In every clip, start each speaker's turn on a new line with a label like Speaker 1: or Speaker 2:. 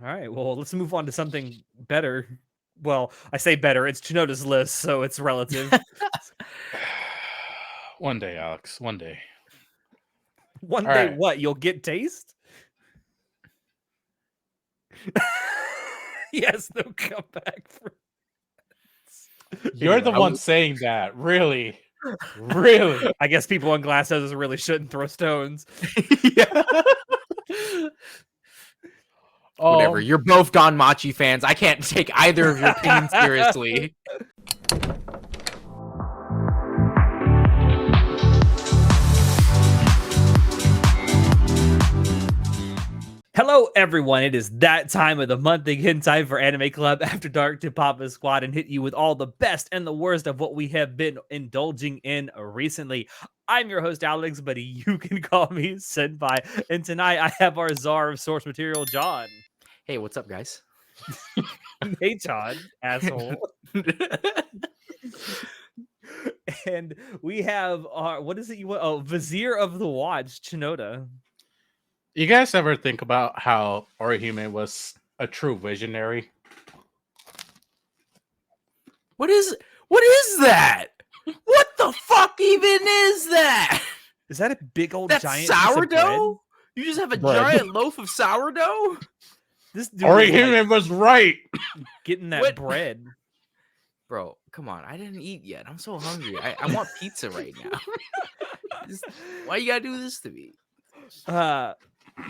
Speaker 1: All right, well, let's move on to something better. Well, I say better. It's Chinoda's list, so it's relative.
Speaker 2: One day, Alex. One day.
Speaker 1: One
Speaker 2: All
Speaker 1: day,
Speaker 2: right.
Speaker 1: what? You'll get taste? Yes, they'll come back for.
Speaker 2: You're the
Speaker 1: Anyway,
Speaker 2: one saying that. Really? Really?
Speaker 1: I guess people in glass houses really shouldn't throw stones.
Speaker 3: Yeah. Whatever.
Speaker 2: Um,
Speaker 3: You're both Don Machi fans. I can't take either of your opinions seriously.
Speaker 1: Hello, everyone. It is that time of the month again, time for Anime Club After Dark to pop a squad and hit you with all the best and the worst of what we have been indulging in recently. I'm your host, Alex, but you can call me Senpai. And tonight I have our czar of source material, John.
Speaker 3: Hey, what's up, guys?
Speaker 1: Hey, John, asshole. And we have our, what is it you want? Oh, Vizier of the Watch, Chinoda.
Speaker 2: you guys ever think about how Orihime was a true visionary?
Speaker 3: What is that? What the fuck even is that?
Speaker 1: Is that a big old
Speaker 3: That's
Speaker 1: giant piece of bread?
Speaker 3: sourdough? You just have a
Speaker 2: Bread.
Speaker 3: giant loaf of sourdough?
Speaker 1: This dude is
Speaker 2: Orihime
Speaker 1: like
Speaker 2: was right.
Speaker 1: getting that
Speaker 3: What?
Speaker 1: bread.
Speaker 3: Bro, come on. I didn't eat yet. I'm so hungry. I want pizza right now. Why you gotta do this to me?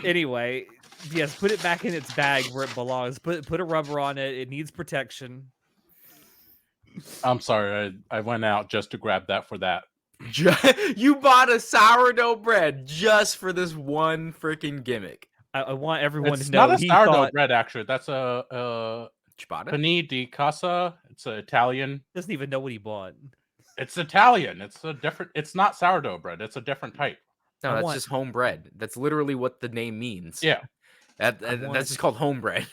Speaker 1: Anyway, yes, put it back in its bag where it belongs. Put a rubber on it. It needs protection.
Speaker 2: I'm sorry. I went out just to grab that for that.
Speaker 3: You bought a sourdough bread just for this one freaking gimmick.
Speaker 1: I want everyone
Speaker 2: It's
Speaker 1: to know
Speaker 2: not a
Speaker 1: he
Speaker 2: sourdough
Speaker 1: thought
Speaker 2: bread, actually. That's a
Speaker 3: Ciabatta?
Speaker 2: pani di casa. It's Italian.
Speaker 1: doesn't even know what he bought.
Speaker 2: It's Italian. It's a different. It's not sourdough bread. It's a different type.
Speaker 3: No,
Speaker 1: I
Speaker 3: that's
Speaker 1: want-
Speaker 3: just home bread. That's literally what the name means.
Speaker 2: Yeah.
Speaker 3: That,
Speaker 1: I want-
Speaker 3: that's just called home bread.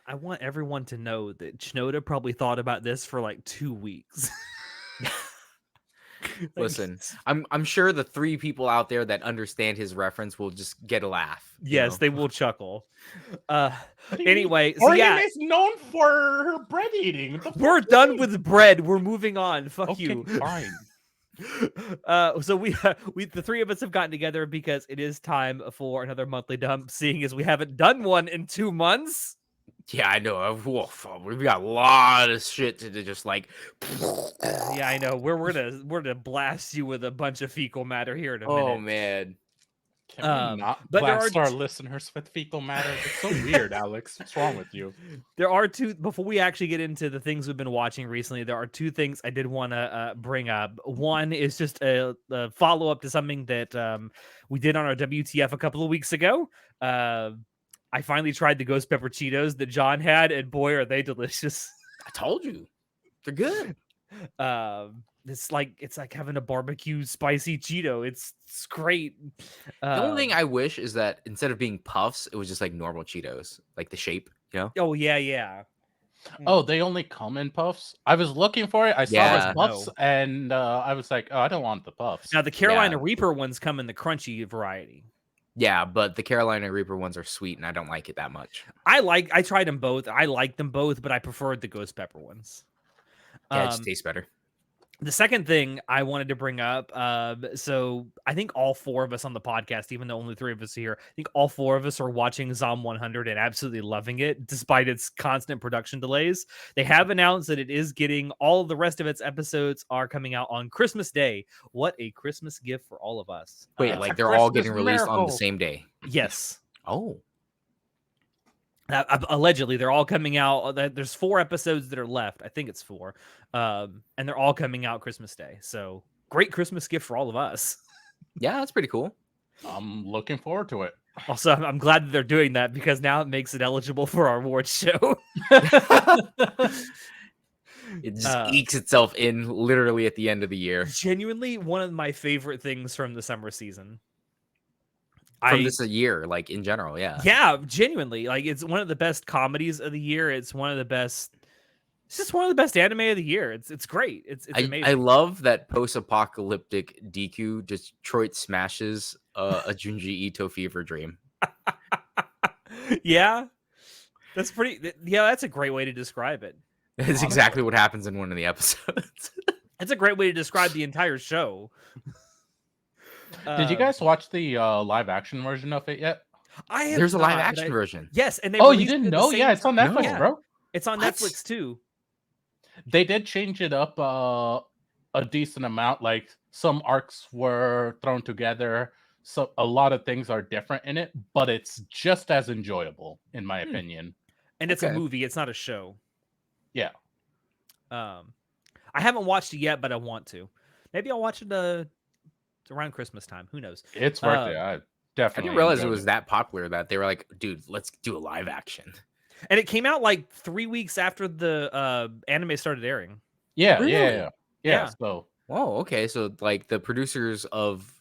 Speaker 1: I want everyone to know that Chinoda probably thought about this for like 2 weeks. Like,
Speaker 3: Listen, I'm sure the 3 people out there that understand his reference will just get a laugh. you
Speaker 1: yes,
Speaker 3: know?
Speaker 1: they will chuckle.
Speaker 2: What do you mean?
Speaker 1: Anyway, so
Speaker 2: Orihime
Speaker 1: yeah,
Speaker 2: is known for her bread eating.
Speaker 1: we're done with bread. We're moving on. Fuck
Speaker 2: Okay,
Speaker 1: you.
Speaker 2: fine.
Speaker 1: So we the 3 of us have gotten together because it is time for another monthly dump, seeing as we haven't done one in 2 months.
Speaker 3: Yeah, I know. We've got a lot of shit to just like.
Speaker 1: Yeah, I know. We're gonna blast you with a bunch of fecal matter here in a minute.
Speaker 3: Oh man.
Speaker 2: Can we not
Speaker 1: but there
Speaker 2: blast
Speaker 1: are
Speaker 2: our listeners with fecal matter? It's so weird, Alex. What's wrong with you?
Speaker 1: There are 2 before we actually get into the things we've been watching recently. There are 2 things I did want to bring up. One is just a follow up to something that we did on our WTF a couple of weeks ago. I finally tried the ghost pepper Cheetos that John had, and boy, are they delicious.
Speaker 3: I told you. They're good.
Speaker 1: It's like having a barbecue spicy Cheeto. It's great.
Speaker 3: The only thing I wish is that instead of being puffs, it was just like normal Cheetos, like the shape, you know?
Speaker 1: Oh yeah.
Speaker 2: Oh, they only come in puffs? I was looking for it. I saw
Speaker 3: Yeah.
Speaker 2: the puffs,
Speaker 1: No.
Speaker 2: and I was like, oh, I don't want the puffs.
Speaker 1: Now the Carolina
Speaker 3: Yeah.
Speaker 1: Reaper ones come in the crunchy variety.
Speaker 3: Yeah, but the Carolina Reaper ones are sweet, and I don't like it that much.
Speaker 1: I tried them both. I like them both, but I preferred the ghost pepper ones.
Speaker 3: Yeah, it just tastes better.
Speaker 1: The second thing I wanted to bring up, so I think all 4 of us on the podcast, even though only 3 of us are here, I think all 4 of us are watching Zom 100 and absolutely loving it, despite its constant production delays. They have announced that it is getting all of the rest of its episodes are coming out on Christmas Day. What a Christmas gift for all of us!
Speaker 3: Wait,
Speaker 2: It's
Speaker 3: like
Speaker 2: a
Speaker 3: they're all
Speaker 2: Christmas
Speaker 3: getting released on the
Speaker 2: miracle.
Speaker 3: same day.
Speaker 1: Yes.
Speaker 3: Oh,
Speaker 1: Allegedly, they're all coming out. There's 4 episodes that are left. I think it's 4, and they're all coming out Christmas Day. So great Christmas gift for all of us.
Speaker 3: yeah, that's pretty cool.
Speaker 2: I'm looking forward to it.
Speaker 1: Also, I'm glad that they're doing that because now it makes it eligible for our awards show.
Speaker 3: It just ekes itself in literally at the end of the year.
Speaker 1: Genuinely, one of my favorite things from the summer season.
Speaker 3: From this year, like in general, yeah.
Speaker 1: Yeah, genuinely, like it's one of the best comedies of the year. It's one of the best. It's just one of the best anime of the year. It's great. It's amazing.
Speaker 3: I love that post-apocalyptic DQ Detroit smashes a Junji Ito fever dream.
Speaker 1: Yeah. That's pretty. Yeah, that's a great way to describe it.
Speaker 3: It's
Speaker 2: Honestly.
Speaker 3: exactly what happens in one of the episodes.
Speaker 1: It's a great way to describe the entire show.
Speaker 2: Did you
Speaker 1: Um,
Speaker 2: guys watch the live action version of it yet?
Speaker 1: I have
Speaker 3: There's a live
Speaker 1: not, but
Speaker 3: action version.
Speaker 1: yes, and they
Speaker 2: Oh, you
Speaker 1: released
Speaker 2: didn't
Speaker 1: it at the
Speaker 2: know?
Speaker 1: same
Speaker 2: Yeah, it's on
Speaker 1: time.
Speaker 2: Netflix,
Speaker 3: No.
Speaker 1: Yeah,
Speaker 2: bro.
Speaker 1: it's on
Speaker 3: What?
Speaker 1: Netflix too.
Speaker 2: They did change it up a decent amount. Like some arcs were thrown together, so a lot of things are different in it, but it's just as enjoyable, in my opinion.
Speaker 1: And it's a
Speaker 3: Okay.
Speaker 1: movie. It's not a show.
Speaker 2: Yeah.
Speaker 1: I haven't watched it yet, but I want to. Maybe I'll watch it around Christmas time. Who knows?
Speaker 2: It's worth it. I
Speaker 3: I
Speaker 2: definitely
Speaker 3: didn't realize it
Speaker 2: enjoyed
Speaker 3: was that popular that they were like, dude, let's do a live action.
Speaker 1: And it came out like 3 weeks after the anime started airing.
Speaker 2: Yeah,
Speaker 3: Really?
Speaker 2: yeah.
Speaker 1: Yeah.
Speaker 2: So
Speaker 3: Whoa, okay. So like the producers of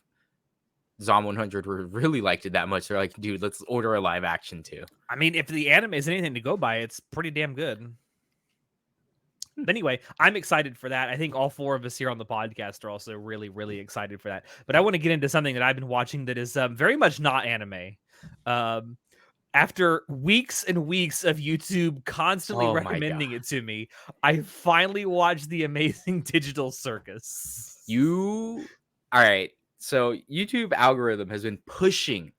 Speaker 3: Zom 100 were really liked it that much. They're like, dude, let's order a live action too.
Speaker 1: I mean, if the anime is anything to go by, it's pretty damn good. But anyway, I'm excited for that. I think all four of us here on the podcast are also really, really excited for that. But I want to get into something that I've been watching that is very much not anime. After weeks and weeks of YouTube constantly
Speaker 3: Oh my
Speaker 1: recommending
Speaker 3: God.
Speaker 1: it to me, I finally watched The Amazing Digital Circus.
Speaker 3: All right. So YouTube algorithm has been pushing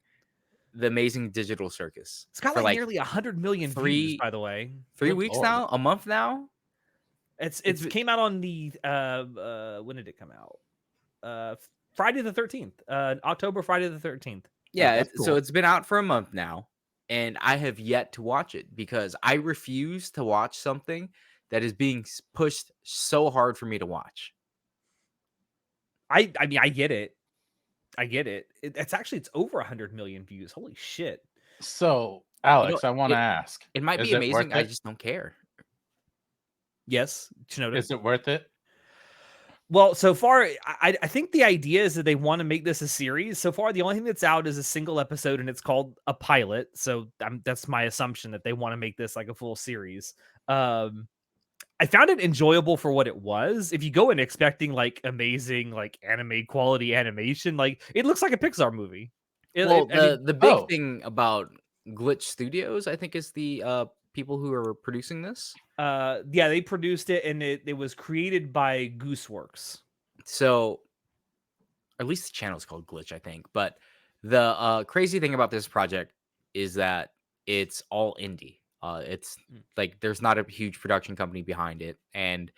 Speaker 3: the Amazing Digital Circus.
Speaker 1: It's got
Speaker 3: for
Speaker 1: like nearly 100 million views,
Speaker 3: three-
Speaker 1: by the way.
Speaker 3: 3
Speaker 2: Good
Speaker 3: weeks
Speaker 2: Lord.
Speaker 3: now, a month now.
Speaker 1: It's
Speaker 3: It's-
Speaker 1: came out on the when did it come out? Friday the 13th. October Friday the 13th.
Speaker 3: Yeah,
Speaker 2: that's
Speaker 3: so
Speaker 2: cool.
Speaker 3: it's been out for a month now, and I have yet to watch it because I refuse to watch something that is being pushed so hard for me to watch.
Speaker 1: I mean, I get it. I get it. It's over 100 million views. Holy shit.
Speaker 2: So Alex, I want to
Speaker 3: it-
Speaker 2: ask.
Speaker 3: It might
Speaker 2: is
Speaker 3: be
Speaker 2: it
Speaker 3: amazing.
Speaker 2: worth
Speaker 3: I
Speaker 2: it?
Speaker 3: just don't care.
Speaker 1: Yes, Shinoda.
Speaker 2: Is it worth it?
Speaker 1: Well, so far, I think the idea is that they want to make this a series. So far, the only thing that's out is a single episode, and it's called a pilot. So that's my assumption that they want to make this like a full series. I found it enjoyable for what it was. If you go in expecting like amazing, like anime quality animation, like it looks like a Pixar movie.
Speaker 3: Well,
Speaker 1: I mean,
Speaker 3: the big
Speaker 2: Oh.
Speaker 3: thing about Glitch Studios, I think, is the people who are producing this.
Speaker 1: yeah, they produced it, and it was created by Gooseworks.
Speaker 3: So, at least the channel is called Glitch, I think. But the crazy thing about this project is that it's all indie. It's like there's not a huge production company behind it, and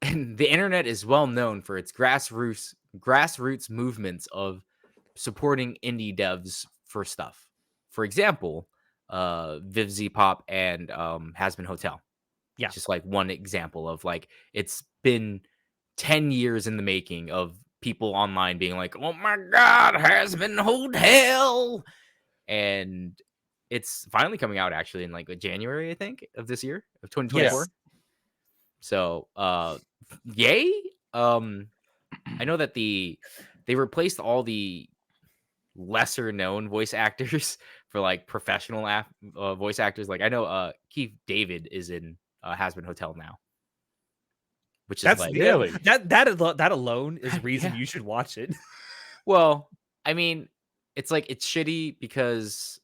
Speaker 3: the internet is well known for its grassroots movements of supporting indie devs for stuff. For example, Viv Z Pop and Has Been Hotel.
Speaker 1: Yeah.
Speaker 3: Just like one example of like it's been 10 years in the making of people online being like, oh my God, Has Been Hotel. And it's finally coming out actually in like January, I think, of this year, of 2024.
Speaker 2: Yes.
Speaker 3: So yay. I know that they replaced all the lesser known voice actors for like professional voice actors. Like I know Keith David is in Has Been Hotel now, which is
Speaker 1: That's
Speaker 3: like
Speaker 2: Really?
Speaker 1: that alone is reason
Speaker 3: Yeah.
Speaker 1: you should watch it.
Speaker 3: well, I mean, it's like it's shitty because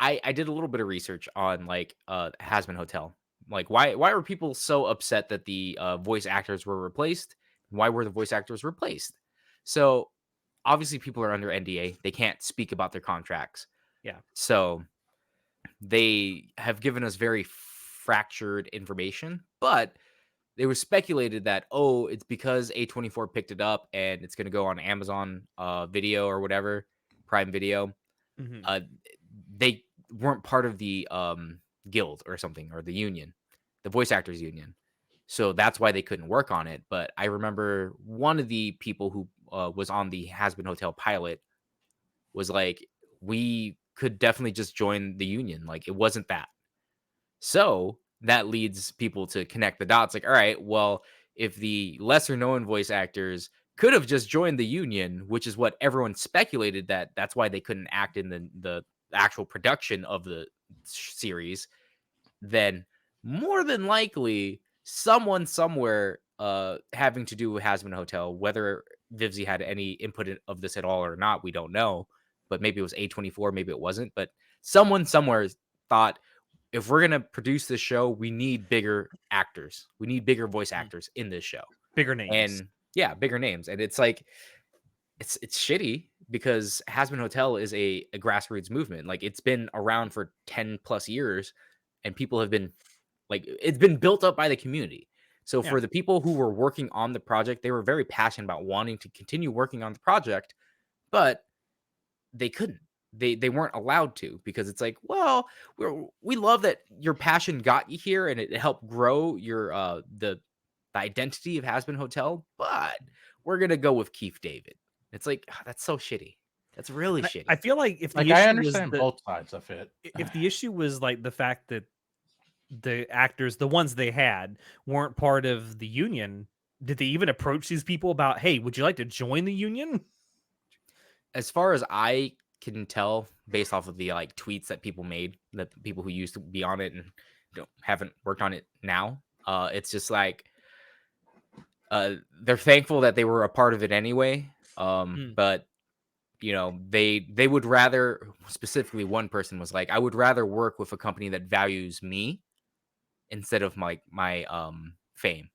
Speaker 3: I did a little bit of research on like Has Been Hotel. Like why were people so upset that the voice actors were replaced? Why were the voice actors replaced? So obviously people are under NDA. They can't speak about their contracts.
Speaker 1: Yeah.
Speaker 3: So they have given us very fractured information, but it was speculated that it's because A24 picked it up and it's going to go on Amazon Video or whatever, Prime Video.
Speaker 1: Mhm.
Speaker 3: They weren't part of the guild or something, or the union, the voice actors union. So that's why they couldn't work on it. But I remember one of the people who was on the Has Been Hotel pilot was like, we could definitely just join the union. Like it wasn't that. So that leads people to connect the dots. Like, all right, well, if the lesser known voice actors could have just joined the union, which is what everyone speculated that's why they couldn't act in the actual production of the series, then more than likely someone somewhere having to do with Has Been Hotel, whether Vivzy had any input of this at all or not, we don't know. But maybe it was A24, maybe it wasn't. But someone somewhere thought if we're gonna produce this show, we need bigger actors. We need bigger voice actors in this show.
Speaker 1: Bigger names.
Speaker 3: And yeah, bigger names. And it's like it's shitty because Hazbin Hotel is a grassroots movement. Like it's been around for 10 plus years, and people have been like it's been built up by the community. So for the people who were working on the project, they were very passionate about wanting to continue working on the project, but they couldn't. They weren't allowed to because it's like, well, we love that your passion got you here and it helped grow your the identity of Hazbin Hotel, but we're gonna go with Keith David. It's like that's so shitty. That's really shitty.
Speaker 1: I feel like if the
Speaker 2: Like
Speaker 1: issue
Speaker 2: I
Speaker 1: was
Speaker 2: understand both sides of it.
Speaker 1: if the issue was like the fact that the actors, the ones they had, weren't part of the union, did they even approach these people about, hey, would you like to join the union?
Speaker 3: As far as I can tell, based off of the like tweets that people made, the people who used to be on it and haven't worked on it now, it's just like they're thankful that they were a part of it anyway. But you know, they would rather, specifically one person was like, I would rather work with a company that values me instead of my fame.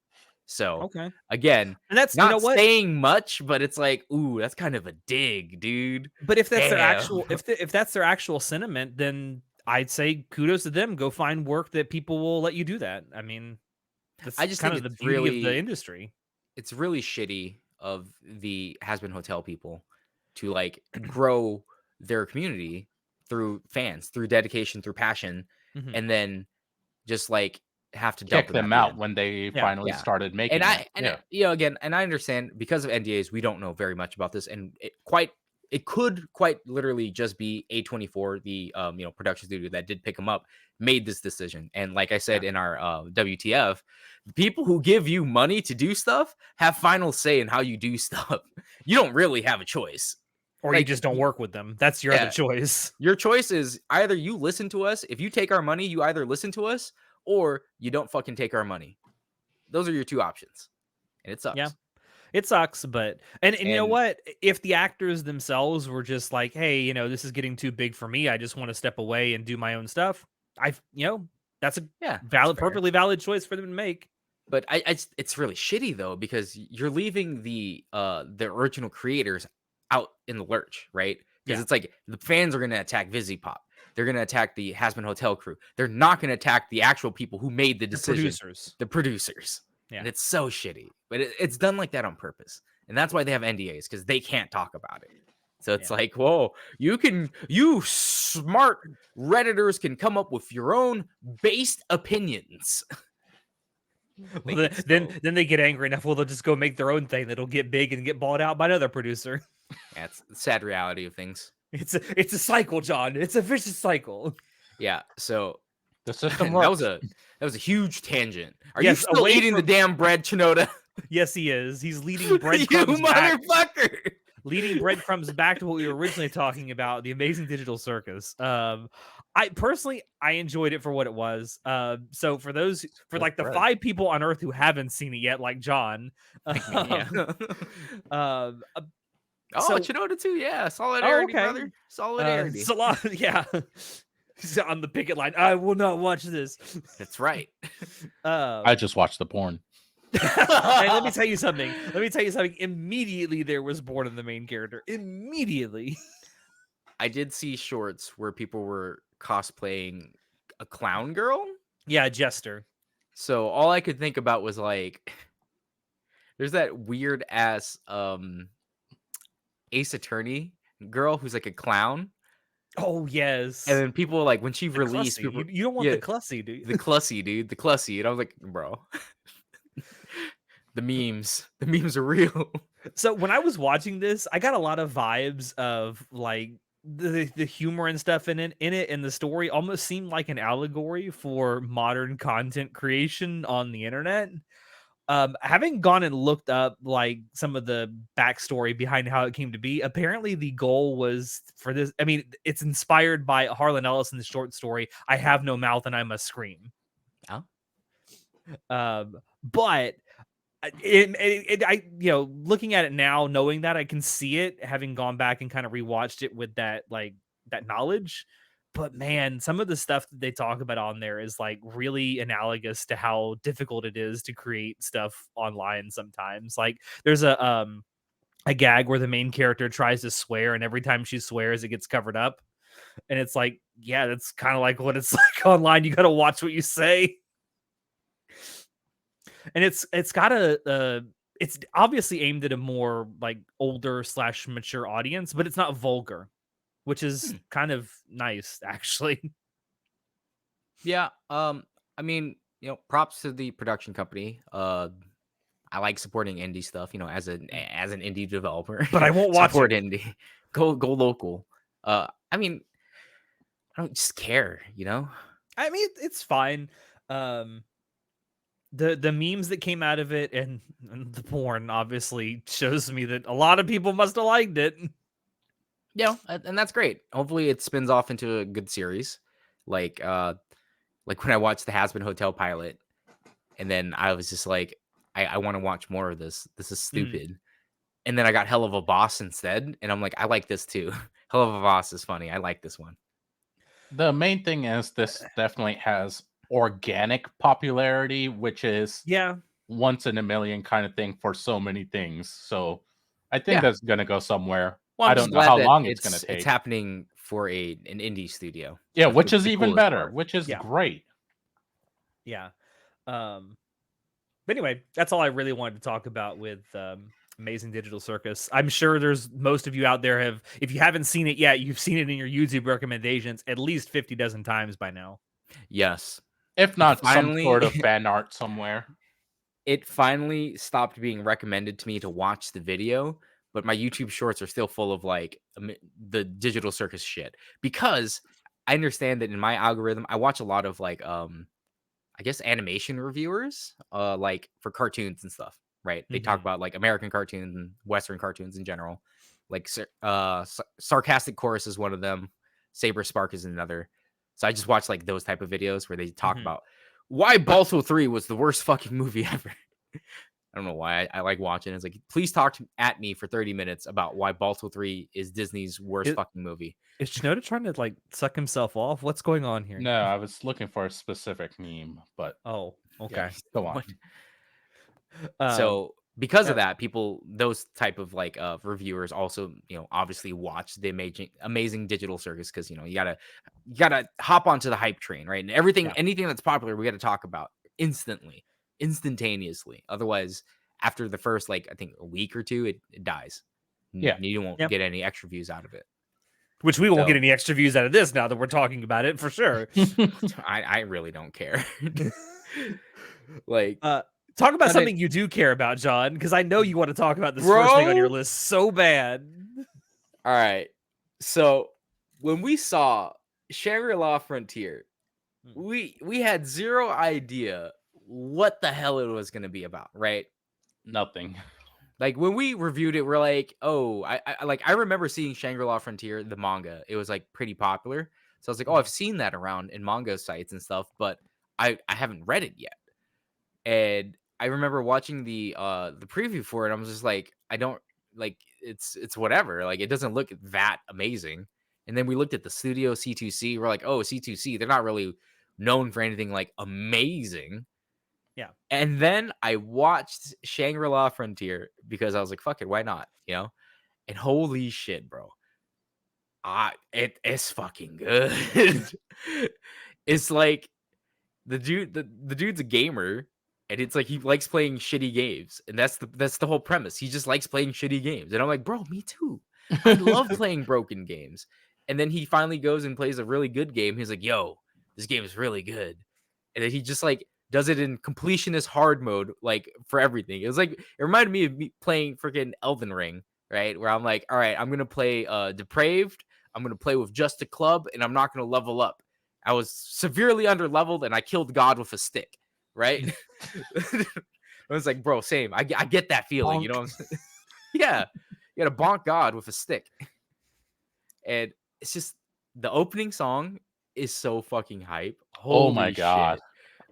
Speaker 3: So
Speaker 1: Okay.
Speaker 3: again,
Speaker 1: And that's,
Speaker 3: not
Speaker 1: you know what?
Speaker 3: saying much, but it's like, ooh, that's kind of a dig, dude.
Speaker 1: But if that's their
Speaker 3: Damn.
Speaker 1: actual, if that's their actual sentiment, then I'd say kudos to them. Go find work that people will let you do that. I mean, that's
Speaker 3: I just
Speaker 1: kind
Speaker 3: think
Speaker 1: of the
Speaker 3: it's
Speaker 1: beauty
Speaker 3: really
Speaker 1: of the industry.
Speaker 3: It's really shitty of the Hazbin Hotel people to like grow their community through fans, through dedication, through passion,
Speaker 1: Mhm.
Speaker 3: and then just like have to dump
Speaker 2: Kick them
Speaker 3: at the
Speaker 2: out
Speaker 3: end.
Speaker 2: when they
Speaker 1: Yeah.
Speaker 2: finally
Speaker 3: Yeah.
Speaker 2: started making
Speaker 3: And
Speaker 2: it.
Speaker 3: and you know, again, and I understand because of NDAs, we don't know very much about this, and it could quite literally just be A24, the you know, production studio that did pick them up, made this decision. And like I said in our WTF, the people who give you money to do stuff have final say in how you do stuff. You don't really have a choice.
Speaker 1: Or you
Speaker 3: Like,
Speaker 1: just don't work with them. That's your other
Speaker 3: yeah.
Speaker 1: choice.
Speaker 3: Your choice is either you listen to us. If you take our money, you either listen to us or you don't fucking take our money. Those are your two options. And it sucks.
Speaker 1: Yeah. It sucks, but and you know
Speaker 3: And-
Speaker 1: what? If the actors themselves were just like, hey, you know, this is getting too big for me, I just want to step away and do my own stuff. You know, that's a
Speaker 3: Yeah,
Speaker 1: valid,
Speaker 3: that's fair.
Speaker 1: perfectly valid choice for them to make.
Speaker 3: But it's really shitty though, because you're leaving the original creators out in the lurch, right? Because
Speaker 1: Yeah.
Speaker 3: it's like the fans are gonna attack Pop. They're gonna attack the Hazbin Hotel crew. They're not gonna attack the actual people who made the decision.
Speaker 1: Producers.
Speaker 3: The producers.
Speaker 1: Yeah.
Speaker 3: And it's so shitty. But it's done like that on purpose. And that's why they have NDAs, because they can't talk about it. So it's like, whoa, you smart Redditors can come up with your own based opinions.
Speaker 1: Well, then they get angry enough. Well, they'll just go make their own thing that'll get big and get bought out by another producer.
Speaker 3: Yeah, it's the sad reality of things.
Speaker 1: It's a cycle, John. It's a vicious cycle.
Speaker 3: Yeah. So
Speaker 2: The system
Speaker 3: that
Speaker 2: works.
Speaker 3: was a huge tangent. Are
Speaker 1: Yes,
Speaker 3: you still
Speaker 1: away
Speaker 3: eating the damn bread, Chinoda?
Speaker 1: Yes, he is. He's leading
Speaker 3: You
Speaker 1: breadcrumbs back.
Speaker 3: motherfucker!
Speaker 1: Leading breadcrumbs back to what we were originally talking about, the Amazing Digital Circus. I personally enjoyed it for what it was. So for like the
Speaker 2: bread.
Speaker 1: 5 people on Earth who haven't seen it yet, like John,
Speaker 3: Yeah. Oh,
Speaker 1: so-
Speaker 3: Chinoda too. Yeah, solidarity,
Speaker 1: okay.
Speaker 3: brother. Solidarity.
Speaker 1: yeah. He's on the picket line. I will not watch this.
Speaker 3: That's right.
Speaker 2: I just watched the porn.
Speaker 1: And let me tell you something. Immediately there was born in the main character. Immediately.
Speaker 3: I did see shorts where people were cosplaying a clown girl.
Speaker 1: Yeah, Jester.
Speaker 3: So all I could think about was like, there's that weird ass Ace Attorney girl who's like a clown.
Speaker 1: Oh yes.
Speaker 3: And then people like when she
Speaker 1: The
Speaker 3: released,
Speaker 1: Clussy.
Speaker 3: people,
Speaker 1: You don't want
Speaker 3: yeah,
Speaker 1: the Clussy, do you?
Speaker 3: the Clussy, dude, the Clussy, and I was like, bro, the memes are real.
Speaker 1: So when I was watching this, I got a lot of vibes of like the humor and stuff in it, and the story almost seemed like an allegory for modern content creation on the internet. Having gone and looked up like some of the backstory behind how it came to be, apparently the goal was for this. I mean, it's inspired by Harlan Ellison's short story, I Have No Mouth and I Must Scream.
Speaker 3: Oh.
Speaker 1: But I you know, looking at it now, knowing that I can see it, having gone back and kind of rewatched it with that knowledge, But man, some of the stuff that they talk about on there is like really analogous to how difficult it is to create stuff online sometimes. Like there's a gag where the main character tries to swear, and every time she swears it gets covered up. And it's like, yeah, that's kind of like what it's like online. You got to watch what you say. And it's got it's obviously aimed at a more like older / mature audience, but it's not vulgar, which is kind of nice actually.
Speaker 3: Yeah. I mean, props to the production company. I like supporting indie stuff, as an indie developer.
Speaker 1: But I won't watch
Speaker 3: Support
Speaker 1: it.
Speaker 3: indie. Go local. I mean, I don't just care,
Speaker 1: I mean, it's fine. The memes that came out of it and the porn obviously shows me that a lot of people must have liked it.
Speaker 3: And that's great. Hopefully it spins off into a good series. Like when I watched the Has Been Hotel pilot, and then I was just like, I want to watch more of this. This is stupid. And then I got Hell of a Boss instead, and I'm like, I like this too. Hell of a Boss is funny. I like this one.
Speaker 2: The main thing is this definitely has organic popularity, which is once in a million kind of thing for so many things. So I think that's gonna go somewhere.
Speaker 3: Well,
Speaker 2: I don't know how long it's gonna take.
Speaker 3: It's happening for an indie studio.
Speaker 2: Yeah, which is even better, which is great.
Speaker 1: Yeah. But anyway, that's all I really wanted to talk about with Amazing Digital Circus. I'm sure there's most of you out there if you haven't seen it yet, you've seen it in your YouTube recommendations at least 50 dozen times by now.
Speaker 3: Yes.
Speaker 2: If not some sort of fan art somewhere.
Speaker 3: It finally stopped being recommended to me to watch the video, but my YouTube shorts are still full of like the Digital Circus shit, because I understand that in my algorithm, I watch a lot of like I guess animation reviewers, like for cartoons and stuff, right? They talk about like American cartoons and Western cartoons in general. Like Sarcastic Chorus is one of them. Saber Spark is another. So I just watch like those type of videos where they talk about why Balto 3 was the worst fucking movie ever. I don't know why I like watching. It's like, please talk at me for 30 minutes about why Balto 3 is Disney's worst fucking movie.
Speaker 1: Is Shinoda trying to like suck himself off? What's going on here?
Speaker 2: No, I was looking for a specific meme, but
Speaker 1: okay.
Speaker 2: Yeah, go on.
Speaker 3: So because of that, those type of like reviewers also, obviously watch the amazing Digital Circus, because you gotta hop onto the hype train, right? And anything that's popular, we got to talk about instantaneously. Otherwise, after the first I think a week or two, it dies.
Speaker 2: Yeah,
Speaker 3: you won't get any extra views out of it.
Speaker 1: Which we won't get any extra views out of this now that we're talking about it for sure.
Speaker 3: I really don't care.
Speaker 1: Talk about something you do care about, John, because I know you want to talk about this first thing on your list so bad.
Speaker 3: All right. So when we saw Shangri-La Frontier, we had zero idea what the hell it was going to be about, right?
Speaker 2: Nothing.
Speaker 3: Like when we reviewed it, we're like, oh, I remember seeing Shangri-La Frontier, the manga. It was like pretty popular. So I was like, oh, I've seen that around in manga sites and stuff, but I haven't read it yet. And I remember watching the preview for it. I was just like, I don't like it's whatever. Like it doesn't look that amazing. And then we looked at the studio C2C. We're like, oh, C2C, they're not really known for anything like amazing.
Speaker 1: Yeah.
Speaker 3: And then I watched Shangri-La Frontier because I was like, fuck it, why not? And holy shit, bro. It's fucking good. It's like the dude's a gamer, and it's like he likes playing shitty games, and that's the whole premise. He just likes playing shitty games. And I'm like, bro, me too. I love playing broken games. And then he finally goes and plays a really good game. He's like, yo, this game is really good. And then he just like does it in completionist hard mode, like for everything. It was like, it reminded me of me playing freaking Elden Ring, right? Where I'm like, all right, I'm gonna play Depraved, I'm gonna play with just a club, and I'm not gonna level up. I was severely under leveled, and I killed God with a stick, right? I was like, bro, same. I get that feeling, you know what I'm saying? Yeah, you gotta bonk God with a stick. And it's just the opening song is so fucking hype. Holy
Speaker 2: oh my god.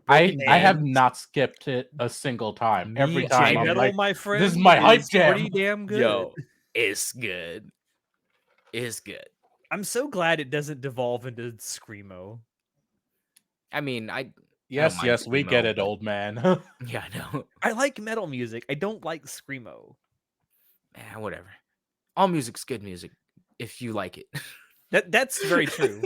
Speaker 3: shit.
Speaker 2: I have not skipped it a single time. Every time I'm like,
Speaker 1: my friend,
Speaker 2: this is my hype jam.
Speaker 1: Pretty damn good.
Speaker 3: Yo, it's good. It's good.
Speaker 1: I'm so glad it doesn't devolve into screamo.
Speaker 3: I mean, I don't
Speaker 2: Yes,
Speaker 3: mind
Speaker 2: we get
Speaker 3: screamo,
Speaker 2: it,
Speaker 3: but
Speaker 2: old man.
Speaker 3: yeah, no,
Speaker 1: I like metal music. I don't like screamo.
Speaker 3: whatever. All music's good music if you like it.
Speaker 1: That's very true.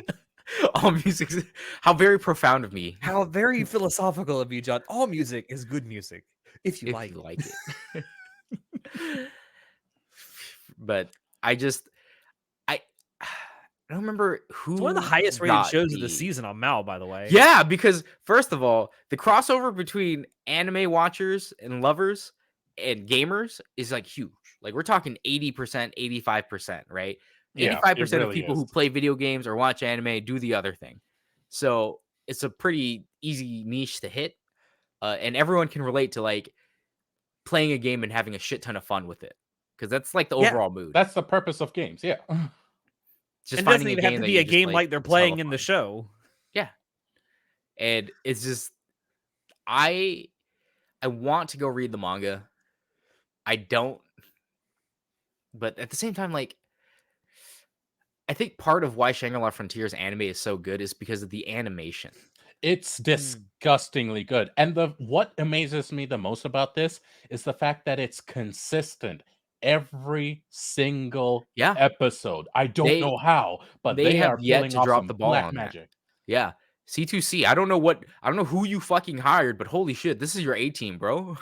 Speaker 3: All music's how very profound of me.
Speaker 1: How very philosophical of you, John. All music is good music if you
Speaker 3: If
Speaker 1: like
Speaker 3: you
Speaker 1: it.
Speaker 3: like it. But I just I I don't remember
Speaker 1: It's one of the
Speaker 3: who
Speaker 1: highest rated
Speaker 3: got
Speaker 1: shows of the
Speaker 3: the
Speaker 1: season on Mal, by the way.
Speaker 3: yeah, because first of all, the crossover between anime watchers and lovers and gamers is like huge. Like we're talking 80%, 85%, right?
Speaker 2: Yeah, it
Speaker 3: 85% of
Speaker 2: really
Speaker 3: people
Speaker 2: is.
Speaker 3: who play video games or watch anime do the other thing. So it's a pretty easy niche to hit. And everyone can relate to like playing a game and having a shit ton of fun with it. Because that's like the
Speaker 1: Yeah.
Speaker 3: overall mood.
Speaker 2: That's the purpose of games. Yeah.
Speaker 3: Just
Speaker 1: And it doesn't
Speaker 3: finding a
Speaker 1: even have
Speaker 3: game
Speaker 1: to
Speaker 3: that
Speaker 1: be
Speaker 3: you
Speaker 1: a
Speaker 3: just
Speaker 1: game
Speaker 3: like.
Speaker 1: like they're
Speaker 3: It's hella
Speaker 1: playing in the
Speaker 3: fun.
Speaker 1: show.
Speaker 3: Yeah. And it's just I want to go read the manga. I don't, but at the same time, like I think part of why Shangri-La Frontiers anime is so good is because of the animation.
Speaker 2: It's disgustingly good. And what amazes me the most about this is the fact that it's consistent every single
Speaker 3: Yeah.
Speaker 2: episode. I don't know how, but
Speaker 3: They
Speaker 2: they
Speaker 3: have
Speaker 2: are
Speaker 3: yet
Speaker 2: pulling
Speaker 3: to
Speaker 2: off
Speaker 3: drop
Speaker 2: some
Speaker 3: the ball
Speaker 2: black
Speaker 3: on that.
Speaker 2: magic.
Speaker 3: Yeah. C2C. I don't know who you fucking hired, but holy shit, this is your A team, bro.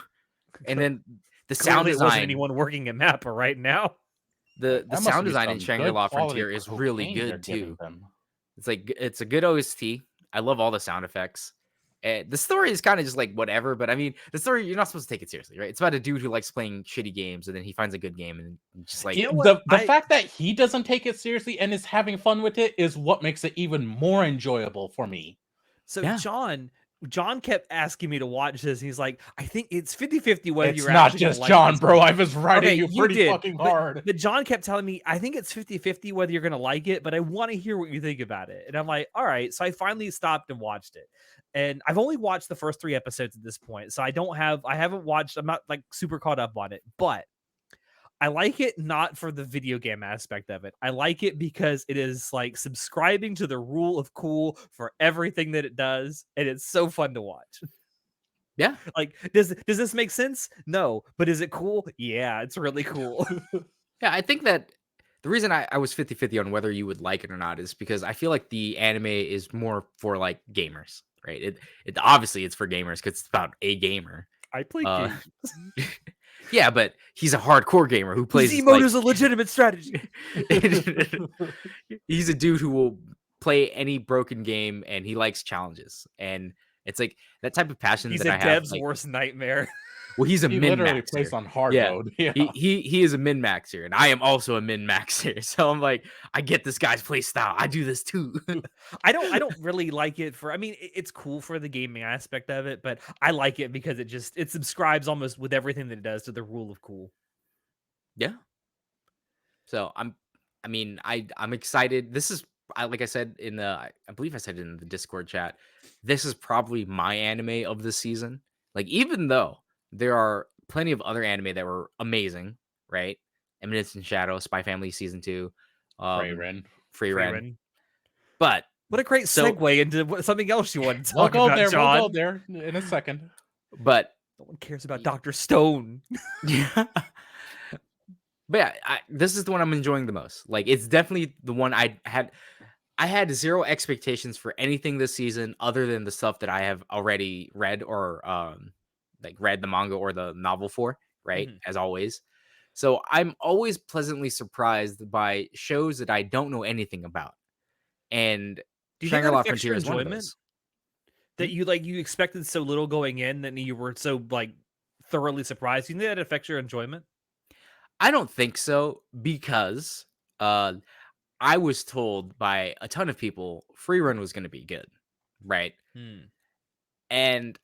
Speaker 3: And then the sound
Speaker 1: Clearly, it wasn't
Speaker 3: design,
Speaker 1: anyone working at Mappa right now.
Speaker 3: the
Speaker 2: That must
Speaker 3: sound
Speaker 2: be
Speaker 3: design in
Speaker 2: some good
Speaker 3: Shangri-La
Speaker 2: quality
Speaker 3: Frontier is really
Speaker 2: cocaine they're
Speaker 3: good
Speaker 2: giving
Speaker 3: too.
Speaker 2: them.
Speaker 3: It's like it's a good OST. I love all the sound effects. The story is kind of just like whatever, but I mean, the story you're not supposed to take it seriously, right? It's about a dude who likes playing shitty games, and then he finds a good game, and just like
Speaker 1: You know what?
Speaker 2: The fact that he doesn't take it seriously and is having fun with it is what makes it even more enjoyable for me.
Speaker 1: So
Speaker 3: Yeah.
Speaker 1: John kept asking me to watch this. He's like, I think it's 50-50 whether
Speaker 2: It's
Speaker 1: you're
Speaker 2: not
Speaker 1: actually gonna
Speaker 2: just
Speaker 1: like
Speaker 2: John,
Speaker 1: this or
Speaker 2: bro.
Speaker 1: not.
Speaker 2: I was writing
Speaker 1: Okay,
Speaker 2: you
Speaker 1: you
Speaker 2: pretty
Speaker 1: did,
Speaker 2: fucking hard.
Speaker 1: But John kept telling me, I think it's 50-50 whether you're gonna like it, but I want to hear what you think about it. And I'm like, all right. So I finally stopped and watched it. And I've only watched the first 3 episodes at this point. So I haven't watched, I'm not like super caught up on it, but I like it not for the video game aspect of it. I like it because it is like subscribing to the rule of cool for everything that it does, and it's so fun to watch.
Speaker 3: Yeah.
Speaker 1: Like, does this make sense? No, but is it cool? Yeah, it's really cool.
Speaker 3: Yeah, I think that the reason I was 50-50 on whether you would like it or not is because I feel like the anime is more for like gamers, right? It obviously it's for gamers because it's about a gamer.
Speaker 1: I play
Speaker 3: Uh,
Speaker 1: games.
Speaker 3: Yeah, but he's a hardcore gamer who plays
Speaker 1: Z-mode is a legitimate strategy.
Speaker 3: He's a dude who will play any broken game and he likes challenges. And it's like that type of passion
Speaker 1: He's
Speaker 3: that
Speaker 1: a
Speaker 3: I have.
Speaker 1: dev's
Speaker 3: Like,
Speaker 1: worst nightmare.
Speaker 3: well, he's a
Speaker 2: He
Speaker 3: min
Speaker 2: literally
Speaker 3: maxer.
Speaker 2: plays on hard
Speaker 3: Yeah.
Speaker 2: mode. Yeah.
Speaker 3: He is a min maxer, and I am also a min maxer. So I'm like, I get this guy's play style. I do this too.
Speaker 1: I don't really like it for, I mean, it's cool for the gaming aspect of it, but I like it because it subscribes almost with everything that it does to the rule of cool.
Speaker 3: Yeah. So I'm excited. This is like I said in the I believe I said it in the Discord chat. This is probably my anime of the season. Like even though there are plenty of other anime that were amazing, right? Eminence in Shadow, Spy Family season 2,
Speaker 2: Freyren.
Speaker 3: Free Ren.
Speaker 1: Ren.
Speaker 3: But
Speaker 1: What a great
Speaker 3: So-
Speaker 1: segue into something else you want to
Speaker 2: We'll
Speaker 1: talk
Speaker 2: go
Speaker 1: about,
Speaker 2: there.
Speaker 1: John.
Speaker 2: We'll go there in a second.
Speaker 3: but
Speaker 1: No one cares about Dr. Stone.
Speaker 3: yeah. But yeah, this is the one I'm enjoying the most. Like it's definitely the one I had zero expectations for anything this season other than the stuff that I have already read or like read the manga or the novel for, right?
Speaker 1: Mhm.
Speaker 3: As always. So I'm always pleasantly surprised by shows that I don't know anything about. And
Speaker 1: Do you think that
Speaker 3: Shangri-La
Speaker 1: affects your
Speaker 3: Frontier is one of
Speaker 1: enjoyment?
Speaker 3: those.
Speaker 1: That you expected so little going in that you were so like thoroughly surprised. You think that affects your enjoyment?
Speaker 3: I don't think so because I was told by a ton of people Free Run was going to be good, right? And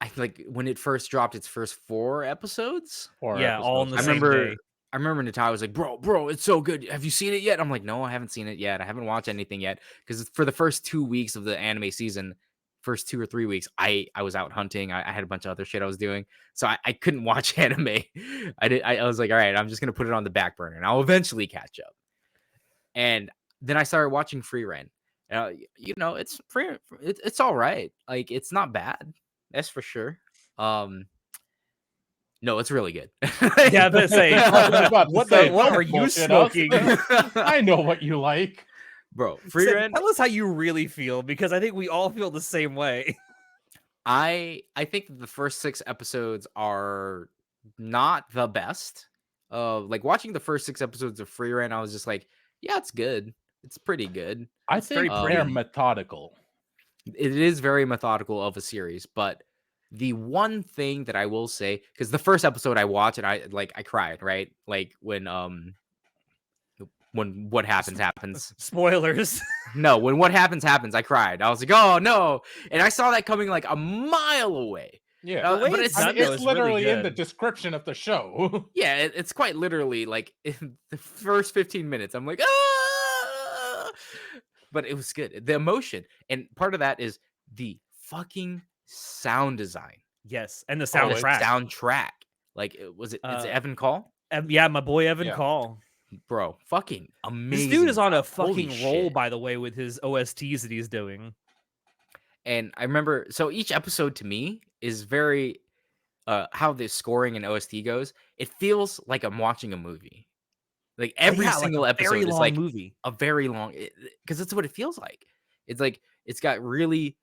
Speaker 3: I like when it first dropped its first 4 episodes.
Speaker 1: Yeah, all in the
Speaker 3: I
Speaker 1: same
Speaker 3: remember
Speaker 1: day.
Speaker 3: I remember Natalia was like, bro, it's so good. Have you seen it yet? I'm like, no, I haven't seen it yet. I haven't watched anything yet. Because for the first 2 weeks of the anime season, first 2 or 3 weeks, I was out hunting. I had a bunch of other shit I was doing. So I couldn't watch anime. I was like, all right, I'm just gonna put it on the back burner and I'll eventually catch up. And then I started watching Free Rent. You know, it's free. It's all right. Like it's not bad. That's for sure. No, it's really good.
Speaker 1: Yeah, but say,
Speaker 2: I was about to
Speaker 1: what
Speaker 2: say,
Speaker 1: what
Speaker 2: don't
Speaker 1: are you
Speaker 2: bullshit us.
Speaker 1: smoking?
Speaker 2: I know what you like.
Speaker 3: Bro, Free
Speaker 1: Say,
Speaker 3: Rent.
Speaker 1: tell us how you really feel, because I think we all feel the same way.
Speaker 3: I think that the first 6 episodes are not the best. Like watching the first 6 episodes of Free Rent, I was just like, yeah, it's good. It's pretty good.
Speaker 2: I
Speaker 1: It's very
Speaker 2: think they're
Speaker 1: pretty.
Speaker 2: methodical.
Speaker 3: It is very methodical of a series, but the one thing that I will say, because the first episode I watched and I cried, right? Like when what happens.
Speaker 1: Spoilers.
Speaker 3: No, when what happens, I cried. I was like, oh no. And I saw that coming like a mile away.
Speaker 2: Yeah,
Speaker 1: The way
Speaker 3: But
Speaker 1: it's
Speaker 3: it's
Speaker 1: done, though,
Speaker 2: it's
Speaker 1: is really
Speaker 2: literally in the
Speaker 1: good.
Speaker 2: description of the show.
Speaker 3: yeah, it's quite literally like in the first 15 minutes, I'm like, ah! But it was good. The emotion. And part of that is the fucking sound design.
Speaker 1: Yes, and the
Speaker 2: Oh,
Speaker 1: soundtrack.
Speaker 3: Soundtrack. Like, it's Evan Call?
Speaker 1: Yeah, my boy Evan
Speaker 2: Yeah.
Speaker 1: Call.
Speaker 3: Bro, fucking amazing.
Speaker 1: This dude is on a
Speaker 3: job. Holy
Speaker 1: fucking roll,
Speaker 3: shit.
Speaker 1: by the way, with his OSTs that he's doing.
Speaker 3: And I remember, so each episode to me is very, how the scoring and OST goes. It feels like I'm watching a movie. Like every single
Speaker 1: like a very
Speaker 3: episode is
Speaker 1: long
Speaker 3: like
Speaker 1: movie.
Speaker 3: a very long, because that's what it feels like. It's like it's got really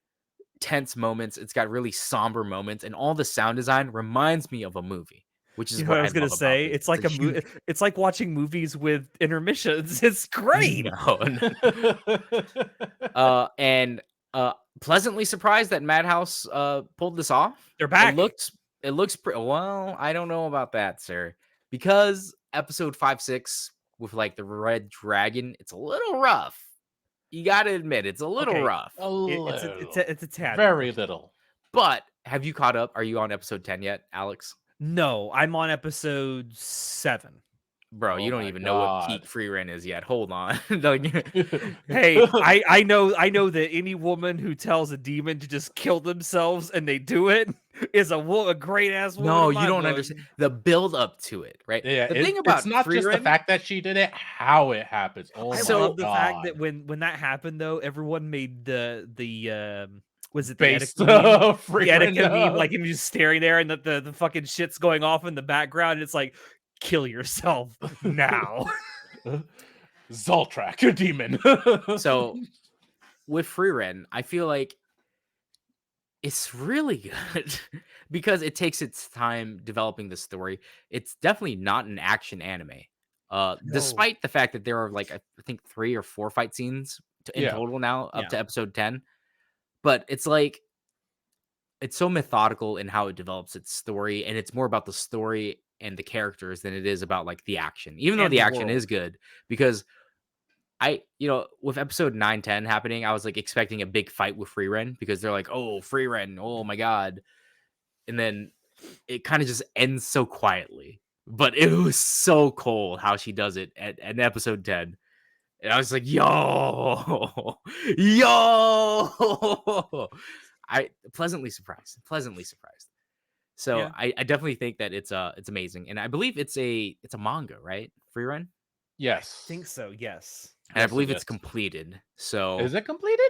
Speaker 3: tense moments. It's got really somber moments, and all the sound design reminds me of a movie, which is
Speaker 1: You know
Speaker 3: what
Speaker 1: what I
Speaker 3: I
Speaker 1: was gonna
Speaker 3: love
Speaker 1: say?
Speaker 3: about this.
Speaker 1: It's like a movie. It's like watching movies with intermissions. It's great.
Speaker 3: No. And pleasantly surprised that Madhouse pulled this off.
Speaker 1: They're back.
Speaker 3: It looks pretty well. I don't know about that, sir, because episode 5-6 with like the red dragon, it's a little rough. You got to admit, it's a little
Speaker 1: Okay.
Speaker 3: rough.
Speaker 1: It's a tad.
Speaker 2: Very little.
Speaker 3: But have you caught up? Are you on episode 10 yet, Alex?
Speaker 1: No, I'm on episode 7.
Speaker 3: Bro, you
Speaker 2: Oh
Speaker 3: don't
Speaker 2: my
Speaker 3: even know what
Speaker 2: God.
Speaker 3: peak Free Rent is yet. Hold on. Like,
Speaker 1: Hey, I know that any woman who tells a demon to just kill themselves and they do it is a great ass woman.
Speaker 3: no,
Speaker 1: in
Speaker 3: you
Speaker 1: my
Speaker 3: don't
Speaker 1: book.
Speaker 3: understand the build up to it, right?
Speaker 2: Yeah,
Speaker 3: The thing about
Speaker 2: it's not
Speaker 3: Free
Speaker 2: just the
Speaker 3: Rent,
Speaker 2: fact that she did it, how it happens. Oh
Speaker 1: I
Speaker 2: my
Speaker 1: love the fact
Speaker 2: God.
Speaker 1: that when that happened, though, everyone made the was it the
Speaker 2: Based
Speaker 1: Etika meme?
Speaker 2: Free
Speaker 1: The
Speaker 2: Rent,
Speaker 1: Etika meme, like him just staring there, and the fucking shit's going off in the background. And it's like, kill yourself now.
Speaker 2: Zoltrak, a demon.
Speaker 3: so with Free Rent, I feel like it's really good because it takes its time developing the story. It's definitely not an action anime. Despite the fact that there are like I think 3 or 4 fight scenes in
Speaker 2: Yeah.
Speaker 3: total now up
Speaker 1: Yeah.
Speaker 3: to episode 10. But it's like it's so methodical in how it develops its story, and it's more about the story and the characters than it is about like the action. Even though
Speaker 1: And
Speaker 3: the
Speaker 1: the
Speaker 3: action
Speaker 1: world.
Speaker 3: is good, because with episode 9, 10 happening, I was like expecting a big fight with Free Ren because they're like, oh, Free Ren, oh my god. And then it kind of just ends so quietly. But it was so cool how she does it at episode 10. And I was like, yo, yo. I pleasantly surprised. So
Speaker 1: Yeah.
Speaker 3: I definitely think that it's amazing. And I believe it's a manga, right? Free Run?
Speaker 2: Yes.
Speaker 1: I think so. Yes.
Speaker 3: And I
Speaker 2: Yes,
Speaker 3: believe
Speaker 2: it
Speaker 3: it's
Speaker 2: is.
Speaker 3: completed. So
Speaker 2: Is it completed?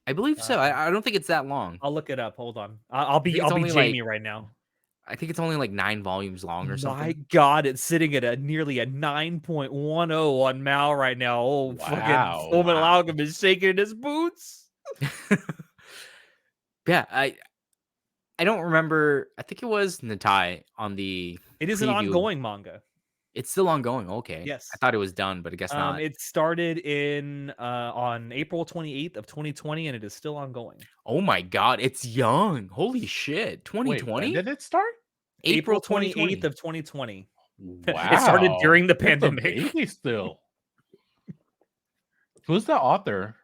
Speaker 3: I believe so. I don't think it's that long.
Speaker 1: I'll look it up. Hold on. I'll be
Speaker 3: think it's only,
Speaker 1: Jamie
Speaker 3: like,
Speaker 1: right now.
Speaker 3: I think it's only like 9 volumes long or
Speaker 1: My
Speaker 3: something.
Speaker 1: God, it's sitting at nearly a 9.10 on Mal right now. Oh, fucking
Speaker 2: Wow.
Speaker 1: Fullmetal
Speaker 3: Wow.
Speaker 1: Alchemist shaking his boots.
Speaker 3: Yeah, I don't remember. I think it was Natai on the
Speaker 1: It is an
Speaker 3: preview.
Speaker 1: ongoing manga.
Speaker 3: It's still ongoing. Okay.
Speaker 1: Yes.
Speaker 3: I thought it was done, but I guess not.
Speaker 1: It started in on April 28th of 2020, and it is still ongoing.
Speaker 3: Oh my god, it's young. Holy shit.
Speaker 2: Wait, when
Speaker 3: 2020?
Speaker 2: did it start?
Speaker 1: April
Speaker 3: 2020.
Speaker 1: 28th of 2020.
Speaker 2: Wow.
Speaker 1: It started during the
Speaker 2: It's a
Speaker 1: pandemic.
Speaker 2: baby still. Who's the author?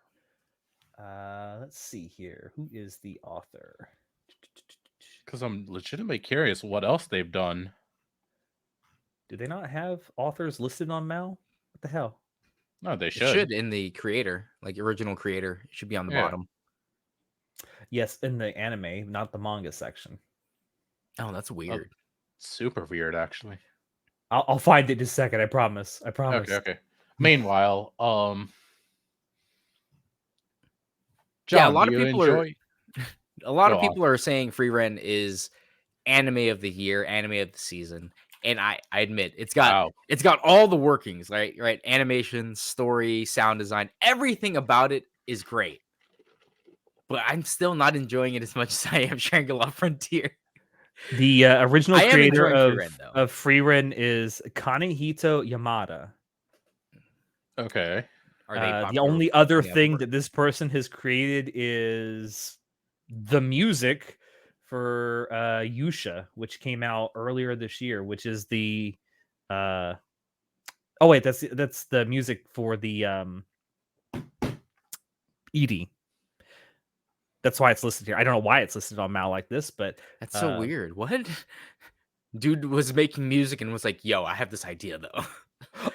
Speaker 1: Let's see here. Who is the author?
Speaker 2: Because I'm legitimately curious what else they've done.
Speaker 1: Do they not have authors listed on Mal? What the hell?
Speaker 2: No, they
Speaker 3: It
Speaker 2: should.
Speaker 3: should in the creator, like original creator. It should be on the
Speaker 2: Yeah.
Speaker 3: bottom.
Speaker 1: Yes, in the anime, not the manga section.
Speaker 3: Oh, that's weird.
Speaker 2: Super weird, actually.
Speaker 1: I'll find it in a second. I promise. I promise.
Speaker 2: Okay. Meanwhile, John,
Speaker 3: a
Speaker 2: do
Speaker 3: lot of
Speaker 2: you
Speaker 3: people are
Speaker 2: enjoy?
Speaker 3: a lot
Speaker 2: Go
Speaker 3: of
Speaker 2: on.
Speaker 3: people are saying Free Run is anime of the year, anime of the season. And I admit
Speaker 2: Wow.
Speaker 3: it's got all the workings, right? Right. Animation, story, sound design, everything about it is great. But I'm still not enjoying it as much as I am Shangri-La Frontier.
Speaker 1: The original
Speaker 3: I am
Speaker 1: creator
Speaker 3: enjoying Free Run though.
Speaker 1: of Frieren is Kanehito Yamada.
Speaker 2: Okay.
Speaker 3: Are they
Speaker 1: The
Speaker 3: popular
Speaker 1: only other
Speaker 3: in the other
Speaker 1: thing
Speaker 3: work?
Speaker 1: that this person has created is the music for Yusha, which came out earlier this year, which is the oh wait, that's the music for the Edie. That's why it's listed here. I don't know why it's listed on Mal like this, but
Speaker 3: That's so weird. What? Dude was making music and was like, yo, I have this idea though.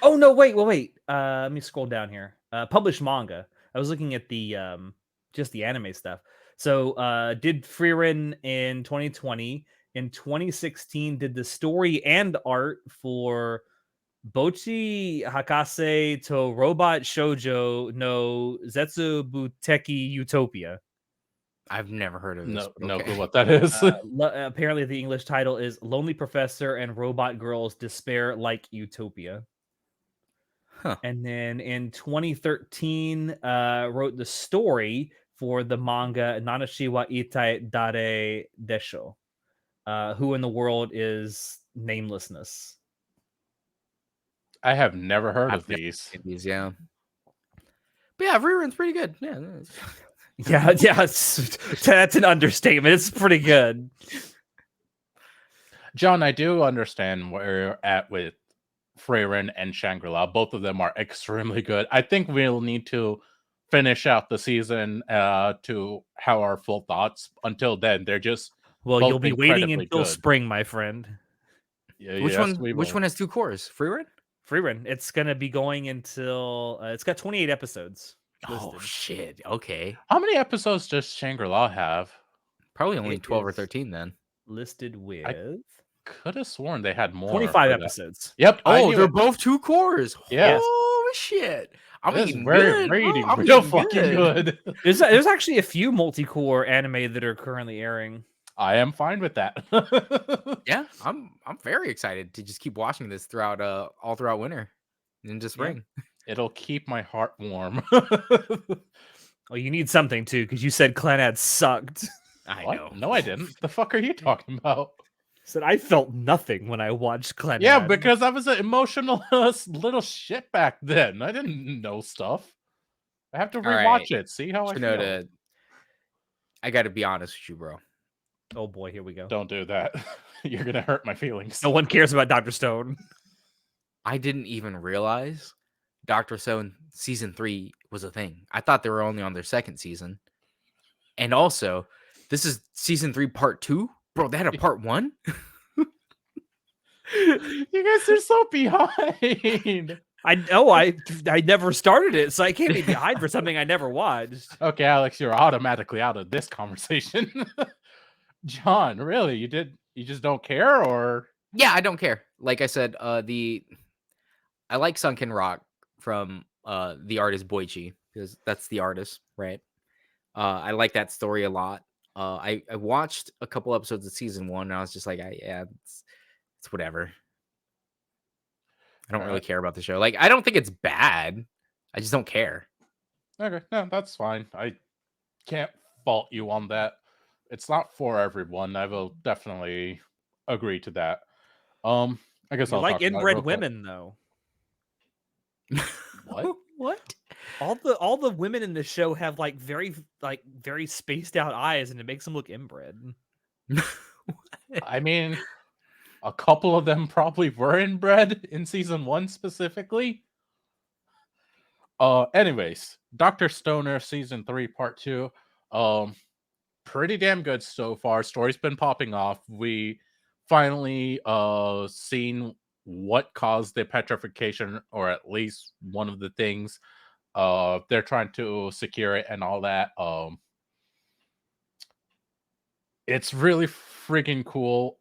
Speaker 1: oh no, wait. Let me scroll down here. Published manga. I was looking at the just the anime stuff. So did Frieren in 2020. In 2016, did the story and art for Bochi Hakase to Robot Shoujo no Zetsubuteki Utopia.
Speaker 3: I've never heard of this,
Speaker 2: No,
Speaker 3: but
Speaker 2: no
Speaker 3: okay.
Speaker 2: clue what that is.
Speaker 1: Apparently, the English title is Lonely Professor and Robot Girls Despair Like Utopia.
Speaker 3: Huh.
Speaker 1: And then in 2013, wrote the story for the manga Nanashiwa Itai Dare Desho. Who in the world is namelessness?
Speaker 2: I have never heard
Speaker 3: I've
Speaker 2: of
Speaker 3: never
Speaker 2: these.
Speaker 3: seen these, yeah. But yeah, Rerun's pretty good. Yeah.
Speaker 1: Yeah, that's an understatement. It's pretty good.
Speaker 2: John, I do understand where you're at with Freyren and Shangri-La. Both of them are extremely good. I think we'll need to finish out the season to have our full thoughts. Until then, they're just
Speaker 1: Well, you'll
Speaker 2: both
Speaker 1: be waiting
Speaker 2: incredibly
Speaker 1: until
Speaker 2: good.
Speaker 1: spring, my friend.
Speaker 2: Yeah,
Speaker 3: Which
Speaker 2: yes, we
Speaker 3: one
Speaker 2: will.
Speaker 3: has 2 cores? Freerun?
Speaker 1: Freerun. It's gonna be going until it's got 28 episodes listed.
Speaker 3: Oh shit. Okay.
Speaker 2: How many episodes does Shangri-La have?
Speaker 3: Probably only
Speaker 1: It
Speaker 3: 12 or
Speaker 1: is
Speaker 3: 13 then.
Speaker 1: listed with
Speaker 2: I Could have sworn they had more.
Speaker 1: 25
Speaker 2: for that.
Speaker 1: episodes.
Speaker 2: Yep. I
Speaker 3: Oh,
Speaker 2: knew
Speaker 3: they're
Speaker 2: it.
Speaker 3: both 2 cores.
Speaker 2: Yeah.
Speaker 3: Oh shit. I'm
Speaker 2: This is
Speaker 3: eating
Speaker 2: very
Speaker 3: good.
Speaker 2: reading
Speaker 3: Bro. I'm
Speaker 2: real
Speaker 3: eating
Speaker 2: fucking good.
Speaker 1: There's actually a few multi-core anime that are currently airing.
Speaker 2: I am fine with that.
Speaker 3: Yeah, I'm very excited to just keep watching this throughout all throughout winter and into spring.
Speaker 2: It'll keep my heart warm.
Speaker 1: Well, you need something too, because you said Clannad sucked.
Speaker 3: I
Speaker 2: What?
Speaker 3: know.
Speaker 2: No, I didn't. The fuck are you talking about?
Speaker 1: Said I felt nothing when I watched Clannad.
Speaker 2: Yeah, because I was an emotional little shit back then. I didn't know stuff. I have to
Speaker 3: All
Speaker 2: rewatch
Speaker 3: right.
Speaker 2: it, see how I feel.
Speaker 3: Shinoda, I got to be honest with you, bro.
Speaker 1: Oh boy, here we go.
Speaker 2: Don't do that. You're gonna hurt my feelings.
Speaker 1: No one cares about Dr. Stone.
Speaker 3: I didn't even realize Dr. Stone season 3 was a thing. I thought they were only on their second season. And also, this is season 3 part 2? Bro, they had a part 1?
Speaker 2: You guys are so behind.
Speaker 1: I know I never started it, so I can't be behind for something I never watched.
Speaker 2: Okay, Alex, you're automatically out of this conversation. John, really? You just don't care, or?
Speaker 3: Yeah, I don't care. Like I said, I like Sunken Rock from the artist Boichi, because that's the artist, right? I like that story a lot. I watched a couple episodes of season 1 and I was just like, it's whatever. I don't really care about the show. Like, I don't think it's bad. I just don't care.
Speaker 2: Okay, no, that's fine. I can't fault you on that. It's not for everyone. I will definitely agree to that. I guess
Speaker 1: You
Speaker 2: I'll
Speaker 1: like
Speaker 2: talk about it
Speaker 1: inbred
Speaker 2: real quick.
Speaker 1: women though.
Speaker 2: What?
Speaker 3: What?
Speaker 1: All the women in the show have like very spaced out eyes, and it makes them look inbred.
Speaker 2: I mean, a couple of them probably were inbred in season 1 specifically. Anyways, Dr. Stoner season 3 part 2. Pretty damn good so far. Story's been popping off. We finally seen what caused the petrification, or at least one of the things. They're trying to secure it and all that. It's really freaking cool.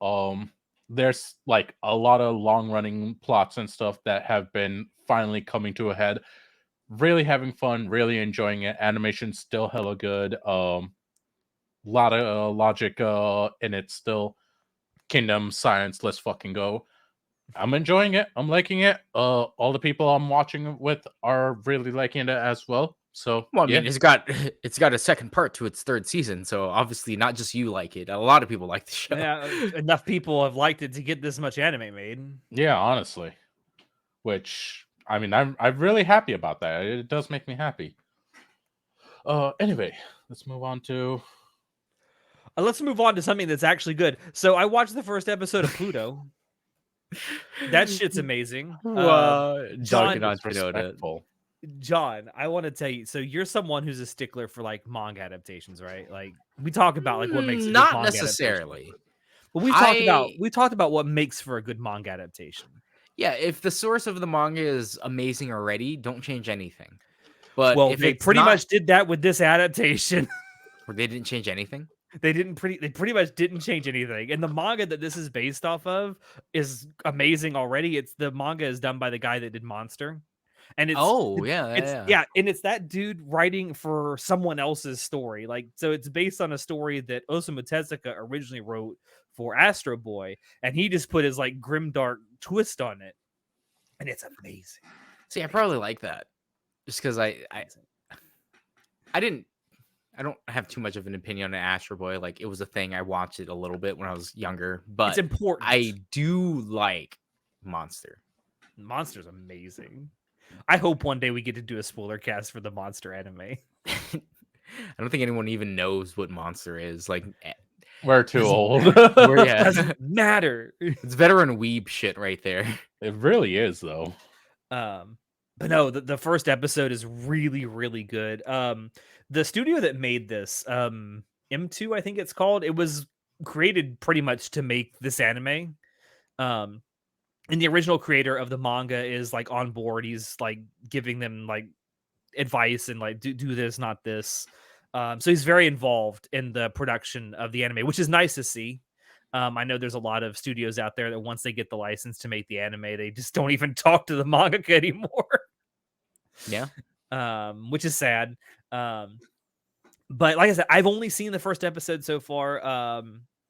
Speaker 2: There's like a lot of long running plots and stuff that have been finally coming to a head. really having fun, really enjoying it. Animation's still hella good. Lot of logic in it still. Kingdom Science, let's fucking go. I'm enjoying it. I'm liking it. All the people I'm watching it with are really liking it as well. So
Speaker 3: Well, I
Speaker 2: yeah,
Speaker 3: mean, it's got a second part to its third season, so obviously not just you like it. A lot of people like the show.
Speaker 1: Yeah, enough people have liked it to get this much anime made.
Speaker 2: yeah, honestly. Which I mean, I'm really happy about that. It does make me happy. Anyway, let's move on to
Speaker 1: Let's move on to something that's actually good. So I watched the first episode of Pluto. That shit's amazing.
Speaker 3: Duncan
Speaker 1: John,
Speaker 3: on Shinoda.
Speaker 2: respectful.
Speaker 1: John, I want to tell you. So you're someone who's a stickler for like manga adaptations, right? Like we talk about like what makes a good
Speaker 3: Not
Speaker 1: manga adaptation.
Speaker 3: necessarily.
Speaker 1: But we talked about what makes for a good manga adaptation.
Speaker 3: Yeah, if the source of the manga is amazing already, don't change anything. But
Speaker 1: Well,
Speaker 3: if
Speaker 1: they
Speaker 3: it's
Speaker 1: pretty
Speaker 3: not,
Speaker 1: much did that with this adaptation.
Speaker 3: or they didn't change anything.
Speaker 1: They pretty much didn't change anything. And the manga that this is based off of is amazing already. It's the manga is done by the guy that did Monster. And
Speaker 3: Oh, yeah.
Speaker 1: and it's that dude writing for someone else's story. Like so it's based on a story that Osamu Tezuka originally wrote for Astro Boy, and he just put his like grimdark twist on it. And it's amazing.
Speaker 3: See, I probably like that, just because I don't have too much of an opinion on Astro Boy. Like, it was a thing. I watched it a little bit when I was younger, but
Speaker 1: It's important.
Speaker 3: I do like Monster.
Speaker 1: Monster's amazing. I hope one day we get to do a spoiler cast for the Monster anime.
Speaker 3: I don't think anyone even knows what Monster is. Like,
Speaker 2: We're too old.
Speaker 3: yeah,
Speaker 1: Doesn't matter.
Speaker 3: it's veteran weeb shit right there.
Speaker 2: It really is, though.
Speaker 1: But no, the first episode is really, really good. The studio that made this, M2, I think it's called, it was created pretty much to make this anime. And the original creator of the manga is like on board. He's like giving them like advice and like do this, not this. So he's very involved in the production of the anime, which is nice to see. I know there's a lot of studios out there that once they get the license to make the anime, they just don't even talk to the mangaka anymore.
Speaker 3: Yeah.
Speaker 1: Which is sad. But like I said, I've only seen the first episode so far.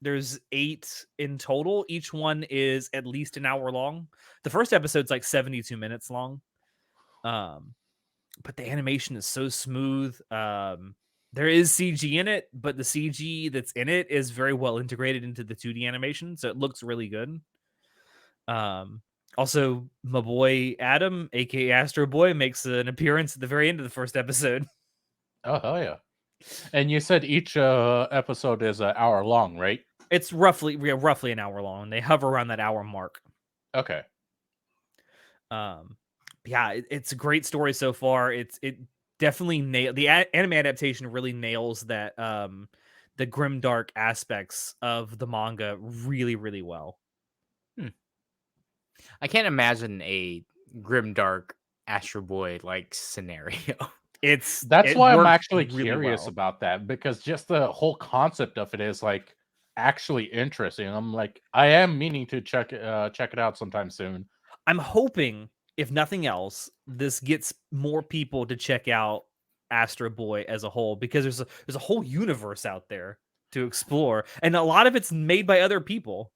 Speaker 1: There's 8 in total. Each one is at least an hour long. The first episode's like 72 minutes long. But the animation is so smooth. There is CG in it, but the CG that's in it is very well integrated into the 2D animation, so it looks really good. Also, my boy Adam, aka Astro Boy, makes an appearance at the very end of the first episode.
Speaker 2: Oh hell yeah! And you said each episode is an hour long, right?
Speaker 1: It's roughly an hour long. They hover around that hour mark.
Speaker 2: Okay.
Speaker 1: Yeah, it's a great story so far. It definitely the anime adaptation really nails that the grimdark aspects of the manga really, really well.
Speaker 3: I can't imagine a grimdark Astro Boy like scenario.
Speaker 2: That's why I'm actually
Speaker 1: really
Speaker 2: curious
Speaker 1: well.
Speaker 2: about that, because just the whole concept of it is like actually interesting. I'm like, I am meaning to check it out sometime soon.
Speaker 1: I'm hoping, if nothing else, this gets more people to check out Astro Boy as a whole, because there's a whole universe out there to explore, and a lot of it's made by other people.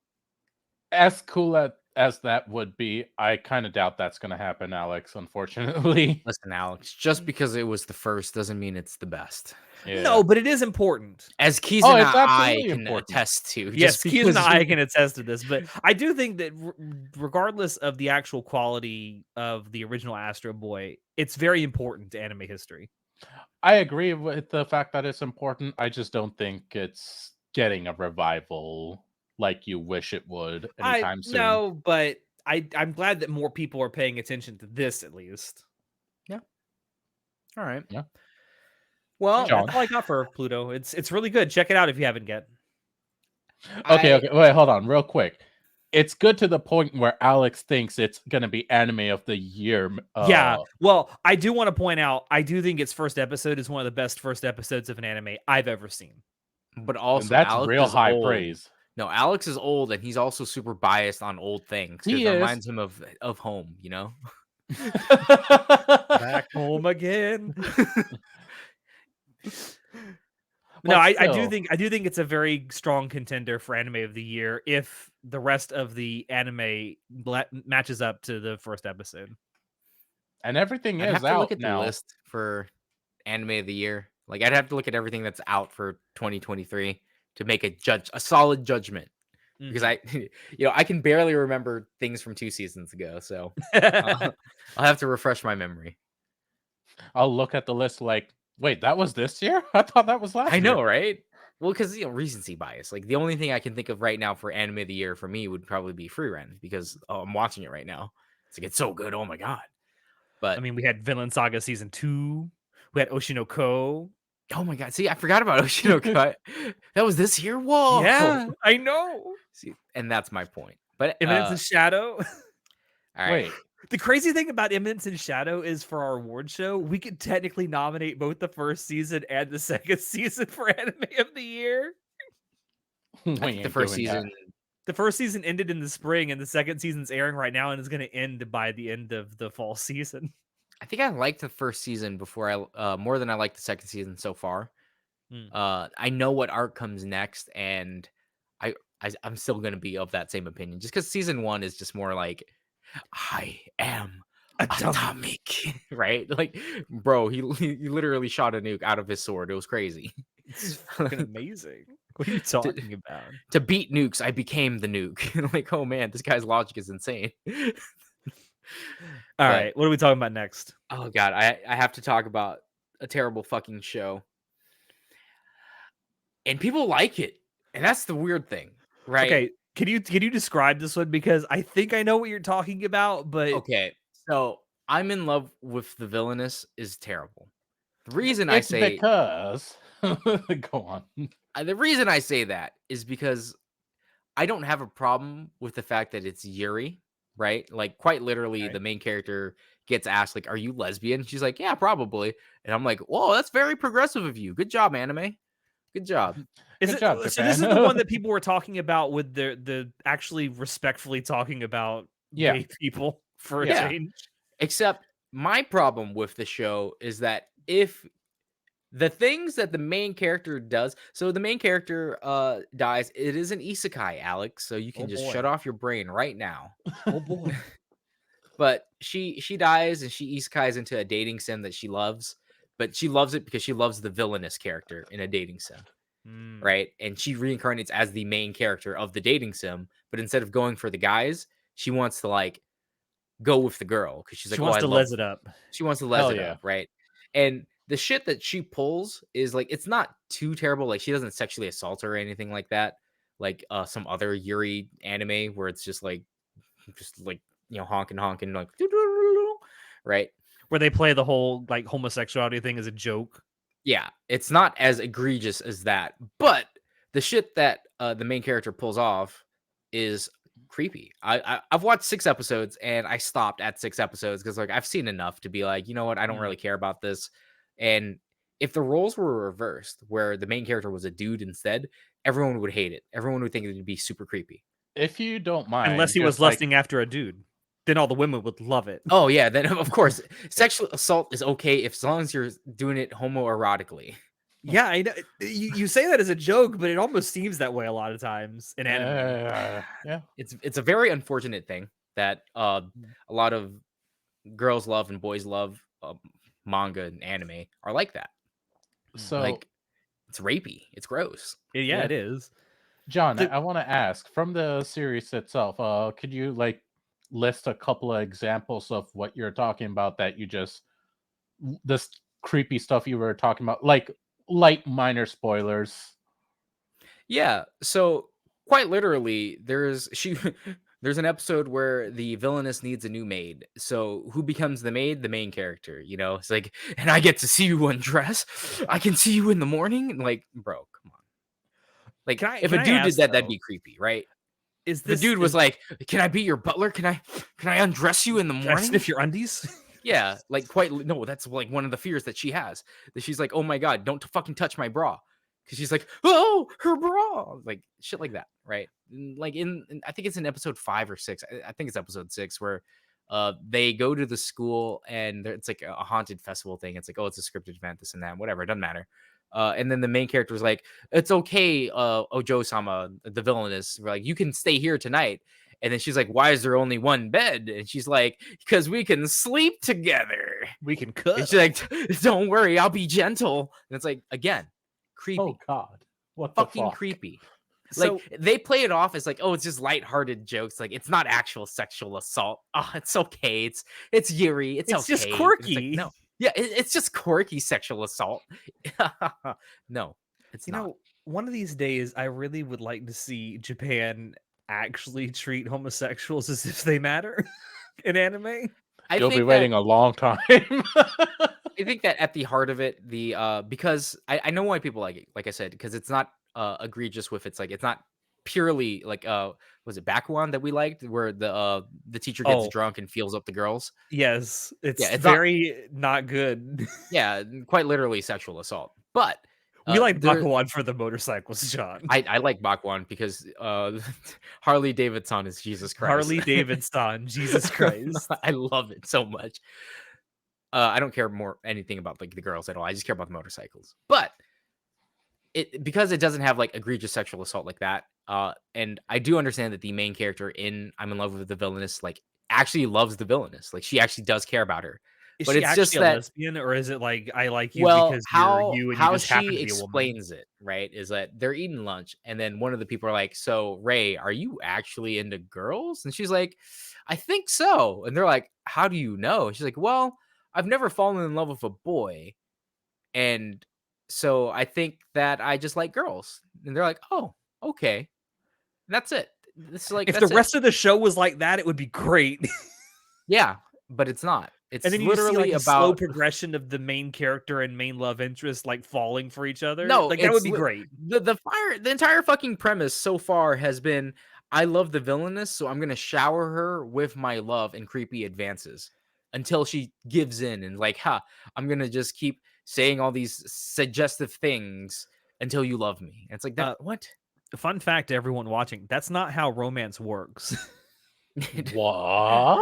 Speaker 2: As cool as that would be, I kind of doubt that's going to happen, Alex, unfortunately.
Speaker 3: Listen, Alex, just because it was the first doesn't mean it's the best.
Speaker 2: Yeah.
Speaker 1: No, but it is important.
Speaker 3: As Keys
Speaker 2: Oh,
Speaker 3: and
Speaker 2: it's
Speaker 3: I
Speaker 2: absolutely
Speaker 3: can
Speaker 2: important.
Speaker 3: attest to.
Speaker 1: Yes,
Speaker 3: just
Speaker 1: Keys and
Speaker 3: because
Speaker 1: I can attest to this, but I do think that regardless of the actual quality of the original Astro Boy, it's very important to anime history.
Speaker 2: I agree with the fact that it's important. I just don't think it's getting a revival like you wish it would anytime soon.
Speaker 1: No, but I'm glad that more people are paying attention to this at least.
Speaker 3: Yeah. All right.
Speaker 2: Yeah.
Speaker 1: Well,
Speaker 2: John.
Speaker 1: that's all I got for Pluto. It's really good. Check it out if you haven't yet.
Speaker 2: Okay. Wait, hold on, real quick. It's good to the point where Alex thinks it's gonna be anime of the year.
Speaker 1: Yeah. Well, I do want to point out, I do think its first episode is one of the best first episodes of an anime I've ever seen.
Speaker 3: But also,
Speaker 2: that's
Speaker 3: Alex
Speaker 2: real
Speaker 3: is
Speaker 2: high
Speaker 3: old.
Speaker 2: praise.
Speaker 3: No, Alex is old, and he's also super biased on old things.
Speaker 2: He
Speaker 3: It
Speaker 2: is.
Speaker 3: reminds him of home, you know?
Speaker 1: Back home again. No,
Speaker 2: But
Speaker 1: I do
Speaker 2: still,
Speaker 1: think it's a very strong contender for anime of the year if the rest of the anime matches up to the first episode.
Speaker 2: and everything
Speaker 3: I'd
Speaker 2: is
Speaker 3: have to look
Speaker 2: out
Speaker 3: at the
Speaker 2: now.
Speaker 3: list for anime of the year. Like I'd have to look at everything that's out for 2023 to make a solid judgment. Because
Speaker 1: Mhm.
Speaker 3: I, I can barely remember things from 2 seasons ago, so I'll have to refresh my memory.
Speaker 2: I'll look at the list like, wait, that was this year? I thought that was last
Speaker 3: I
Speaker 2: year.
Speaker 3: know, right? Well, because recency bias. Like the only thing I can think of right now for anime of the year for me would probably be Free Ren because I'm watching it right now. It's like it's so good. Oh my god!
Speaker 1: I
Speaker 3: But
Speaker 1: mean, we had Vinland Saga season 2. We had Oshinoko.
Speaker 3: oh my god! See, I forgot about Oshinoka. That was this year. Whoa!
Speaker 1: Yeah, I know.
Speaker 3: See, and that's my point. But
Speaker 1: Eminence in Shadow.
Speaker 3: all right.
Speaker 2: Wait,
Speaker 1: The crazy thing about Eminence in Shadow is for our award show, we could technically nominate both the first season and the second season for anime of the year.
Speaker 2: we
Speaker 3: I think the
Speaker 2: ain't
Speaker 3: first
Speaker 2: doing that.
Speaker 3: season.
Speaker 1: The first season ended in the spring, and the second season's airing right now, and is going to end by the end of the fall season.
Speaker 3: I think I liked the first season before I more than I liked the second season so far.
Speaker 1: Mm.
Speaker 3: I know what arc comes next, and I'm still gonna be of that same opinion. Just because season 1 is just more like I am atomic, right? Like, bro, he literally shot a nuke out of his sword. It was crazy.
Speaker 1: It's fucking amazing. What are you talking about?
Speaker 3: To beat nukes, I became the nuke. Like, oh man, this guy's logic is insane.
Speaker 1: All
Speaker 3: But-
Speaker 1: right, what are we talking about next?
Speaker 3: Oh god, I have to talk about a terrible fucking show. And people like it. And that's the weird thing, right?
Speaker 1: Okay, can you describe this one, because I think I know what you're talking about, but
Speaker 3: Okay. So, I'm in love with the villainess is terrible. The reason
Speaker 2: It's because go on.
Speaker 3: the reason I say that is because I don't have a problem with the fact that it's Yuri, right? Like quite literally
Speaker 1: Okay.
Speaker 3: the main character gets asked like, "Are you lesbian?" She's like, "Yeah, probably." And I'm like, "Whoa, that's very progressive of you. Good job, anime. Good job."
Speaker 2: Good job,
Speaker 1: so this is
Speaker 2: Japan.
Speaker 1: the one that people were talking about with the actually respectfully talking about
Speaker 2: Yeah.
Speaker 1: gay people for a
Speaker 3: Yeah.
Speaker 1: change.
Speaker 3: Except my problem with the show is that if the things that the main character does, so the main character dies, it is an isekai, Alex, so you can
Speaker 1: Oh,
Speaker 3: just
Speaker 1: boy.
Speaker 3: shut off your brain right now.
Speaker 1: Oh boy.
Speaker 3: But she dies and she isekais into a dating sim that she loves, but she loves it because she loves the villainous character in a dating sim, right? And she reincarnates as the main character of the dating sim, but instead of going for the guys, she wants to like go with the girl because she's like,
Speaker 1: She
Speaker 3: "Oh,
Speaker 1: wants
Speaker 3: I
Speaker 1: to
Speaker 3: love."
Speaker 1: les it up.
Speaker 3: She wants to les
Speaker 2: Hell
Speaker 3: it
Speaker 2: yeah.
Speaker 3: up, right? And the shit that she pulls is like it's not too terrible. Like she doesn't sexually assault her or anything like that. Like some other Yuri anime where it's just like honking like right.
Speaker 1: Where they play the whole like homosexuality thing as a joke.
Speaker 3: Yeah, it's not as egregious as that, but the shit that the main character pulls off is creepy. I've watched 6 episodes and I stopped at 6 episodes because like I've seen enough to be like, you know what, I don't really care about this. And if the roles were reversed, where the main character was a dude instead, everyone would hate it. Everyone would think it would be super creepy.
Speaker 2: If you don't mind,
Speaker 1: Unless he was
Speaker 2: just, like,
Speaker 1: lusting after a dude. Then all the women would love it.
Speaker 3: Oh yeah, then of course, sexual assault is okay if as long as you're doing it homoerotically.
Speaker 1: Yeah, I know. You say that as a joke, but it almost seems that way a lot of times in anime.
Speaker 2: yeah.
Speaker 3: It's a very unfortunate thing that a lot of girls love and boys love manga and anime are like that.
Speaker 2: So,
Speaker 3: Like it's rapey, it's gross.
Speaker 1: Yeah,
Speaker 2: Yeah.
Speaker 1: it is.
Speaker 2: John,
Speaker 1: the-
Speaker 2: I want to ask from the series itself. Could you like list a couple of examples of what you're talking about that you just this creepy stuff you were talking about, like light minor spoilers?
Speaker 3: Yeah, so quite literally, there's there's an episode where the villainess needs a new maid. So who becomes the maid? The main character, It's like, and I get to see you undress. I can see you in the morning. And like, bro, come on. Like, if a dude did that, that'd be creepy, right?
Speaker 1: Is
Speaker 3: The dude was like, "Can I be your butler? Can I undress you in the
Speaker 1: can I
Speaker 3: morning?"
Speaker 1: sniff your undies?
Speaker 3: Yeah, like no, that's like one of the fears that she has. That she's like, "Oh my god, don't fucking touch my bra," because she's like, "Oh, her bra," like shit like that, right? Like I think it's in episode 5 or 6. I think it's episode 6 where they go to the school and it's like a haunted festival thing. It's like, oh, it's a scripted event, this and that, whatever. It doesn't matter. And then the main character is like, it's okay, Ojo-sama, the villainess. We're like, you can stay here tonight. And then she's like, why is there only one bed? And she's like, because we can sleep together.
Speaker 1: We can cook.
Speaker 3: And she's like, don't worry, I'll be gentle. And it's like, again, creepy.
Speaker 2: Oh God, what
Speaker 3: Fucking
Speaker 2: the fuck?
Speaker 3: creepy.
Speaker 1: So
Speaker 3: Like they play it off as like, oh, it's just lighthearted jokes. Like it's not actual sexual assault. Oh, it's okay. It's Yuri. It's okay.
Speaker 1: just
Speaker 3: And
Speaker 1: quirky.
Speaker 3: It's like, no, yeah, it's just quirky sexual assault. No, it's not.
Speaker 1: One of these days, I really would like to see Japan actually treat homosexuals as if they matter in anime.
Speaker 2: You'll be waiting a long time.
Speaker 3: I think that at the heart of it, because I know why people like it. Like I said, because it's not egregious with it's like it's not purely like was it Bakuan that we liked where the teacher gets drunk and feels up the girls.
Speaker 1: Yes, it's
Speaker 3: it's
Speaker 1: very not good.
Speaker 3: Yeah, quite literally sexual assault. But
Speaker 1: we like Bakuan for the motorcycles, John.
Speaker 3: I like Bakuan because Harley Davidson is Jesus Christ.
Speaker 1: Harley Davidson, Jesus Christ.
Speaker 3: I love it so much. I don't care more anything about like the girls at all. I just care about the motorcycles. But because it doesn't have like egregious sexual assault like that. And I do understand that the main character in I'm in love with the villainess like actually loves the villainess. Like she actually does care about her.
Speaker 1: Is
Speaker 3: but
Speaker 1: she
Speaker 3: it's
Speaker 1: actually
Speaker 3: just
Speaker 1: a
Speaker 3: that
Speaker 1: lesbian, or is it like I like you
Speaker 3: well,
Speaker 1: because
Speaker 3: how
Speaker 1: you're you and
Speaker 3: how
Speaker 1: you just happen to
Speaker 3: she
Speaker 1: be a woman?
Speaker 3: explains it, right, is that they're eating lunch and then one of the people are like, so Ray, are you actually into girls? And she's like, I think so. And they're like, how do you know? And she's like, well, I've never fallen in love with a boy, and so I think that I just like girls. And they're like, oh, okay. And that's it. It's like
Speaker 1: If
Speaker 3: that's
Speaker 1: the rest of the show was like that, it would be great.
Speaker 3: yeah, but it's not. It's
Speaker 1: And then you
Speaker 3: literally
Speaker 1: see like a
Speaker 3: about
Speaker 1: slow progression of the main character and main love interest like falling for each other.
Speaker 3: No,
Speaker 1: Like that would be great.
Speaker 3: The entire fucking premise so far has been I love the villainess, so I'm gonna shower her with my love and creepy advances until she gives in and like, I'm gonna just keep saying all these suggestive things until you love me. And it's like that. What?
Speaker 1: Fun fact to everyone watching: that's not how romance works.
Speaker 2: What?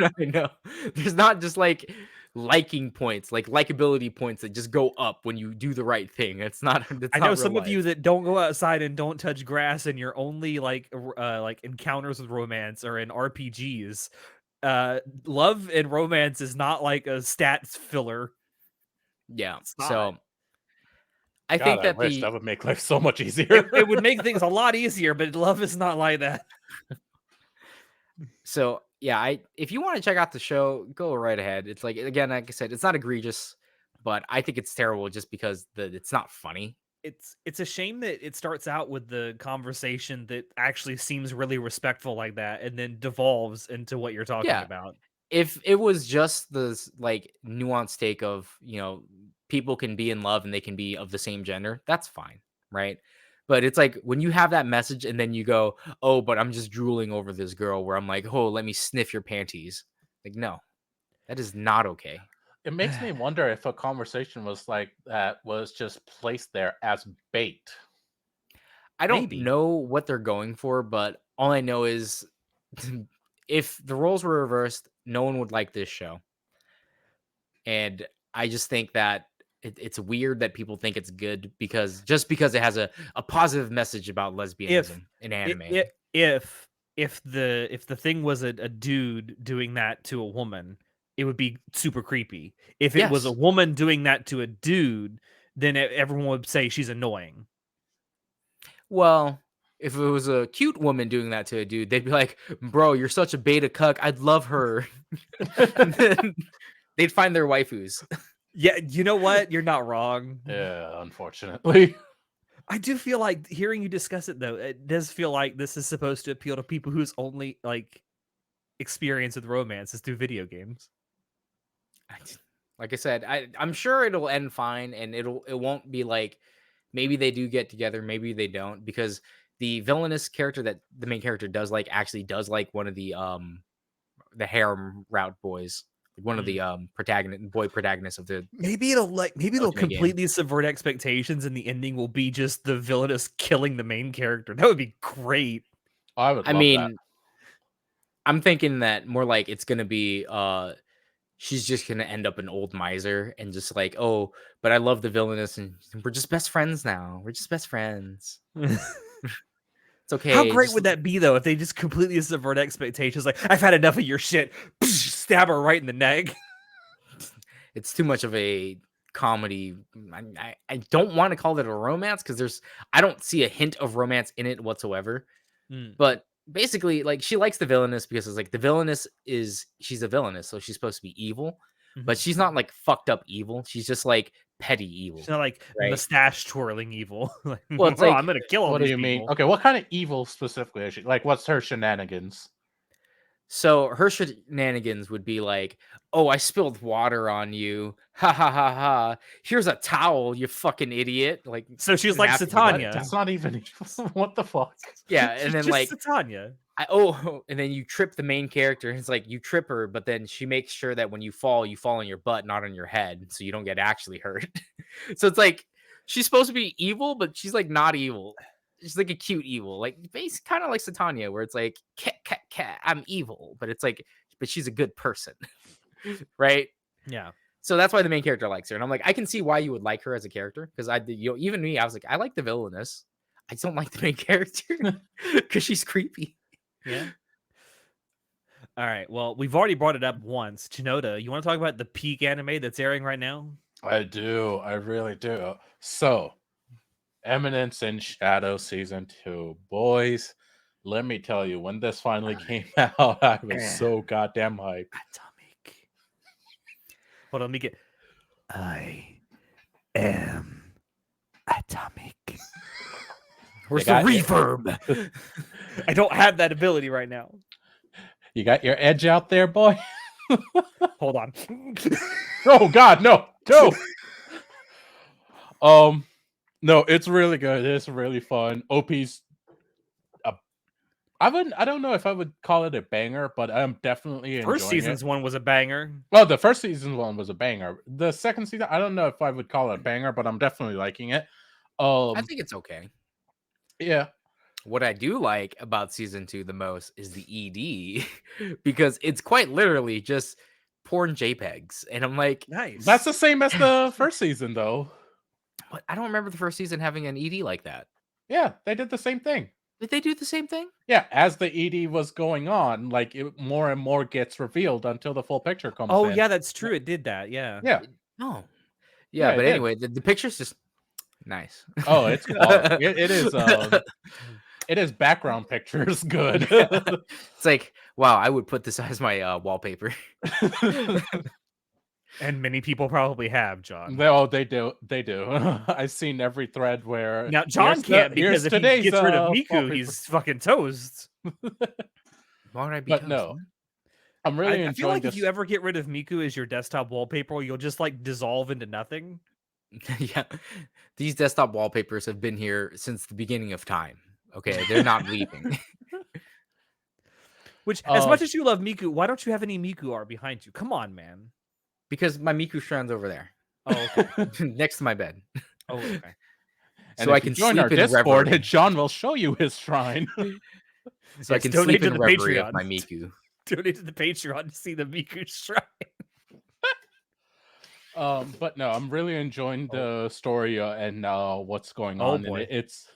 Speaker 3: I know. There's not just like liking points, like likability points that just go up when you do the right thing. It's not.
Speaker 1: I know some of you that don't go outside and don't touch grass, and your only like encounters with romance are in RPGs. Love and romance is not like a stats filler.
Speaker 3: Yeah.
Speaker 1: It's not.
Speaker 3: So I
Speaker 2: God,
Speaker 3: think that
Speaker 2: wish that would make life so much easier.
Speaker 1: It would make things a lot easier, but love is not like that.
Speaker 3: So yeah, if you want to check out the show, go right ahead. It's like again, like I said, it's not egregious, but I think it's terrible just because it's not funny.
Speaker 1: It's a shame that it starts out with the conversation that actually seems really respectful like that, and then devolves into what you're talking about.
Speaker 3: If it was just this like nuanced take of people can be in love and they can be of the same gender, that's fine, right? But it's like when you have that message and then you go, oh, but I'm just drooling over this girl where I'm like, oh, let me sniff your panties. Like, no, that is not okay.
Speaker 2: It makes me wonder if a conversation was like that was just placed there as bait.
Speaker 3: I don't know what they're going for, but all I know is if the roles were reversed, no one would like this show. And I just think that it's weird that people think it's good because it has a positive message about lesbianism in anime.
Speaker 1: If the thing was a dude doing that to a woman, it would be super creepy. If it was a woman doing that to a dude, then everyone would say she's annoying.
Speaker 3: Well, if it was a cute woman doing that to a dude, they'd be like, bro, you're such a beta cuck. I'd love her. And then they'd find their waifus.
Speaker 1: Yeah, you know what? You're not wrong.
Speaker 2: Yeah, unfortunately.
Speaker 1: I do feel like hearing you discuss it, though, it does feel like this is supposed to appeal to people whose only like experience with romance is through video games.
Speaker 3: Like I said, I'm sure it'll end fine, and it won't be like maybe they do get together, maybe they don't, because the villainous character that the main character does like actually does like one of the harem route boys. One of the protagonists of the
Speaker 1: maybe it'll completely subvert expectations and the ending will be just the villainous killing the main character. That would be great.
Speaker 2: I mean,
Speaker 3: I'm thinking that more like it's gonna be she's just gonna end up an old miser and just like, oh, but I love the villainous and we're just best friends now. We're just best friends. It's
Speaker 1: How
Speaker 3: okay.
Speaker 1: great
Speaker 3: Just
Speaker 1: would that be though if they just completely subvert expectations? Like, I've had enough of your shit. Stab her right in the neck.
Speaker 3: it's too much of a comedy. I don't want to call it a romance because I don't see a hint of romance in it whatsoever.
Speaker 1: Mm,
Speaker 3: But basically, like she likes the villainous because it's like the villainous she's a villainous, so she's supposed to be evil, but
Speaker 1: mhm.
Speaker 3: she's not like fucked up evil. She's just like petty
Speaker 1: She's
Speaker 3: evil,
Speaker 1: not like
Speaker 3: right?
Speaker 1: mustache twirling evil. Like,
Speaker 3: Well, it's
Speaker 1: oh, I'm
Speaker 3: like
Speaker 1: gonna kill all
Speaker 2: What do
Speaker 1: these
Speaker 2: you mean?
Speaker 1: people.
Speaker 2: Okay, what kind of evil specifically is she? Like, what's her shenanigans?
Speaker 3: so her shenanigans would be like, "Oh, I spilled water on you. Ha ha ha ha. Here's a towel, you fucking idiot." Like
Speaker 1: So she's
Speaker 3: doesn't
Speaker 1: like
Speaker 3: have to give a
Speaker 2: What?
Speaker 1: Satanya.
Speaker 2: That's
Speaker 3: towel.
Speaker 2: not even evil. What the fuck?
Speaker 3: Yeah, and
Speaker 1: She's
Speaker 3: then
Speaker 1: just
Speaker 3: like
Speaker 1: Satanya.
Speaker 3: and then you trip the main character. And it's like you trip her, but then she makes sure that when you fall on your butt, not on your head, so you don't get actually hurt. So it's like she's supposed to be evil, but she's like not evil. She's like a cute evil, like basically kind of like Satania, where it's like cat, cat, cat. I'm evil, but it's like, but she's a good person, right?
Speaker 1: Yeah.
Speaker 3: So that's why the main character likes her, and I'm like, I can see why you would like her as a character because even me, I was like, I like the villainess. I just don't like the main character because she's creepy.
Speaker 1: Yeah. All right. Well, we've already brought it up once. Chinoda, you want to talk about the peak anime that's airing right now?
Speaker 2: I do. I really do. So, Eminence in Shadow Season 2. Boys, let me tell you, when this finally came out, I was so goddamn hyped.
Speaker 1: Atomic. Hold on, let me get. I am atomic.
Speaker 3: Where's
Speaker 2: They
Speaker 3: the
Speaker 2: got it.
Speaker 3: reverb?
Speaker 1: I don't have that ability right now.
Speaker 2: You got your edge out there, boy?
Speaker 1: Hold on.
Speaker 2: Oh, God, no. No, it's really good. It's really fun. OP's I don't know if I would call it a banger, but I'm definitely enjoying
Speaker 1: First season's
Speaker 2: it.
Speaker 1: one was a banger.
Speaker 2: Well, the first season one was a banger. The second season, I don't know if I would call it a banger, but I'm definitely liking it.
Speaker 3: I think it's okay.
Speaker 2: Yeah.
Speaker 3: What I do like about season 2 the most is the ED because it's quite literally just porn JPEGs. And I'm like,
Speaker 1: Nice.
Speaker 2: That's the same as the first season, though.
Speaker 3: what? I don't remember the first season having an ED like that.
Speaker 2: Yeah, they did the same thing.
Speaker 3: Did they do the same thing?
Speaker 2: Yeah, as the ED was going on, like more and more gets revealed until the full picture comes
Speaker 1: Oh
Speaker 2: in.
Speaker 1: yeah, that's true. It did that. Yeah.
Speaker 2: Yeah.
Speaker 3: No.
Speaker 2: Yeah,
Speaker 3: Yeah,
Speaker 2: it
Speaker 3: but
Speaker 2: did.
Speaker 3: anyway, the picture's just nice.
Speaker 2: Oh, it's quality. It is background pictures good.
Speaker 3: It's like, wow, I would put this as my wallpaper.
Speaker 1: And many people probably have, John.
Speaker 2: They do. They do. I've seen every thread where
Speaker 1: Now John can't because if he
Speaker 2: today's
Speaker 1: gets rid of Miku,
Speaker 2: wallpaper.
Speaker 1: he's fucking toast.
Speaker 3: Why would I be
Speaker 2: But
Speaker 3: toast,
Speaker 2: no,
Speaker 3: man?
Speaker 2: I'm really
Speaker 1: I feel
Speaker 2: enjoying
Speaker 1: like
Speaker 2: this.
Speaker 1: if you ever get rid of Miku as your desktop wallpaper, you'll just like dissolve into nothing.
Speaker 3: Yeah, these desktop wallpapers have been here since the beginning of time. Okay, they're not leaving.
Speaker 1: Which, as much as you love Miku, why don't you have any Miku art behind you? Come on, man.
Speaker 3: Because my Miku shrine's over there.
Speaker 1: Oh, okay.
Speaker 3: Next to my bed.
Speaker 1: Oh, okay.
Speaker 2: And
Speaker 3: So I
Speaker 2: if you
Speaker 3: can
Speaker 2: join
Speaker 3: sleep
Speaker 2: our
Speaker 3: in
Speaker 2: Discord,
Speaker 3: reverie.
Speaker 2: and John will show you his shrine.
Speaker 3: So I
Speaker 1: Yes,
Speaker 3: can
Speaker 1: donate
Speaker 3: sleep
Speaker 1: to
Speaker 3: in
Speaker 1: the
Speaker 3: reverie of
Speaker 1: Patreon.
Speaker 3: my Miku.
Speaker 1: Donate to the Patreon to see the Miku shrine.
Speaker 2: But no, I'm really enjoying the story and what's going
Speaker 1: Oh,
Speaker 2: on,
Speaker 1: boy.
Speaker 2: and it's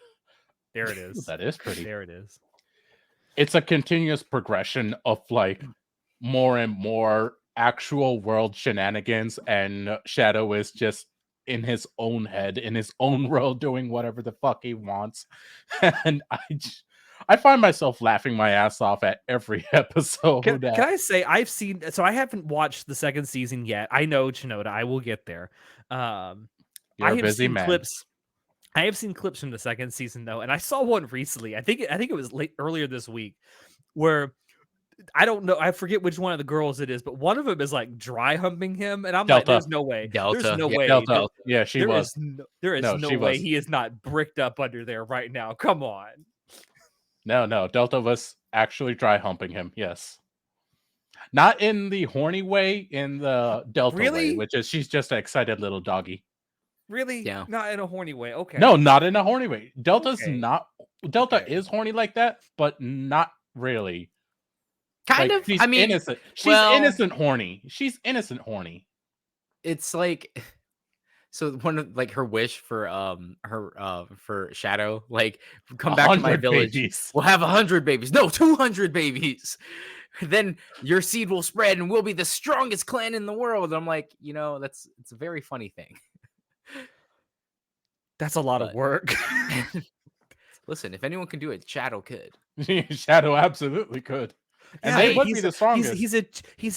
Speaker 1: There it is.
Speaker 2: that is pretty.
Speaker 1: There it is.
Speaker 2: It's a continuous progression of like more and more actual world shenanigans, and Shadow is just in his own head, in his own world, doing whatever the fuck he wants, and I find myself laughing my ass off at every episode.
Speaker 1: Can I say I've seen? So I haven't watched the second season yet. I know Chinoda. I will get there.
Speaker 2: You're
Speaker 1: I
Speaker 2: a
Speaker 1: have
Speaker 2: busy
Speaker 1: seen
Speaker 2: man.
Speaker 1: clips. I have seen clips from the second season though, and I saw one recently. I think it was earlier this week, where I don't know. I forget which one of the girls it is, but one of them is like dry humping him, and I'm like,
Speaker 2: Delta.
Speaker 1: "There's no way. There's
Speaker 3: Delta.
Speaker 1: no
Speaker 3: Yeah,
Speaker 1: way.
Speaker 2: Delta. Yeah, she was.
Speaker 1: There is
Speaker 2: No,
Speaker 1: no
Speaker 2: she
Speaker 1: way
Speaker 2: was.
Speaker 1: he is not bricked up under there right now. Come on."
Speaker 2: No, Delta was actually dry humping him. Yes. Not in the horny way, in the Delta way,
Speaker 1: Really?
Speaker 2: which is she's just an excited little doggy.
Speaker 1: Really?
Speaker 3: Yeah.
Speaker 1: Not in a horny way. Okay.
Speaker 2: No, not in a horny way. Delta's
Speaker 1: Okay.
Speaker 2: not. Delta
Speaker 1: Okay.
Speaker 2: is horny like that, but not really.
Speaker 3: Kind
Speaker 1: Like,
Speaker 3: of.
Speaker 2: She's
Speaker 3: I mean,
Speaker 2: innocent. She's
Speaker 3: well,
Speaker 2: innocent horny. She's innocent horny.
Speaker 3: it's like so one of like her wish for for Shadow, like come back to my
Speaker 2: 100
Speaker 3: village.
Speaker 2: babies.
Speaker 3: We'll have 100 babies. No, 200 babies. Then your seed will spread and we'll be the strongest clan in the world. I'm like, it's a very funny thing.
Speaker 1: that's a lot of
Speaker 3: But
Speaker 1: work.
Speaker 3: listen, if anyone can do it, Shadow could.
Speaker 2: Shadow absolutely could. And
Speaker 1: Yeah,
Speaker 2: they would
Speaker 1: he's
Speaker 2: be the
Speaker 1: a,
Speaker 2: strongest.
Speaker 1: he's a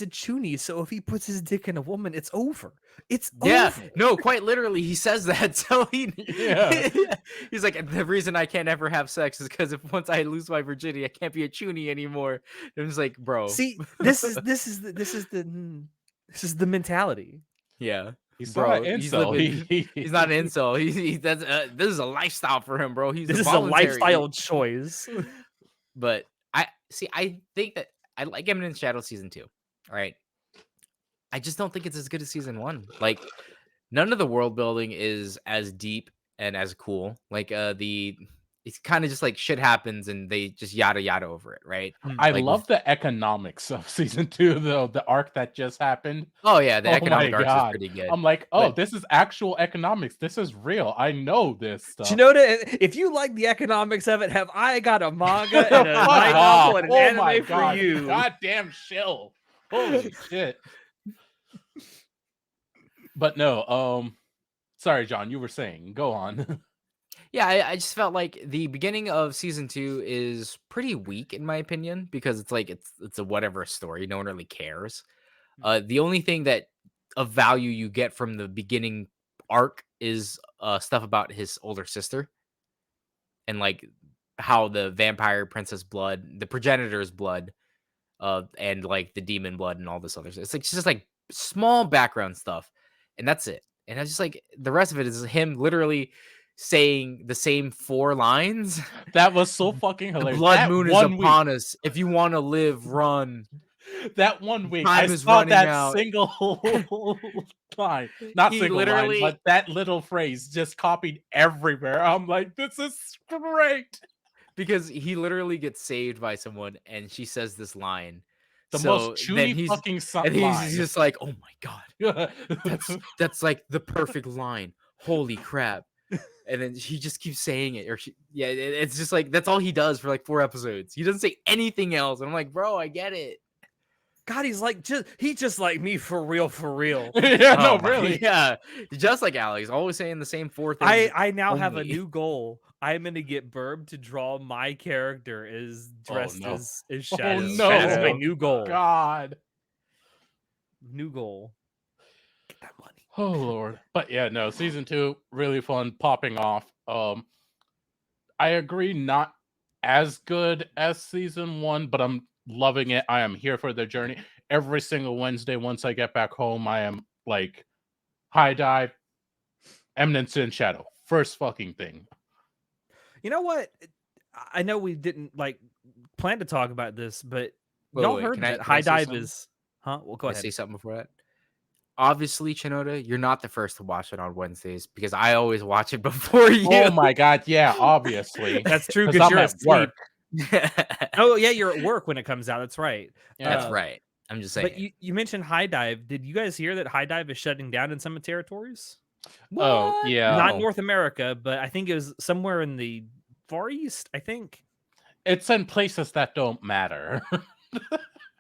Speaker 1: chuny, so if he puts his dick in a woman, it's over. It's
Speaker 3: Yeah,
Speaker 1: over.
Speaker 3: no, quite literally, he says that. So
Speaker 2: Yeah.
Speaker 3: he's like, the reason I can't ever have sex is because if once I lose my virginity, I can't be a chuny anymore. And it's like, bro,
Speaker 1: See, this is the mentality.
Speaker 3: yeah,
Speaker 2: He's not
Speaker 3: bro,
Speaker 2: an
Speaker 3: he's
Speaker 2: incel.
Speaker 3: living. He's not an incel. This is a lifestyle for him, bro. He's
Speaker 1: This is a
Speaker 3: voluntary.
Speaker 1: lifestyle choice.
Speaker 3: But I think that I like Eminence Shadow season 2. All right, I just don't think it's as good as season 1. Like, none of the world building is as deep and as cool. Like it's kind of just like shit happens and they just yada yada over it, right?
Speaker 2: I
Speaker 3: Like
Speaker 2: love the economics of season 2, though. The arc that just happened.
Speaker 3: oh yeah, the
Speaker 2: Oh my
Speaker 3: economic arc is
Speaker 2: god.
Speaker 3: pretty good.
Speaker 2: I'm like, oh,
Speaker 3: But-
Speaker 2: this is actual economics. This is real. I know this stuff.
Speaker 1: Shinoda, if you like the economics of it, have I got a manga and a
Speaker 2: Fuck
Speaker 1: light
Speaker 2: off.
Speaker 1: novel and an
Speaker 2: Oh
Speaker 1: anime
Speaker 2: my
Speaker 1: for
Speaker 2: god.
Speaker 1: you?
Speaker 2: Goddamn shill. Holy shit. But no, sorry, John, you were saying. Go on.
Speaker 3: yeah, I just felt like the beginning of season 2 is pretty weak in my opinion because it's like it's a whatever story. No one really cares. The only thing that of value you get from the beginning arc is stuff about his older sister and like how the vampire princess blood, the progenitor's blood, and like the demon blood and all this other stuff. It's just like small background stuff, and that's it. And I just like the rest of it is him literally saying the same 4 lines.
Speaker 2: That was so fucking
Speaker 3: The
Speaker 2: hilarious.
Speaker 3: blood
Speaker 2: That
Speaker 3: moon is
Speaker 2: one
Speaker 3: upon us. If you want to live, run.
Speaker 2: That 1 week,
Speaker 3: Time
Speaker 2: I
Speaker 3: is
Speaker 2: saw
Speaker 3: running
Speaker 2: that
Speaker 3: out.
Speaker 2: single line. Not
Speaker 3: He
Speaker 2: single
Speaker 3: literally-
Speaker 2: line, but that little phrase just copied everywhere. I'm like, this is great.
Speaker 3: Because he literally gets saved by someone and she says this line.
Speaker 2: The
Speaker 3: So
Speaker 2: most
Speaker 3: then
Speaker 2: chuny fucking
Speaker 3: and he's
Speaker 2: line.
Speaker 3: just like, oh my god. That's like the perfect line. Holy crap. And then he just keeps saying it. It's just like that's all he does for like 4 episodes. He doesn't say anything else. And I'm like, bro, I get it.
Speaker 1: God, he's just like me for real, for real.
Speaker 2: Yeah, no,
Speaker 3: Oh my-
Speaker 2: really.
Speaker 3: Yeah. Just like Alex, always saying the same 4 things.
Speaker 1: I now have a
Speaker 3: only.
Speaker 1: new goal. I'm gonna get Burb to draw my character as dressed
Speaker 2: no.
Speaker 1: as
Speaker 2: Oh,
Speaker 1: Shadow.
Speaker 2: no.
Speaker 1: That is my new goal.
Speaker 2: God.
Speaker 1: New goal. Get that money.
Speaker 2: Oh Lord. But yeah, no, season 2, really fun, popping off. I agree, not as good as season 1, but I'm loving it. I am here for the journey. Every single Wednesday, once I get back home, I am like high dive, Eminence in Shadow. First fucking thing.
Speaker 1: You know what? I know we didn't like plan to talk about this, but
Speaker 3: Wait,
Speaker 1: y'all
Speaker 3: wait,
Speaker 1: heard
Speaker 3: can I-
Speaker 1: that
Speaker 3: can I
Speaker 1: High
Speaker 3: say
Speaker 1: Dive
Speaker 3: something?
Speaker 1: is, huh? Well, go
Speaker 3: Can I
Speaker 1: ahead.
Speaker 3: say something before that? Obviously, Chinoda, you're not the first to watch it on Wednesdays because I always watch it before you.
Speaker 2: Oh my god, yeah, obviously.
Speaker 1: That's true
Speaker 2: 'Cause
Speaker 1: because
Speaker 2: I'm
Speaker 1: you're
Speaker 2: at
Speaker 1: asleep.
Speaker 2: work.
Speaker 1: Oh yeah, you're at work when it comes out. That's right.
Speaker 2: Yeah.
Speaker 3: That's right. I'm just saying.
Speaker 1: But you mentioned High Dive. Did you guys hear that High Dive is shutting down in some territories?
Speaker 2: Oh,
Speaker 3: What?
Speaker 2: yeah.
Speaker 1: Not North America, but I think it was somewhere in the Far East. I think.
Speaker 2: It's in places that don't matter.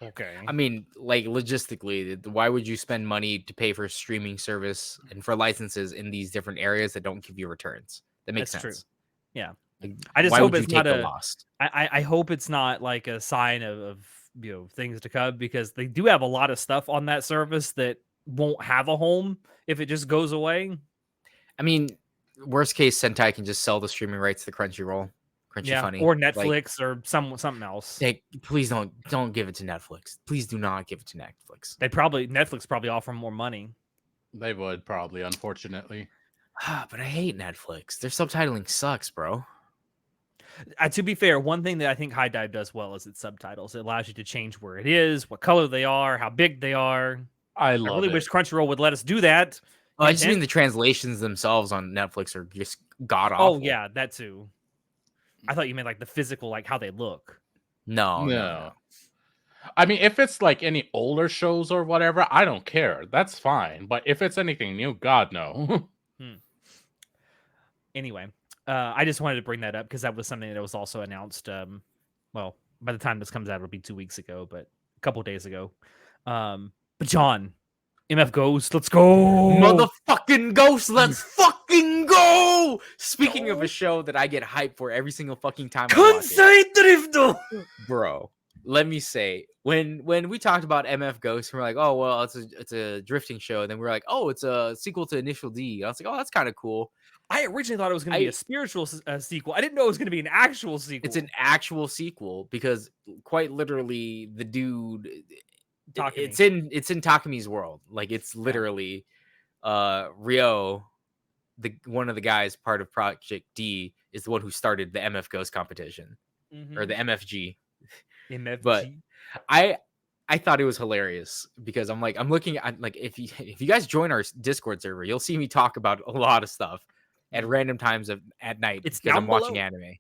Speaker 1: Okay.
Speaker 3: I mean, like logistically, why would you spend money to pay for streaming service and for licenses in these different areas that don't give you returns? That makes
Speaker 1: That's true.
Speaker 3: sense.
Speaker 1: Yeah.
Speaker 3: Like,
Speaker 1: I just
Speaker 3: why
Speaker 1: hope
Speaker 3: would you
Speaker 1: it's
Speaker 3: take
Speaker 1: not
Speaker 3: the
Speaker 1: a-
Speaker 3: loss?
Speaker 1: I hope it's not like a sign of things to come because they do have a lot of stuff on that service that won't have a home if it just goes away.
Speaker 3: I mean, worst case, Sentai can just sell the streaming rights to Crunchyroll,
Speaker 1: Yeah,
Speaker 3: Funny,
Speaker 1: or
Speaker 3: Like,
Speaker 1: Netflix or something else.
Speaker 3: please don't give it to Netflix. Please do not give it to Netflix.
Speaker 1: Netflix probably offer more money.
Speaker 2: They would probably, unfortunately.
Speaker 3: But I hate Netflix. Their subtitling sucks, bro.
Speaker 1: To be fair, one thing that I think High Dive does well is its subtitles. It allows you to change where it is, what color they are, how big they are.
Speaker 2: I
Speaker 1: I
Speaker 2: love
Speaker 1: really
Speaker 2: it.
Speaker 1: wish Crunchyroll would let us do that.
Speaker 3: Oh, I just
Speaker 1: And-
Speaker 3: mean the translations themselves on Netflix are just god awful.
Speaker 1: Oh yeah, that too. I thought you meant like the physical, like how they look.
Speaker 3: No.
Speaker 2: I mean, if it's like any older shows or whatever, I don't care. That's fine. But if it's anything new, God no.
Speaker 1: Anyway, I just wanted to bring that up because that was something that was also announced. Well, by the time this comes out, it'll be 2 weeks ago, but a couple days ago. But John, MF Ghost, let's go,
Speaker 3: Motherfucking Ghost, let's fucking go! Speaking of a show that I get hyped for every single fucking time I watch it,
Speaker 1: Drifter.
Speaker 3: bro. Let me say, when we talked about MF Ghost, we're like, oh well, it's a drifting show. And then we're like, oh, it's a sequel to Initial D. I was like, oh, that's kind of cool.
Speaker 1: I originally thought it was going to be a spiritual sequel. I didn't know it was going to be an actual sequel.
Speaker 3: It's an actual sequel because quite literally the dude, it's in Takami's world. Like it's literally Ryo, one of the guys part of Project D, is the one who started the MF Ghost competition or the MFG. But I thought it was hilarious because I'm looking at like if you guys join our Discord server, you'll see me talk about a lot of stuff at random times at night because I'm watching anime.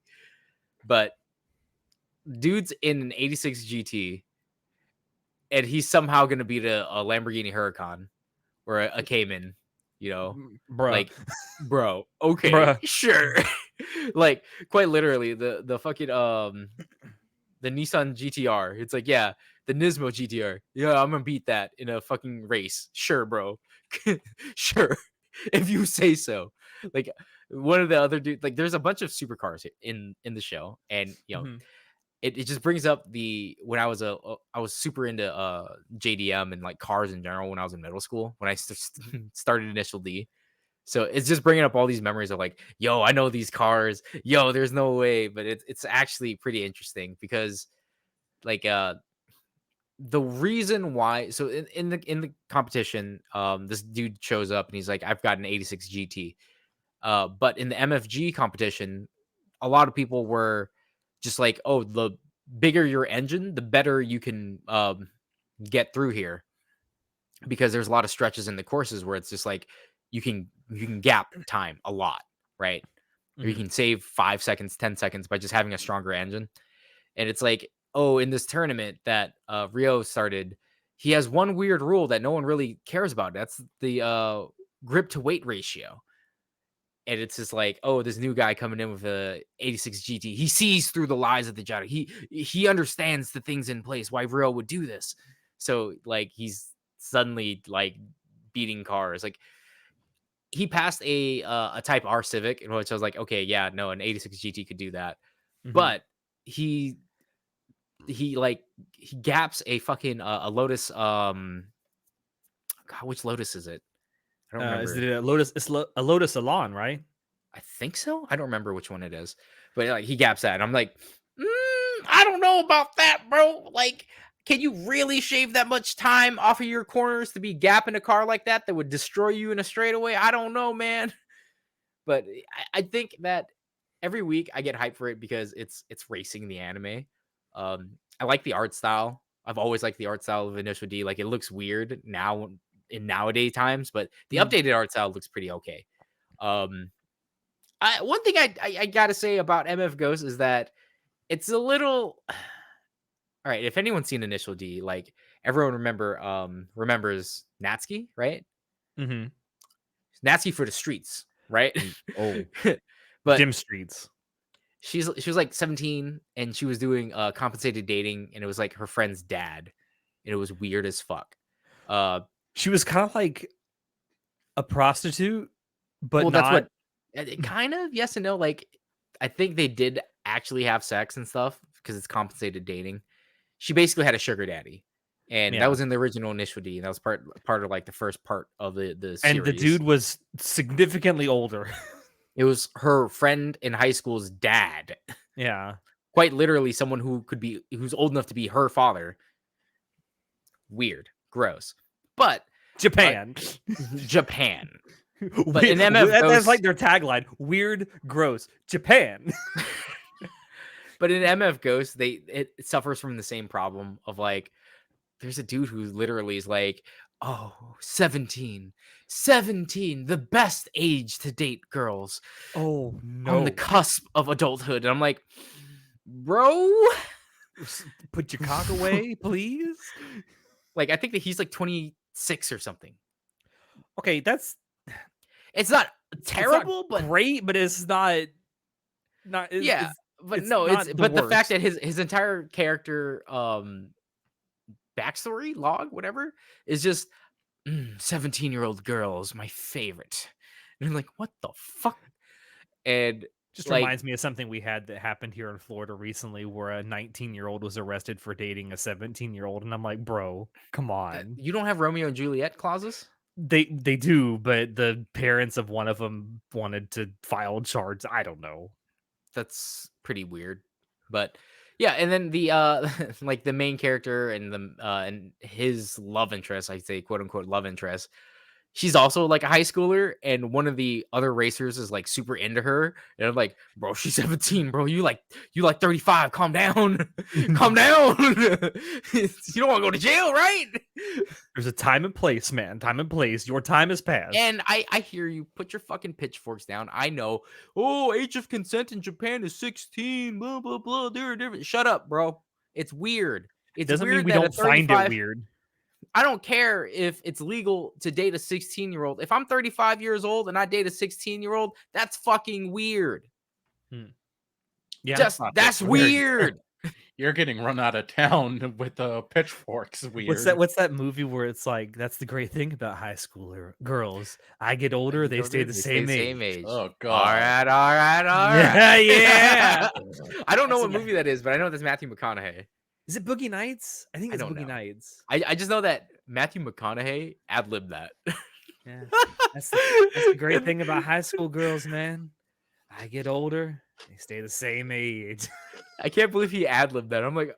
Speaker 3: But dude's in an 86 GT and he's somehow gonna beat a Lamborghini Huracan or a Cayman, you know,
Speaker 1: bro.
Speaker 3: Like, bro, okay, sure. Like quite literally the fucking the Nissan GTR. It's like, yeah, the Nismo GTR. Yeah, I'm gonna beat that in a fucking race. Sure, bro. Sure. If you say so. Like one of the other dudes, like there's a bunch of supercars in the show. And you know, it just brings up when I was super into JDM and like cars in general when I was in middle school, when I started Initial D. So it's just bringing up all these memories of like, yo, I know these cars. Yo, there's no way, but it's actually pretty interesting because, like, the reason why. So in the competition, this dude shows up and he's like, I've got an 86 GT. But in the MFG competition, a lot of people were just like, oh, the bigger your engine, the better you can get through here, because there's a lot of stretches in the courses where it's just like you can gap time a lot, right? Or you can save 5 seconds, 10 seconds by just having a stronger engine. And it's like, oh, in this tournament that Ryo started, he has one weird rule that no one really cares about. That's the grip to weight ratio. And it's just like, oh, this new guy coming in with a 86 GT. He sees through the lies of the gyro. He understands the things in place why Ryo would do this. So like he's suddenly like beating cars. Like he passed a Type R Civic, in which I was like, okay, yeah, no, an 86 GT could do that. But he gaps a fucking a Lotus. God, which Lotus is it? I don't remember.
Speaker 1: Is it a Lotus? It's a Lotus Elan, right?
Speaker 3: I think so. I don't remember which one it is, but like he gaps that, and I'm like, I don't know about that, bro. Like, can you really shave that much time off of your corners to be gapping a car like that would destroy you in a straightaway? I don't know, man. But I think that every week I get hyped for it because it's racing the anime. I like the art style. I've always liked the art style of Initial D. Like it looks weird now in nowadays times, but the updated art style looks pretty okay. One thing I gotta say about MF Ghost is that it's a little. All right, if anyone's seen Initial D, like everyone remembers Natsuki, right? Natsuki for the streets, right?
Speaker 1: Oh,
Speaker 3: but
Speaker 1: dim streets.
Speaker 3: She was like 17 and she was doing compensated dating, and it was like her friend's dad, and it was weird as fuck.
Speaker 1: She was kind of like a prostitute, but
Speaker 3: well,
Speaker 1: not.
Speaker 3: That's what kind of yes and no. Like I think they did actually have sex and stuff because it's compensated dating. She basically had a sugar daddy, and that was in the original Initial D, and that was part of like the first part of the series.
Speaker 1: And the dude was significantly older.
Speaker 3: It was her friend in high school's dad.
Speaker 1: Yeah,
Speaker 3: quite literally someone who's old enough to be her father. Weird, gross, but
Speaker 1: Japan.
Speaker 3: Japan. But in MF Ghost,
Speaker 1: that's like their tagline: weird, gross, Japan.
Speaker 3: But in MF Ghost, it suffers from the same problem of like, there's a dude who literally is like, oh, 17, the best age to date girls.
Speaker 1: Oh no,
Speaker 3: on the cusp of adulthood. And I'm like, bro,
Speaker 1: Put your cock away, please.
Speaker 3: Like I think that he's like 26 or something.
Speaker 1: Okay,
Speaker 3: It's not
Speaker 1: it's not
Speaker 3: terrible, but
Speaker 1: great, but it's not
Speaker 3: yeah, but
Speaker 1: it's
Speaker 3: no, it's
Speaker 1: not the
Speaker 3: but the fact
Speaker 1: worst.
Speaker 3: that his entire character backstory log, whatever, is just 17-year-old girls, my favorite. And I'm like, what the fuck? And
Speaker 1: Just
Speaker 3: like,
Speaker 1: reminds me of something we had that happened here in Florida recently where a 19-year-old was arrested for dating a 17-year-old, and I'm like, "Bro, come on."
Speaker 3: you don't have Romeo and Juliet clauses?
Speaker 1: They do, but the parents of one of them wanted to file charges. I don't know.
Speaker 3: That's pretty weird. But yeah, and then the like the main character and the and his love interest, I say quote unquote love interest, she's also like a high schooler, and one of the other racers is like super into her. And I'm like, bro, she's 17, bro. You like 35. Calm down. Calm down. You don't want to go to jail, right?
Speaker 1: There's a time and place, man. Time and place. Your time has passed.
Speaker 3: And I hear you. Put your fucking pitchforks down. I know. Oh, age of consent in Japan is 16. Blah blah blah. They're different. Shut up, bro. It's weird. It's
Speaker 1: Doesn't mean
Speaker 3: weird
Speaker 1: we
Speaker 3: that a
Speaker 1: don't find it
Speaker 3: 35.
Speaker 1: weird.
Speaker 3: I don't care if it's legal to date a 16-year-old. If I'm 35 years old and I date a 16-year-old, that's fucking weird.
Speaker 1: Yeah.
Speaker 3: Just
Speaker 2: Not
Speaker 3: that's
Speaker 2: this weird.
Speaker 3: weird.
Speaker 2: You're getting run out of town with the pitchforks. Weird.
Speaker 1: What's that movie where it's like, that's the great thing about high school girls. I get older, they stay the same age.
Speaker 2: Oh
Speaker 3: All
Speaker 2: god.
Speaker 3: right.
Speaker 1: Yeah, yeah.
Speaker 3: I don't know
Speaker 1: That's
Speaker 3: what movie that is, but I know that's Matthew McConaughey.
Speaker 1: Is it Boogie Nights? I think
Speaker 3: I
Speaker 1: it's
Speaker 3: don't
Speaker 1: Boogie
Speaker 3: know.
Speaker 1: Nights.
Speaker 3: I just know that Matthew McConaughey ad-libbed that.
Speaker 1: Yeah. That's the great thing about high school girls, man. I get older, they stay the same age.
Speaker 3: I can't believe he ad-libbed that. I'm like,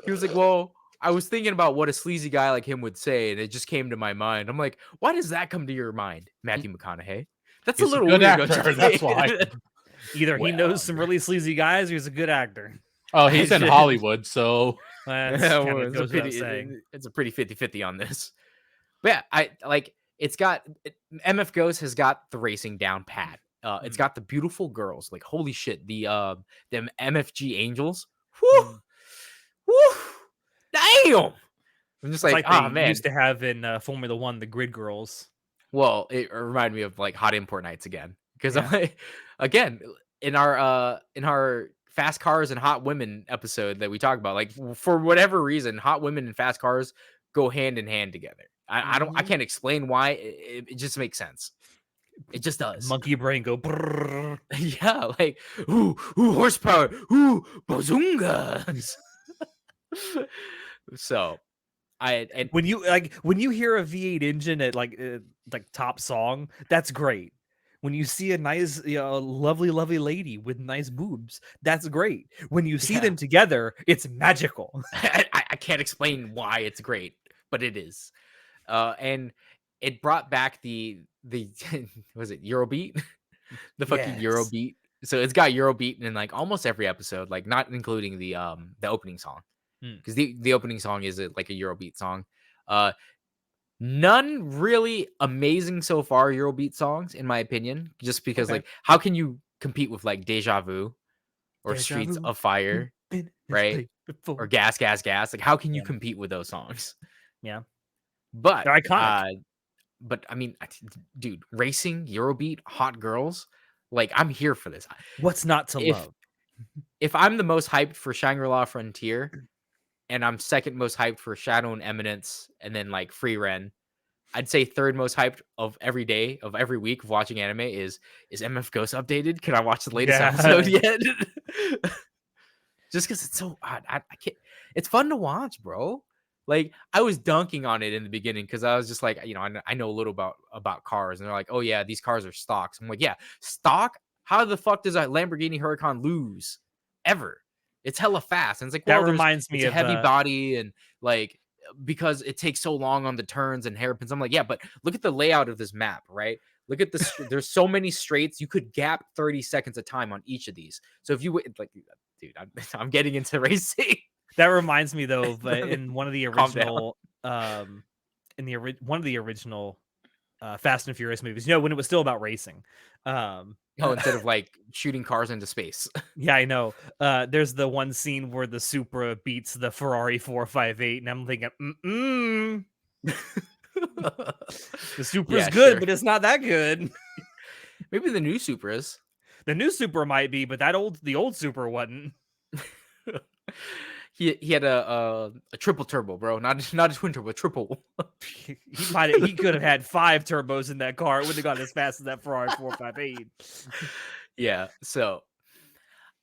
Speaker 3: he was like, well, I was thinking about what a sleazy guy like him would say, and it just came to my mind. I'm like, why does that come to your mind, Matthew McConaughey? That's
Speaker 2: He's
Speaker 3: a little
Speaker 2: good
Speaker 3: weird. Don't
Speaker 2: actor,
Speaker 3: you
Speaker 2: that's
Speaker 3: think?
Speaker 2: why.
Speaker 1: Either he
Speaker 2: Well,
Speaker 1: knows some really sleazy guys or he's a good actor.
Speaker 2: Oh, he's in
Speaker 3: should-
Speaker 2: Hollywood, so
Speaker 1: That's
Speaker 3: Yeah,
Speaker 1: kind
Speaker 3: well,
Speaker 1: of goes without saying.
Speaker 3: it's a pretty 50-50 on this. But yeah, I like it's got MF Ghost has got the racing down pat. It's got the beautiful girls. Like holy shit, the them MFG Angels. Whew, whew, damn. I'm just
Speaker 1: It's
Speaker 3: like,
Speaker 1: like they
Speaker 3: man.
Speaker 1: used to have in Formula One, the grid girls.
Speaker 3: Well, it reminded me of like Hot Import Nights again because
Speaker 1: Yeah.
Speaker 3: I again in our Fast Cars and Hot Women episode that we talked about, like for whatever reason, Hot Women and Fast Cars go hand in hand together. I can't explain why. It just makes sense. It just does.
Speaker 1: Monkey brain go. Brrr.
Speaker 3: Yeah, like ooh horsepower, ooh bazungas. So and
Speaker 1: When you hear a V8 engine at like top song, that's great. When you see a nice, lovely lady with nice boobs, that's great. When you see
Speaker 3: Yeah.
Speaker 1: them together, it's magical.
Speaker 3: I can't explain why it's great, but it is. And it brought back the was it Eurobeat? The fucking
Speaker 1: Yes.
Speaker 3: Eurobeat. So it's got Eurobeat in like almost every episode, like not including the opening song. Because the opening song is like a Eurobeat song. None really amazing so far Eurobeat songs, in my opinion. Just because
Speaker 1: Okay.
Speaker 3: like how can you compete with like Deja Vu or
Speaker 1: Deja
Speaker 3: Streets
Speaker 1: vu,
Speaker 3: of Fire,
Speaker 1: been this
Speaker 3: right?
Speaker 1: place before.
Speaker 3: Or Gas, Gas, Gas? Like how can you
Speaker 1: Yeah.
Speaker 3: compete with those songs?
Speaker 1: Yeah.
Speaker 3: But
Speaker 1: They're iconic.
Speaker 3: but I mean, dude, racing, Eurobeat, hot girls, like I'm here for this.
Speaker 1: What's not to
Speaker 3: If
Speaker 1: love?
Speaker 3: if I'm the most hyped for Shangri-La Frontier, and I'm second most hyped for Shadow and Eminence, and then like Free Ren, I'd say third most hyped of every day of every week of watching anime is MF Ghost updated? Can I watch the latest
Speaker 1: Yeah.
Speaker 3: episode yet? Just because it's so I can't. It's fun to watch, bro. Like I was dunking on it in the beginning because I was just like, I know a little about cars, and they're like, oh yeah, these cars are stocks. I'm like, yeah, stock. How the fuck does a Lamborghini Huracan lose ever? It's hella fast, and it's like,
Speaker 1: That
Speaker 3: well,
Speaker 1: reminds me
Speaker 3: it's a
Speaker 1: of
Speaker 3: heavy body, and like because it takes so long on the turns and hairpins. I'm like, yeah, but look at the layout of this map, right? Look at this. There's so many straights. You could gap 30 seconds of time on each of these. So if you like, dude, I'm getting into racing.
Speaker 1: That reminds me though, but in one of the
Speaker 3: Calm down.
Speaker 1: original, one of the original Fast and Furious movies. When it was still about racing.
Speaker 3: Oh, instead of like shooting cars into space.
Speaker 1: Yeah, I know. There's the one scene where the Supra beats the Ferrari 458, and I'm thinking, the Supra's
Speaker 3: Yeah,
Speaker 1: good,
Speaker 3: sure.
Speaker 1: but it's not that good.
Speaker 3: Maybe the new Supras.
Speaker 1: The new Supra might be, but the old Supra wasn't.
Speaker 3: He had a triple turbo, bro. Not a twin turbo, triple.
Speaker 1: He could have had 5 turbos in that car. It wouldn't have gone as fast as that Ferrari 458.
Speaker 3: Yeah. So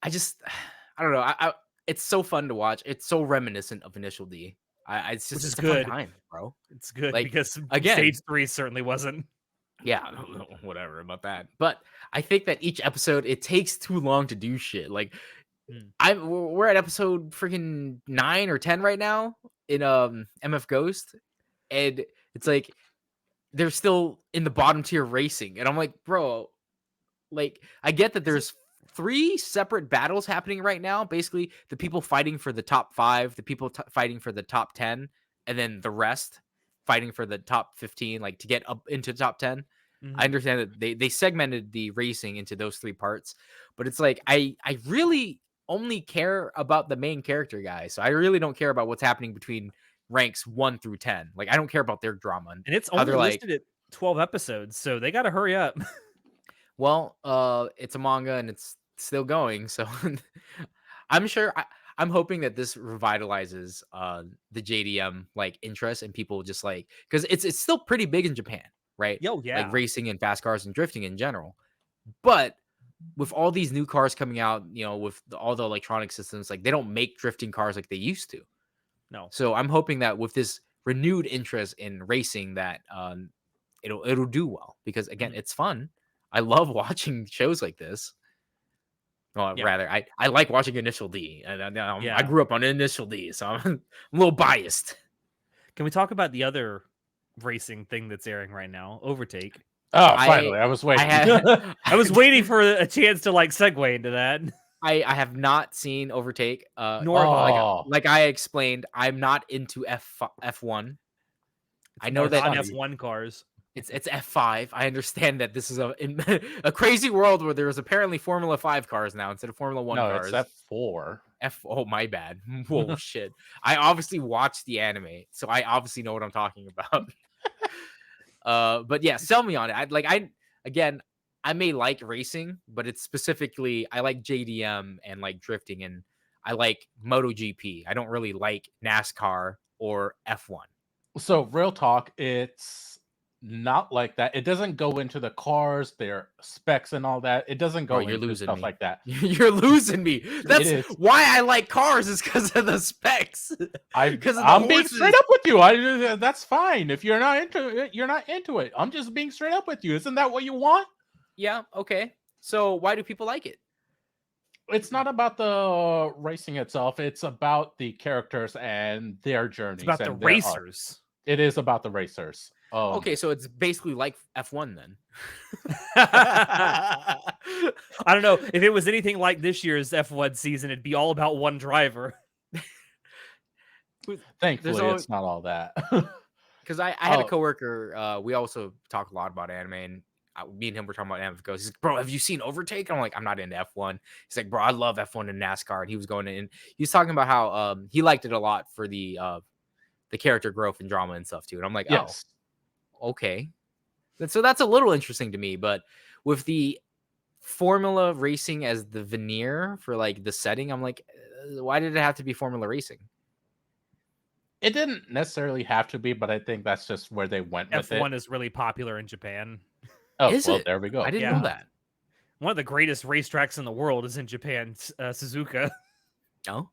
Speaker 3: I don't know. It's so fun to watch. It's so reminiscent of Initial D. It's
Speaker 1: Which is
Speaker 3: a fun
Speaker 1: good.
Speaker 3: time, bro.
Speaker 1: It's good
Speaker 3: Like,
Speaker 1: because
Speaker 3: again,
Speaker 1: Stage 3 certainly wasn't.
Speaker 3: Yeah, whatever about that. But I think that each episode it takes too long to do shit. Like we're at episode freaking 9 or 10 right now in MF Ghost, and it's like they're still in the bottom tier racing, and I'm like, bro, like I get that there's 3 separate battles happening right now. Basically, the people fighting for the top 5, the people fighting for the top 10, and then the rest fighting for the top 15, like to get up into the top 10. I understand that they segmented the racing into those 3 parts, but it's like I really only care about the main character guys. So I really don't care about what's happening between ranks 1 through 10. Like I don't care about their drama
Speaker 1: And it's
Speaker 3: how
Speaker 1: only
Speaker 3: they're like,
Speaker 1: listed at 12 episodes, so they got to hurry up.
Speaker 3: well, it's a manga and it's still going, so I'm sure I'm hoping that this revitalizes the JDM like interest and people just like because it's still pretty big in Japan, right?
Speaker 1: Yo, yeah.
Speaker 3: Like racing and fast cars and drifting in general. But with all these new cars coming out, with all the electronic systems, like they don't make drifting cars like they used to.
Speaker 1: No.
Speaker 3: So I'm hoping that with this renewed interest in racing, that it'll do well because again, it's fun. I love watching shows like this. Well, rather, I like watching Initial D, and I grew up on Initial D, so I'm a little biased.
Speaker 1: Can we talk about the other racing thing that's airing right now, Overtake?
Speaker 2: Oh, finally! I was waiting.
Speaker 1: I was waiting for a chance to like segue into that.
Speaker 3: I have not seen Overtake.
Speaker 1: Nor
Speaker 3: like I explained, I'm not into F1. I know that
Speaker 1: on F1 cars.
Speaker 3: It's F5. I understand that this is a crazy world where there's apparently Formula 5 cars now instead of Formula 1 cars.
Speaker 2: No, it's F4.
Speaker 3: Oh, my bad. Whoa, shit. I obviously watched the anime, so I obviously know what I'm talking about. But yeah, sell me on it. I may like racing, but it's specifically I like JDM and like drifting, and I like MotoGP. I don't really like NASCAR or F1.
Speaker 2: So real talk, it's not like that. It doesn't go into the cars, their specs and all that. It doesn't go into stuff like that.
Speaker 3: You're losing me. That's why I like cars is because of the specs.
Speaker 2: I'm being straight up with you. That's fine. If you're not into it, you're not into it. I'm just being straight up with you. Isn't that what you want?
Speaker 3: Yeah. Okay. So why do people like it?
Speaker 2: It's not about the racing itself. It's about the characters and their journeys.
Speaker 1: It's about the racers.
Speaker 2: It is about the racers.
Speaker 3: Okay, so it's basically like F1 then.
Speaker 1: I don't know. If it was anything like this year's F1 season, it'd be all about one driver.
Speaker 2: Thankfully, it's not all that.
Speaker 3: Because I had a coworker. We also talk a lot about anime, and me and him were talking about MF Ghost. He's like, bro, have you seen Overtake? I'm like, I'm not into F1. He's like, bro, I love F1 and NASCAR. And he was going in. He was talking about how he liked it a lot for the character growth and drama and stuff too. And I'm like, yes. Oh, okay. So that's a little interesting to me. But with the Formula racing as the veneer for like the setting, I'm like, why did it have to be Formula racing?
Speaker 2: It didn't necessarily have to be, but I think that's just where they went with it.
Speaker 1: F1 is really popular in Japan.
Speaker 2: Oh, well, there we go.
Speaker 3: I didn't know that.
Speaker 1: One of the greatest racetracks in the world is in Japan, Suzuka.
Speaker 3: Oh.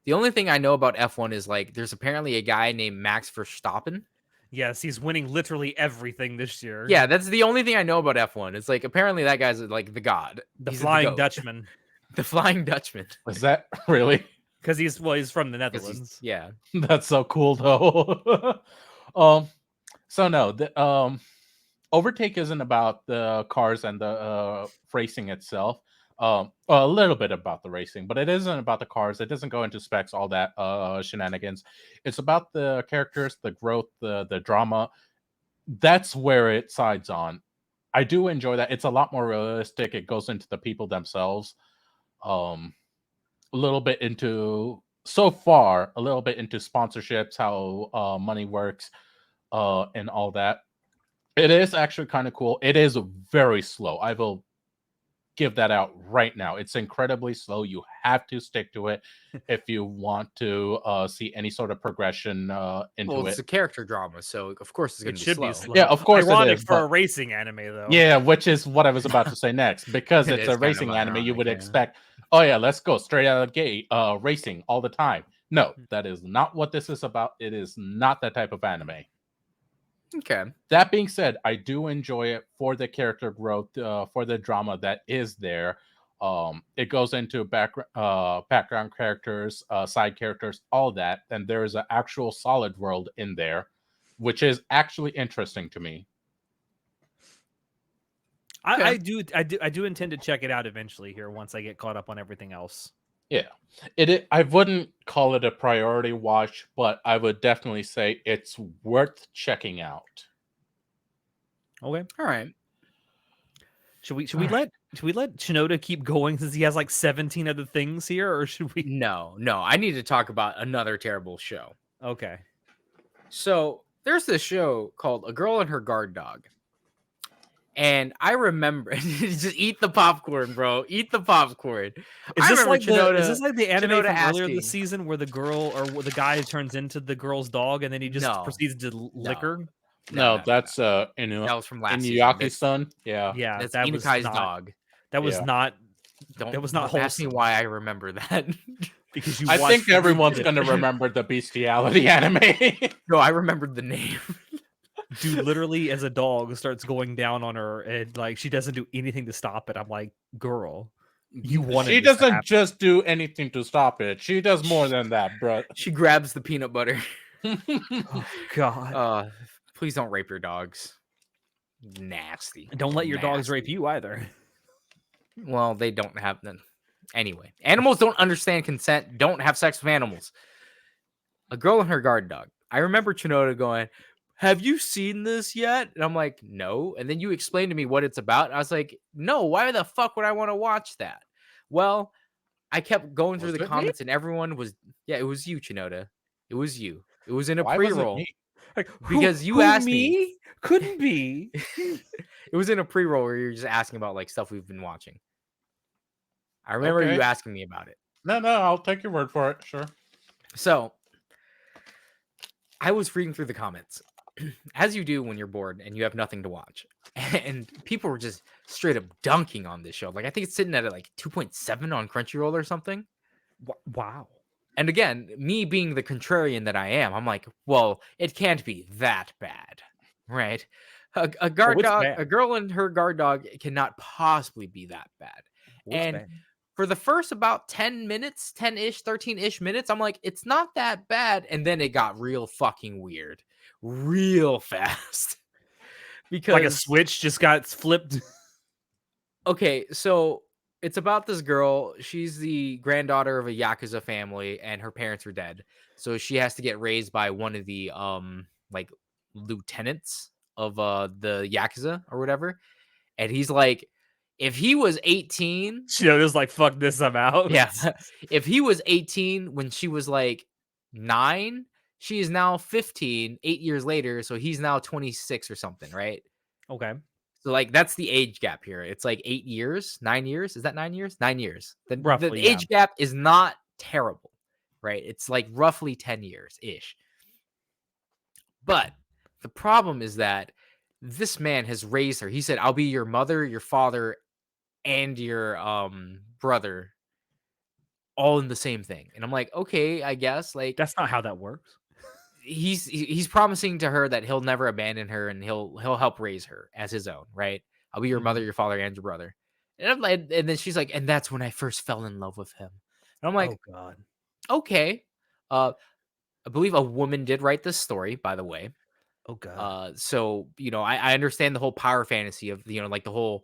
Speaker 3: The only thing I know about F1 is like there's apparently a guy named Max Verstappen.
Speaker 1: Yes, he's winning literally everything this year.
Speaker 3: Yeah, that's the only thing I know about F1. It's like apparently that guy's like the god.
Speaker 1: He's Flying Dutchman.
Speaker 3: The Flying Dutchman.
Speaker 2: Was that really?
Speaker 1: Because he's from the Netherlands.
Speaker 3: Yeah.
Speaker 2: That's so cool though. So no, Overtake isn't about the cars and the racing itself. A little bit about the racing, but it isn't about the cars. It doesn't go into specs, all that shenanigans. It's about the characters, the growth, the drama, that's where it sides on. I do enjoy that. It's a lot more realistic. It goes into the people themselves. Um, a little bit into so far, a little bit into sponsorships, how money works, and all that. It is actually kind of cool. It is very slow. I will give that out right now. It's incredibly slow. You have to stick to it if you want to see any sort of progression into
Speaker 3: Well,
Speaker 2: it.
Speaker 3: it's a character drama, so of course it's going
Speaker 1: It
Speaker 3: to be
Speaker 1: should be
Speaker 3: slow.
Speaker 1: slow.
Speaker 2: Yeah, of course it
Speaker 1: Ironic
Speaker 2: is,
Speaker 1: for a
Speaker 2: but
Speaker 1: racing anime, though.
Speaker 2: yeah, which is what I was about to say next. Because
Speaker 3: It
Speaker 2: it's a
Speaker 3: is kind of
Speaker 2: racing anime, you
Speaker 3: ironic,
Speaker 2: would
Speaker 3: yeah.
Speaker 2: expect, oh yeah, let's go straight out of the gate, racing all the time. No, that is not what this is about. It is not that type of anime.
Speaker 3: Okay.
Speaker 2: That being said, I do enjoy it for the character growth, for the drama that is there. It goes into background characters, side characters, all that, and there is an actual solid world in there, which is actually interesting to me.
Speaker 1: I,
Speaker 3: Okay.
Speaker 1: I do intend to check it out eventually here once I get caught up on everything else.
Speaker 2: Yeah, I wouldn't call it a priority watch, but I would definitely say it's worth checking out.
Speaker 1: Okay.
Speaker 3: All right.
Speaker 1: Should we
Speaker 2: All right.
Speaker 1: let Shinoda keep going since he has like 17 other things here, or should we?
Speaker 3: No, I need to talk about another terrible show.
Speaker 1: Okay.
Speaker 3: So there's this show called A Girl and Her Guard Dog. And I remember just eat the popcorn, bro. Eat the popcorn.
Speaker 1: Is
Speaker 3: I
Speaker 1: this
Speaker 3: remember
Speaker 1: like
Speaker 3: Shinoda,
Speaker 1: the anime
Speaker 3: Shinoda
Speaker 1: from earlier this
Speaker 3: asking,
Speaker 1: season where the girl or where the guy turns into the girl's dog and then he just
Speaker 3: no,
Speaker 1: proceeds to lick her?
Speaker 2: No, that's
Speaker 3: That was from last season.
Speaker 2: Inuyaki's son. Yeah,
Speaker 1: Yeah,
Speaker 3: That's
Speaker 1: that was
Speaker 3: Inukai's
Speaker 1: not
Speaker 3: dog.
Speaker 1: that was
Speaker 2: Yeah.
Speaker 1: not
Speaker 3: Don't
Speaker 1: not
Speaker 3: ask me
Speaker 1: wholesome
Speaker 3: why I remember that.
Speaker 1: because you
Speaker 2: I
Speaker 1: watched
Speaker 2: think everyone's
Speaker 1: it.
Speaker 2: gonna remember the bestiality anime.
Speaker 3: No, I remembered the name.
Speaker 1: Dude literally as a dog starts going down on her and like she doesn't do anything to stop it. I'm like, girl, you wanted
Speaker 2: She
Speaker 1: this to
Speaker 2: doesn't
Speaker 1: happen.
Speaker 2: just do anything to stop it. She does more than that, bro.
Speaker 3: She grabs the peanut butter.
Speaker 1: Oh god.
Speaker 3: Please don't rape your dogs. Nasty.
Speaker 1: Don't let your dogs
Speaker 3: Nasty.
Speaker 1: rape you either.
Speaker 3: Well, they don't have them. Anyway, animals don't understand consent, don't have sex with animals. A Girl and Her Guard Dog. I remember Chinoda going, have you seen this yet? And I'm like, no. And then you explained to me what it's about. And I was like, no, why the fuck would I want to watch that? Well, I kept going through
Speaker 2: Was
Speaker 3: the
Speaker 2: it me?
Speaker 3: comments and everyone was, yeah, it was you, Chinoda. It was you. It was in a
Speaker 2: Why was it
Speaker 3: pre-roll.
Speaker 2: me?
Speaker 1: Like
Speaker 3: Because you asked me.
Speaker 1: Couldn't be.
Speaker 3: It was in a pre-roll where you're just asking about like stuff we've been watching. I remember
Speaker 2: Okay.
Speaker 3: you asking me about it.
Speaker 2: No, I'll take your word for it. Sure.
Speaker 3: So I was reading through the comments, as you do when you're bored and you have nothing to watch. And people were just straight up dunking on this show. Like I think it's sitting at like 2.7 on Crunchyroll or something.
Speaker 1: Wow.
Speaker 3: And again, me being the contrarian that I am, I'm like, well, it can't be that bad, right? A guard
Speaker 1: it's
Speaker 3: dog,
Speaker 1: bad.
Speaker 3: a girl and her guard dog cannot possibly be that bad.
Speaker 1: What's
Speaker 3: And
Speaker 1: bad?
Speaker 3: for the first about 10 minutes, 10-ish, 13-ish minutes, I'm like, it's not that bad. And then it got real fucking weird, real fast. Because
Speaker 1: Like a switch just got flipped.
Speaker 3: okay, so it's about this girl. She's the granddaughter of a Yakuza family, and her parents are dead. So she has to get raised by one of the like lieutenants of the Yakuza or whatever. And he's like, if he was 18,
Speaker 1: Shinoda's like, fuck this, I'm out.
Speaker 3: yeah, if he was 18 when she was like 9, she is now 15, 8 years later. So he's now 26 or something, right?
Speaker 1: Okay.
Speaker 3: So like that's the age gap here. It's like 8 years, 9 years. Is that 9 years? 9 years. The
Speaker 1: Roughly, yeah.
Speaker 3: age gap is not terrible, right? It's like roughly 10 years ish. But the problem is that this man has raised her. He said, I'll be your mother, your father, and your brother all in the same thing. And I'm like, okay, I guess. Like
Speaker 1: That's not how that works.
Speaker 3: he's promising to her that he'll never abandon her and he'll help raise her as his own, right? I'll be your mother, your father, and your brother. And I'm like, and then she's like, and that's when I first fell in love with him. And I'm like,
Speaker 1: oh god.
Speaker 3: okay. I believe a woman did write this story, by the way.
Speaker 1: Oh god.
Speaker 3: So I understand the whole power fantasy of like the whole,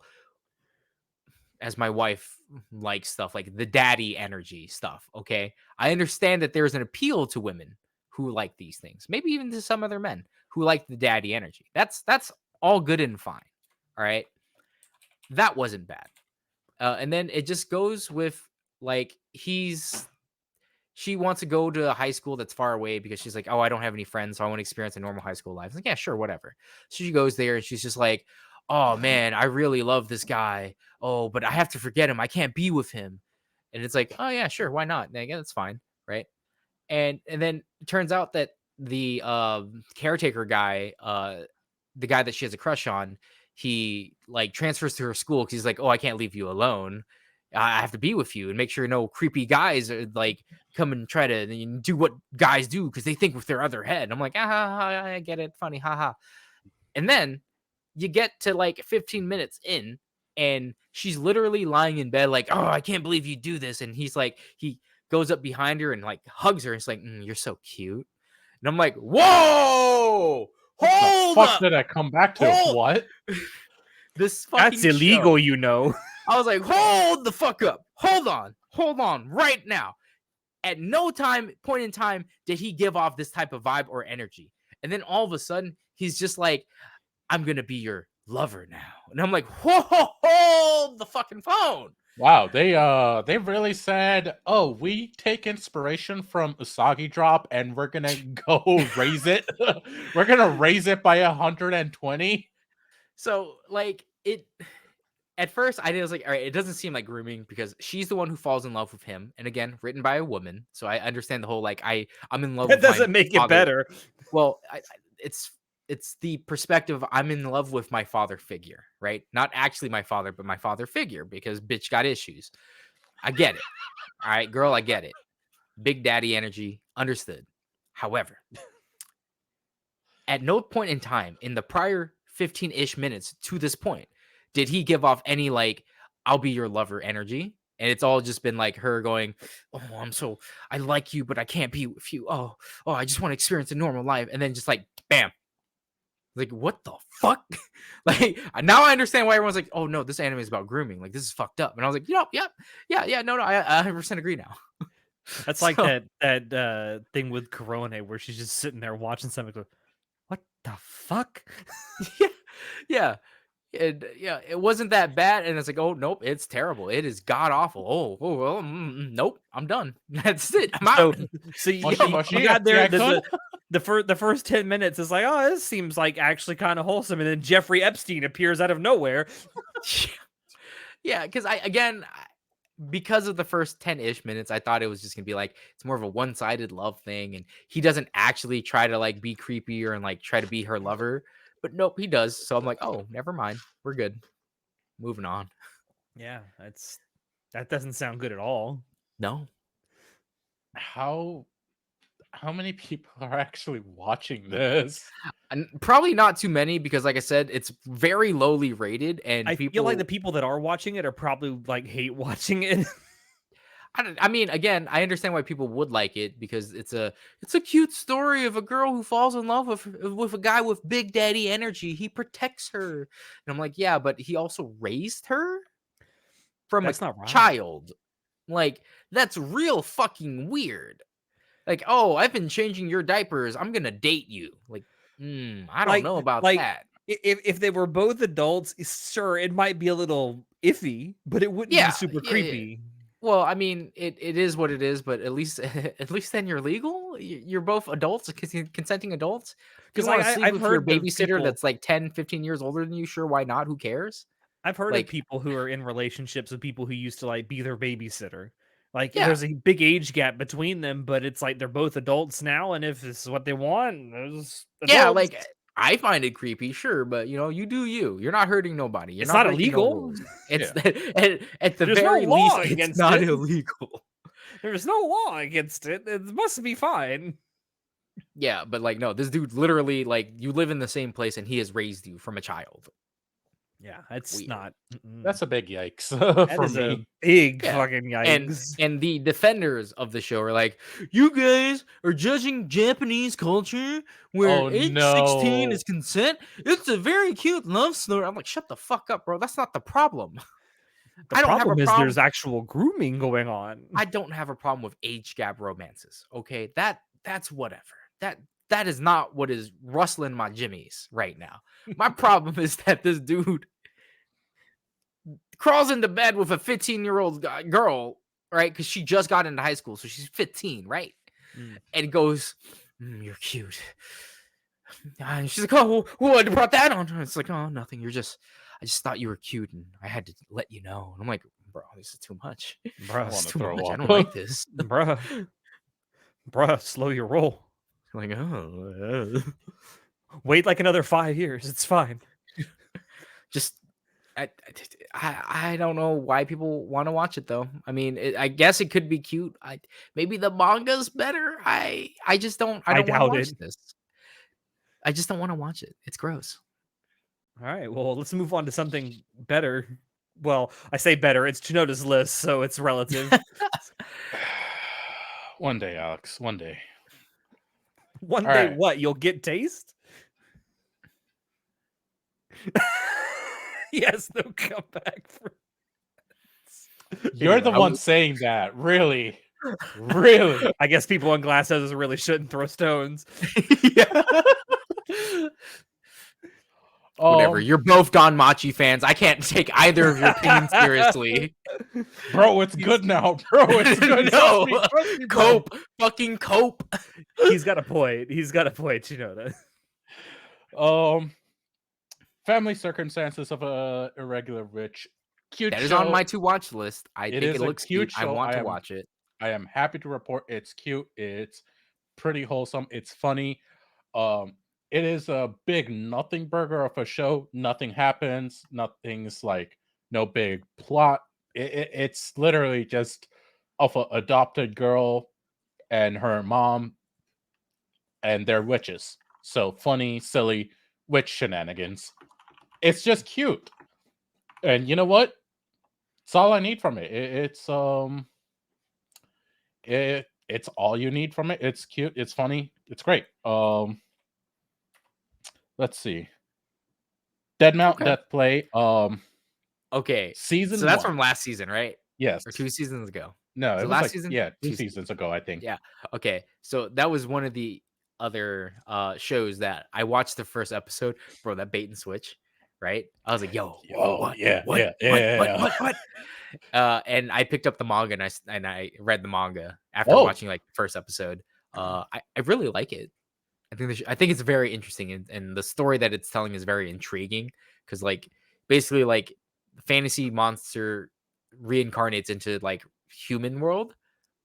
Speaker 3: as my wife likes stuff like the daddy energy stuff. Okay, I understand that there's an appeal to women who like these things. Maybe even to some other men who like the daddy energy. That's all good and fine. All right. That wasn't bad. And then it just goes with like she wants to go to a high school that's far away because she's like, oh, I don't have any friends, so I want to experience a normal high school life. It's like, yeah, sure, whatever. So she goes there and she's just like, oh man, I really love this guy. Oh, but I have to forget him. I can't be with him. And it's like, oh yeah, sure, why not? And again, that's fine, right? And then it turns out that the caretaker guy, the guy that she has a crush on, he like transfers to her school because he's like, oh, I can't leave you alone. I have to be with you and make sure no creepy guys are like come and try to do what guys do because they think with their other head. And I'm like, I get it, funny, haha. And then you get to like 15 minutes in, and she's literally lying in bed, like, oh, I can't believe you do this. And he's like, he goes up behind her and like hugs her. It's like, you're so cute. And I'm like, whoa, hold
Speaker 2: fuck
Speaker 3: up.
Speaker 2: did I come back to?
Speaker 3: Hold-
Speaker 2: What?
Speaker 3: This fucking
Speaker 1: That's illegal,
Speaker 3: show.
Speaker 1: you know.
Speaker 3: I was like, hold the fuck up. Hold on right now. At no point in time did he give off this type of vibe or energy. And then all of a sudden, he's just like, I'm going to be your lover now. And I'm like, whoa, hold the fucking phone.
Speaker 2: Wow, they really said, oh, we take inspiration from Usagi Drop and we're gonna go raise it. We're gonna raise it by 120.
Speaker 3: So like it at first I was like, all right, it doesn't seem like grooming because she's the one who falls in love with him. And again, written by a woman. So I understand the whole like I'm in love
Speaker 1: That
Speaker 3: with my
Speaker 1: doesn't make it
Speaker 3: father.
Speaker 1: better.
Speaker 3: Well, it's the perspective of I'm in love with my father figure, right? Not actually my father, but my father figure because bitch got issues. I get it. All right, girl, I get it. Big daddy energy, understood. However, at no point in time in the prior 15-ish minutes to this point did he give off any like I'll be your lover energy. And it's all just been like her going, oh, I like you, but I can't be with you. Oh, I just want to experience a normal life. And then just like, bam. Like, what the fuck? Like, now I understand why everyone's like, oh no, this anime is about grooming. Like, this is fucked up. And I was like, yeah, no, I 100% agree now.
Speaker 1: That's like that thing with Corona where she's just sitting there watching something. Go, what the fuck?
Speaker 3: yeah. It wasn't that bad, and it's like, oh nope, it's terrible. It is god awful. Well, nope, I'm done. That's it. I'm out.
Speaker 1: So you
Speaker 2: Mushy,
Speaker 1: got there.
Speaker 2: yeah,
Speaker 1: The first 10 minutes is like, oh, this seems like actually kind of wholesome, and then Jeffrey Epstein appears out of nowhere.
Speaker 3: Yeah, because of the first 10-ish minutes, I thought it was just gonna be like it's more of a one-sided love thing, and he doesn't actually try to like be creepy or and like try to be her lover. But nope, he does. So I'm like, oh, never mind. We're good. Moving on.
Speaker 1: Yeah, that doesn't sound good at all.
Speaker 3: No.
Speaker 2: How many people are actually watching this?
Speaker 3: And probably not too many because, like I said, it's very lowly rated, and
Speaker 1: I feel like the people that are watching it are probably like hate watching it.
Speaker 3: I mean, again, I understand why people would like it because it's a cute story of a girl who falls in love with a guy with big daddy energy. He protects her, and I'm like, yeah, but he also raised her from
Speaker 1: That's
Speaker 3: a
Speaker 1: not right.
Speaker 3: child. Like, that's real fucking weird. Like, oh, I've been changing your diapers. I'm gonna date you. Like, I don't know about that.
Speaker 1: If they were both adults, sure, it might be a little iffy, but it wouldn't be super creepy.
Speaker 3: Well, I mean, it is what it is, but at least then you're legal. You're both adults, consenting adults. Because I've heard your babysitter that's like 10, 15 years older than you. Sure, why not? Who cares?
Speaker 1: I've heard of people who are in relationships with people who used to like be their babysitter. Like there's a big age gap between them, but it's like they're both adults now, and if this is what they want, there's adults.
Speaker 3: Like I find it creepy, sure, but you do you. You're not hurting nobody.
Speaker 1: It's not illegal.
Speaker 3: It's at the very least, it's not illegal.
Speaker 1: There's no law against it. It must be fine.
Speaker 3: Yeah, but like no, this dude literally like you live in the same place, and he has raised you from a child.
Speaker 1: Yeah, it's weird. Not.
Speaker 2: That's a big yikes
Speaker 1: for me. A big fucking yikes.
Speaker 3: And the defenders of the show are like, you guys are judging Japanese culture where age 16 is consent. It's a very cute love story. I'm like, shut the fuck up, bro. That's not the problem.
Speaker 1: The problem is there's actual grooming going on.
Speaker 3: I don't have a problem with age gap romances. Okay, that's whatever. that is not what is rustling my jimmies right now. My problem is that this dude crawls into bed with a 15-year-old girl, right? Because she just got into high school, so she's 15, right? And goes, "You're cute." And she's like, "Oh, what brought that on?" And it's like, "Oh, nothing. I just thought you were cute, and I had to let you know." And I'm like, "Bro, this is too much.
Speaker 1: Bruh,
Speaker 3: This is
Speaker 2: wanna
Speaker 3: too
Speaker 2: throw
Speaker 3: much. I
Speaker 2: up.
Speaker 3: don't like this."
Speaker 1: bruh, slow your roll.
Speaker 3: Like, oh,
Speaker 1: Wait like another 5 years. It's fine.
Speaker 3: just I don't know why people want to watch it though. I mean, I guess it could be cute. Maybe the manga's better. I just don't. I
Speaker 1: I
Speaker 3: don't want to
Speaker 1: doubt
Speaker 3: watch
Speaker 1: it.
Speaker 3: this. I just don't want to watch it. It's gross.
Speaker 1: All right, well, let's move on to something better. Well, I say better. It's Chinoda's list, so it's relative.
Speaker 2: One day, Alex. One day.
Speaker 1: One
Speaker 2: All
Speaker 1: day,
Speaker 2: right.
Speaker 1: what? You'll get taste? Yes, no comeback.
Speaker 2: You're the one saying that. Really? Really?
Speaker 1: I guess people in glass houses really shouldn't throw stones.
Speaker 3: Yeah. Whatever. You're both Don Machi fans. I can't take either of your opinions seriously.
Speaker 2: Bro, it's good now. Bro, it's good.
Speaker 3: No.
Speaker 2: Trust me, bro.
Speaker 3: Cope. Fucking cope.
Speaker 1: He's got a point. Shinoda.
Speaker 2: Family circumstances of a irregular witch. Cute
Speaker 3: That
Speaker 2: show.
Speaker 3: is on my to watch list. I think it
Speaker 2: is a
Speaker 3: looks cute. I
Speaker 2: show.
Speaker 3: want to watch it.
Speaker 2: I am happy to report it's cute. It's pretty wholesome. It's funny. It is a big nothing burger of a show. Nothing happens. Nothing's like no big plot. It's literally just of an adopted girl and her mom, and they're witches. So funny, silly witch shenanigans. It's just cute. And you know what? It's all I need from it. It's all you need from it. It's cute. It's funny. It's great. Let's see. Dead Mount Death Play.
Speaker 3: Okay.
Speaker 2: Season.
Speaker 3: So that's
Speaker 2: 1.
Speaker 3: from last season, right?
Speaker 2: Yes.
Speaker 3: Or 2 seasons ago.
Speaker 2: No, it was
Speaker 3: last
Speaker 2: like,
Speaker 3: season.
Speaker 2: Yeah, 2 seasons ago, I think.
Speaker 3: Yeah. Okay. So that was one of the other shows that I watched the first episode. Bro, that bait and switch, right? I was like, yo, what?
Speaker 2: Yeah,
Speaker 3: what?
Speaker 2: yeah.
Speaker 3: What? And I picked up the manga and I read the manga after watching like the first episode. I really like it. I think it's very interesting, and the story that it's telling is very intriguing because like basically like fantasy monster reincarnates into like human world.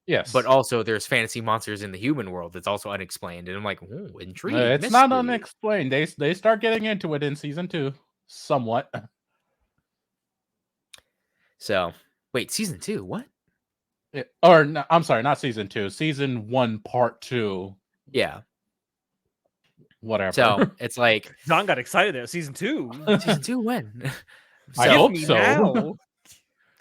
Speaker 2: Yes.
Speaker 3: But also there's fantasy monsters in the human world that's also unexplained. And I'm like, ooh, intrigued.
Speaker 2: It's not unexplained. They start getting into it in season 2. Somewhat.
Speaker 3: So wait, season 2, what?
Speaker 2: Or no, I'm sorry, not season 2. Season 1, part 2.
Speaker 3: Yeah.
Speaker 2: Whatever.
Speaker 3: So it's like
Speaker 1: Don got excited there. Season 2.
Speaker 3: Season 2 when?
Speaker 2: I hope so.
Speaker 1: Now.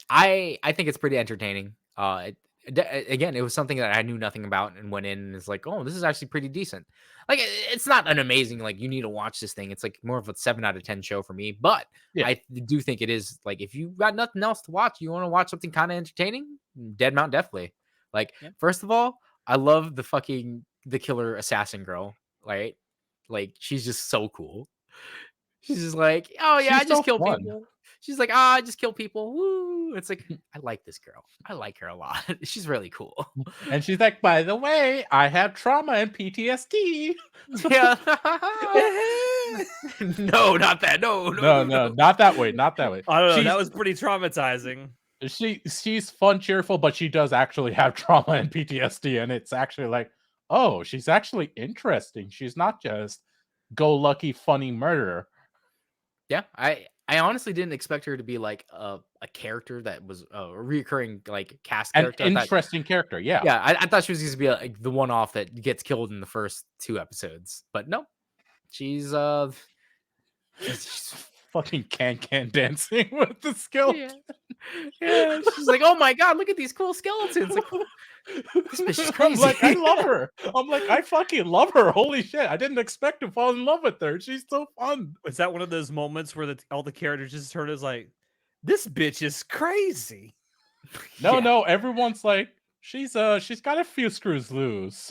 Speaker 3: I think it's pretty entertaining. Again, it was something that I knew nothing about and went in and it's like, oh, this is actually pretty decent. Like, it's not an amazing, like, you need to watch this thing. It's like more of a 7 out of 10 show for me. But yeah. I do think it is like, if you got nothing else to watch, you want to watch something kind of entertaining, Dead Mount definitely. Like, first of all, I love the killer assassin girl, right? Like, she's just so cool. She's just like, oh yeah, I just kill people. She's like, I just kill people. Woo! It's like, I like this girl. I like her a lot. She's really cool.
Speaker 2: And she's like, by the way, I have trauma and PTSD.
Speaker 3: Yeah. No, not that. No,
Speaker 2: not that way. Not that way.
Speaker 1: I don't know. That was pretty traumatizing.
Speaker 2: She's fun, cheerful, but she does actually have trauma and PTSD, and it's actually like, oh, she's actually interesting. She's not just go-lucky, funny murderer.
Speaker 3: Yeah, I honestly didn't expect her to be like a character that was a reoccurring like cast character.
Speaker 2: An interesting character, yeah.
Speaker 3: Yeah, I thought she was going to be like the one-off that gets killed in the first 2 episodes, but no, she's
Speaker 2: fucking can dancing with the skeleton.
Speaker 3: Yeah, she's like, oh my god, look at these cool skeletons. Like, this bitch is crazy.
Speaker 2: I'm like, I love her. I'm like, I fucking love her. Holy shit. I didn't expect to fall in love with her. She's so fun.
Speaker 1: Is that one of those moments where all the characters just turn as like, this bitch is crazy?
Speaker 2: No, everyone's like, she's got a few screws loose.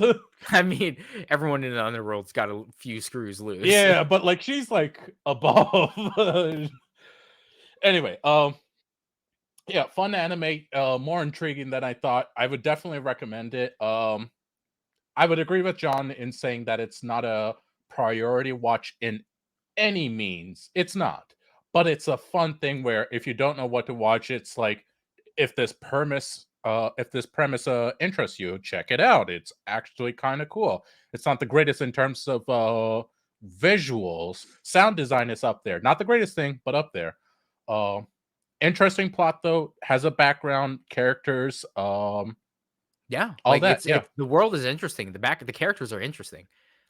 Speaker 3: I mean, everyone in the underworld's got a few screws loose.
Speaker 2: Yeah, but like she's like above. Anyway, yeah, fun anime, more intriguing than I thought. I would definitely recommend it. I would agree with John in saying that it's not a priority watch in any means. It's not. But it's a fun thing where if you don't know what to watch, it's like if this premise interests you, check it out. It's actually kind of cool. It's not the greatest in terms of visuals. Sound design is up there. Not the greatest thing, but up there. Uh Interesting plot though, has a background, characters,
Speaker 3: Yeah,
Speaker 2: all
Speaker 3: like
Speaker 2: that. Yeah.
Speaker 3: it's the world is interesting. The characters are interesting.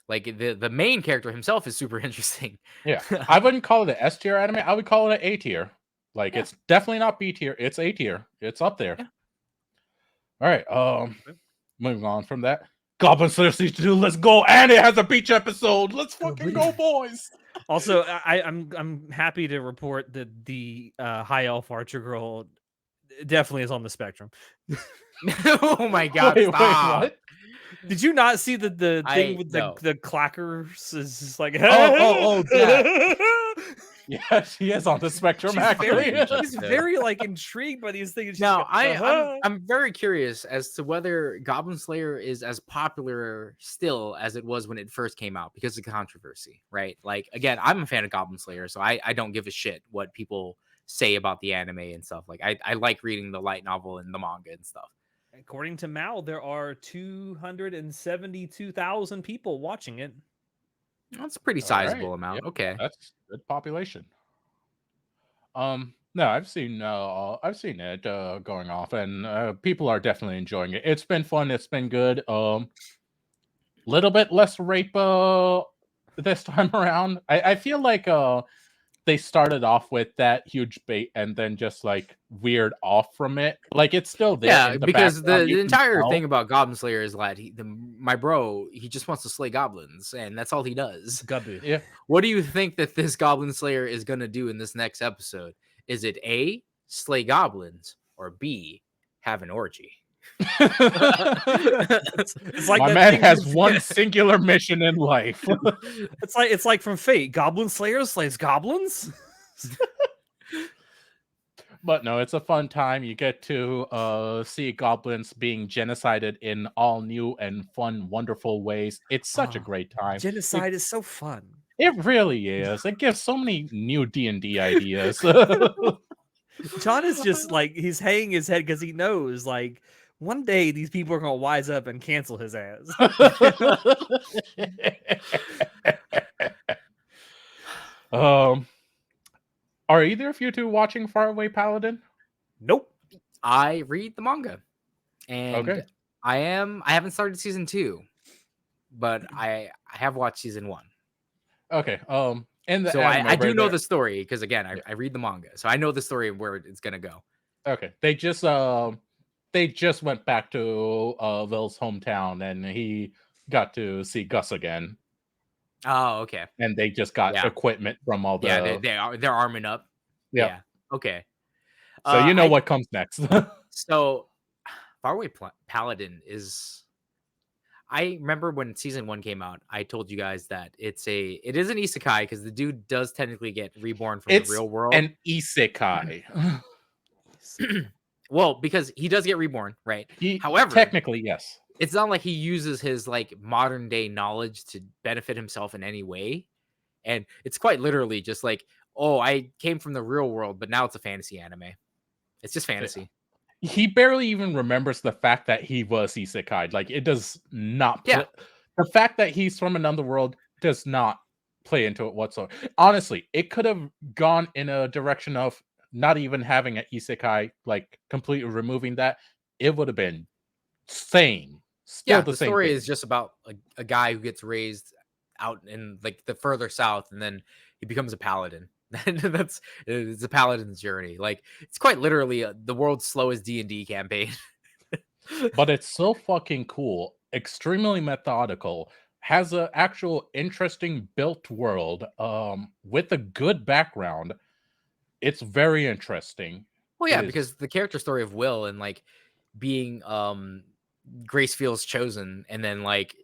Speaker 3: Like the main character himself is super interesting.
Speaker 2: Yeah. I wouldn't call it an S tier anime. I would call it an A tier. Like
Speaker 3: Yeah.
Speaker 2: it's definitely not B tier. It's A tier. It's up there.
Speaker 3: Yeah.
Speaker 2: All right. Moving on from that. Goblin Slayer Season 2, let's go. And it has a beach episode. Let's fucking go, boys.
Speaker 1: Also, I'm happy to report that the High Elf Archer Girl definitely is on the spectrum.
Speaker 3: Oh my god,
Speaker 2: Wait,
Speaker 3: stop.
Speaker 2: what?
Speaker 1: Did you not see the thing with
Speaker 3: no.
Speaker 1: the clackers? Is just like
Speaker 2: that. Yeah, she is on the spectrum,
Speaker 1: she's
Speaker 2: actually.
Speaker 1: she's very like intrigued by these things. She's
Speaker 3: Now,
Speaker 1: like,
Speaker 3: I'm very curious as to whether Goblin Slayer is as popular still as it was when it first came out because of controversy, right? Like, again, I'm a fan of Goblin Slayer, so I don't give a shit what people say about the anime and stuff. Like, I like reading the light novel and the manga and stuff.
Speaker 1: According to Mal, there are 272,000 people watching it.
Speaker 3: That's a pretty sizable amount.
Speaker 2: Yeah,
Speaker 3: Okay.
Speaker 2: that's good population. No, I've seen it going off, and people are definitely enjoying it. It's been fun. It's been good. Little bit less rape this time around. I feel like they started off with that huge bait and then just like veered off from it. Like it's still there.
Speaker 3: Yeah,
Speaker 2: in the
Speaker 3: because
Speaker 2: background,
Speaker 3: the
Speaker 2: you can
Speaker 3: entire
Speaker 2: tell.
Speaker 3: thing about Goblin Slayer is that my bro, he just wants to slay goblins, and that's all he does.
Speaker 1: Gabu.
Speaker 2: Yeah.
Speaker 3: What do you think that this Goblin Slayer is gonna do in this next episode? Is it A, slay goblins, or B, have an orgy?
Speaker 1: It's like
Speaker 2: My
Speaker 1: that
Speaker 2: man
Speaker 1: thing
Speaker 2: has
Speaker 1: from-
Speaker 2: one singular mission in life.
Speaker 1: It's like from Fate. Goblin Slayer slays goblins.
Speaker 2: But no, it's a fun time. You get to see goblins being genocided in all new and fun, wonderful ways. It's such a great time.
Speaker 1: Genocide is so fun.
Speaker 2: It really is. It gives so many new D&D ideas.
Speaker 1: John is just like he's hanging his head because he knows like one day these people are gonna wise up and cancel his ass.
Speaker 2: Are either of you two watching Faraway Paladin?
Speaker 1: Nope.
Speaker 3: I read the manga, and
Speaker 2: Okay.
Speaker 3: I haven't started season 2, but I have watched season 1.
Speaker 2: Okay. In the
Speaker 3: So
Speaker 2: anime
Speaker 3: I do
Speaker 2: right
Speaker 3: know
Speaker 2: there-
Speaker 3: the story because again, I read the manga, so I know the story of where it's gonna go.
Speaker 2: Okay. They just went back to Ville's hometown and he got to see Gus again.
Speaker 3: Oh, okay.
Speaker 2: And they just got
Speaker 3: Yeah.
Speaker 2: equipment from all the
Speaker 3: Yeah, they're arming up.
Speaker 2: Yep.
Speaker 3: Yeah. Okay.
Speaker 2: So you know
Speaker 3: I-
Speaker 2: what comes next.
Speaker 3: So, Faraway Paladin is. I remember when season 1 came out, I told you guys that it is an isekai because the dude does technically get reborn from
Speaker 2: It's
Speaker 3: the real world.
Speaker 2: an isekai.
Speaker 3: Well, because he does get reborn, right? However,
Speaker 2: technically, yes.
Speaker 3: it's not like he uses his like modern day knowledge to benefit himself in any way. And it's quite literally just like, oh, I came from the real world, but now it's a fantasy anime. It's just fantasy.
Speaker 2: He barely even remembers the fact that he was isekai. Like it does not.
Speaker 3: Yeah.
Speaker 2: The fact that he's from another world does not play into it whatsoever. Honestly, it could have gone in a direction of not even having an isekai, like completely removing that. It would have been same. Still
Speaker 3: Yeah,
Speaker 2: the
Speaker 3: the
Speaker 2: same
Speaker 3: story
Speaker 2: thing.
Speaker 3: is just about a guy who gets raised out in like the further south, and then he becomes a paladin. It's a paladin's journey. Like it's quite literally the world's slowest D&D campaign.
Speaker 2: But it's so fucking cool, extremely methodical, has an actual interesting built world, with a good background. It's very interesting.
Speaker 3: Well, yeah,
Speaker 2: It is.
Speaker 3: because the character story of Will and like being Grace feels chosen, and then like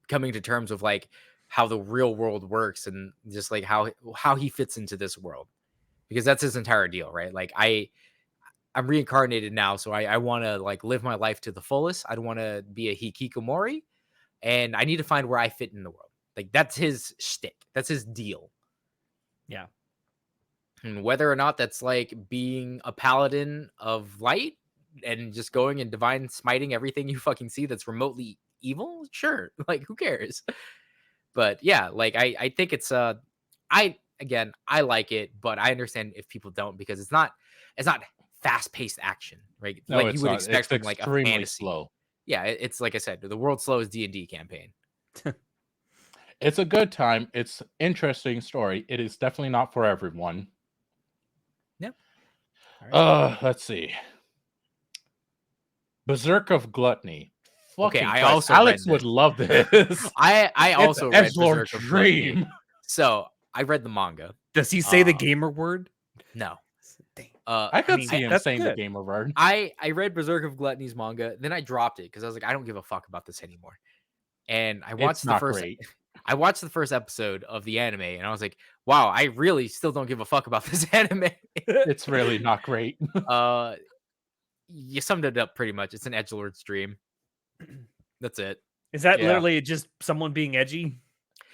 Speaker 3: coming to terms with like how the real world works and just like how he fits into this world, because that's his entire deal, right? Like I'm reincarnated now, so I want to like live my life to the fullest. I don't want to be a hikikomori, and I need to find where I fit in the world. Like that's his shtick. That's his deal.
Speaker 1: Yeah.
Speaker 3: And whether or not that's like being a paladin of light and just going and divine smiting everything you fucking see that's remotely evil, sure. Like who cares? But yeah, like I think it's I like it, but I understand if people don't, because it's not fast-paced action, right?
Speaker 2: No,
Speaker 3: Like you
Speaker 2: it's
Speaker 3: would
Speaker 2: not.
Speaker 3: expect
Speaker 2: It's
Speaker 3: from like a
Speaker 2: extremely
Speaker 3: fantasy.
Speaker 2: slow.
Speaker 3: Yeah, it's like I said, the world's slowest D&D campaign.
Speaker 2: It's a good time. It's interesting story. It is definitely not for everyone.
Speaker 3: Yep. All right.
Speaker 2: Let's see. Berserk of Gluttony.
Speaker 3: Okay,
Speaker 2: Fucking
Speaker 3: I
Speaker 2: Christ.
Speaker 3: also
Speaker 2: Alex
Speaker 3: read
Speaker 2: would
Speaker 3: this.
Speaker 2: love this.
Speaker 3: I
Speaker 2: It's
Speaker 3: also
Speaker 2: an
Speaker 3: read
Speaker 2: edgelord
Speaker 3: Berserk of Gluttony.
Speaker 2: dream.
Speaker 3: So I read the manga.
Speaker 1: Does he say the gamer word?
Speaker 3: No.
Speaker 1: Dang.
Speaker 2: I could
Speaker 1: mean,
Speaker 2: see him
Speaker 1: that's
Speaker 2: saying the
Speaker 1: good.
Speaker 2: gamer word.
Speaker 3: I read Berserk of Gluttony's manga, then I dropped it because I was like, I don't give a fuck about this anymore. And I
Speaker 2: It's
Speaker 3: watched the
Speaker 2: not
Speaker 3: first
Speaker 2: great.
Speaker 3: I watched the first episode of the anime, and I was like, wow, I really still don't give a fuck about this anime.
Speaker 2: It's really not great.
Speaker 3: You summed it up pretty much. It's an edgelord's dream. That's it.
Speaker 1: Is that
Speaker 2: Yeah.
Speaker 1: literally just someone being edgy?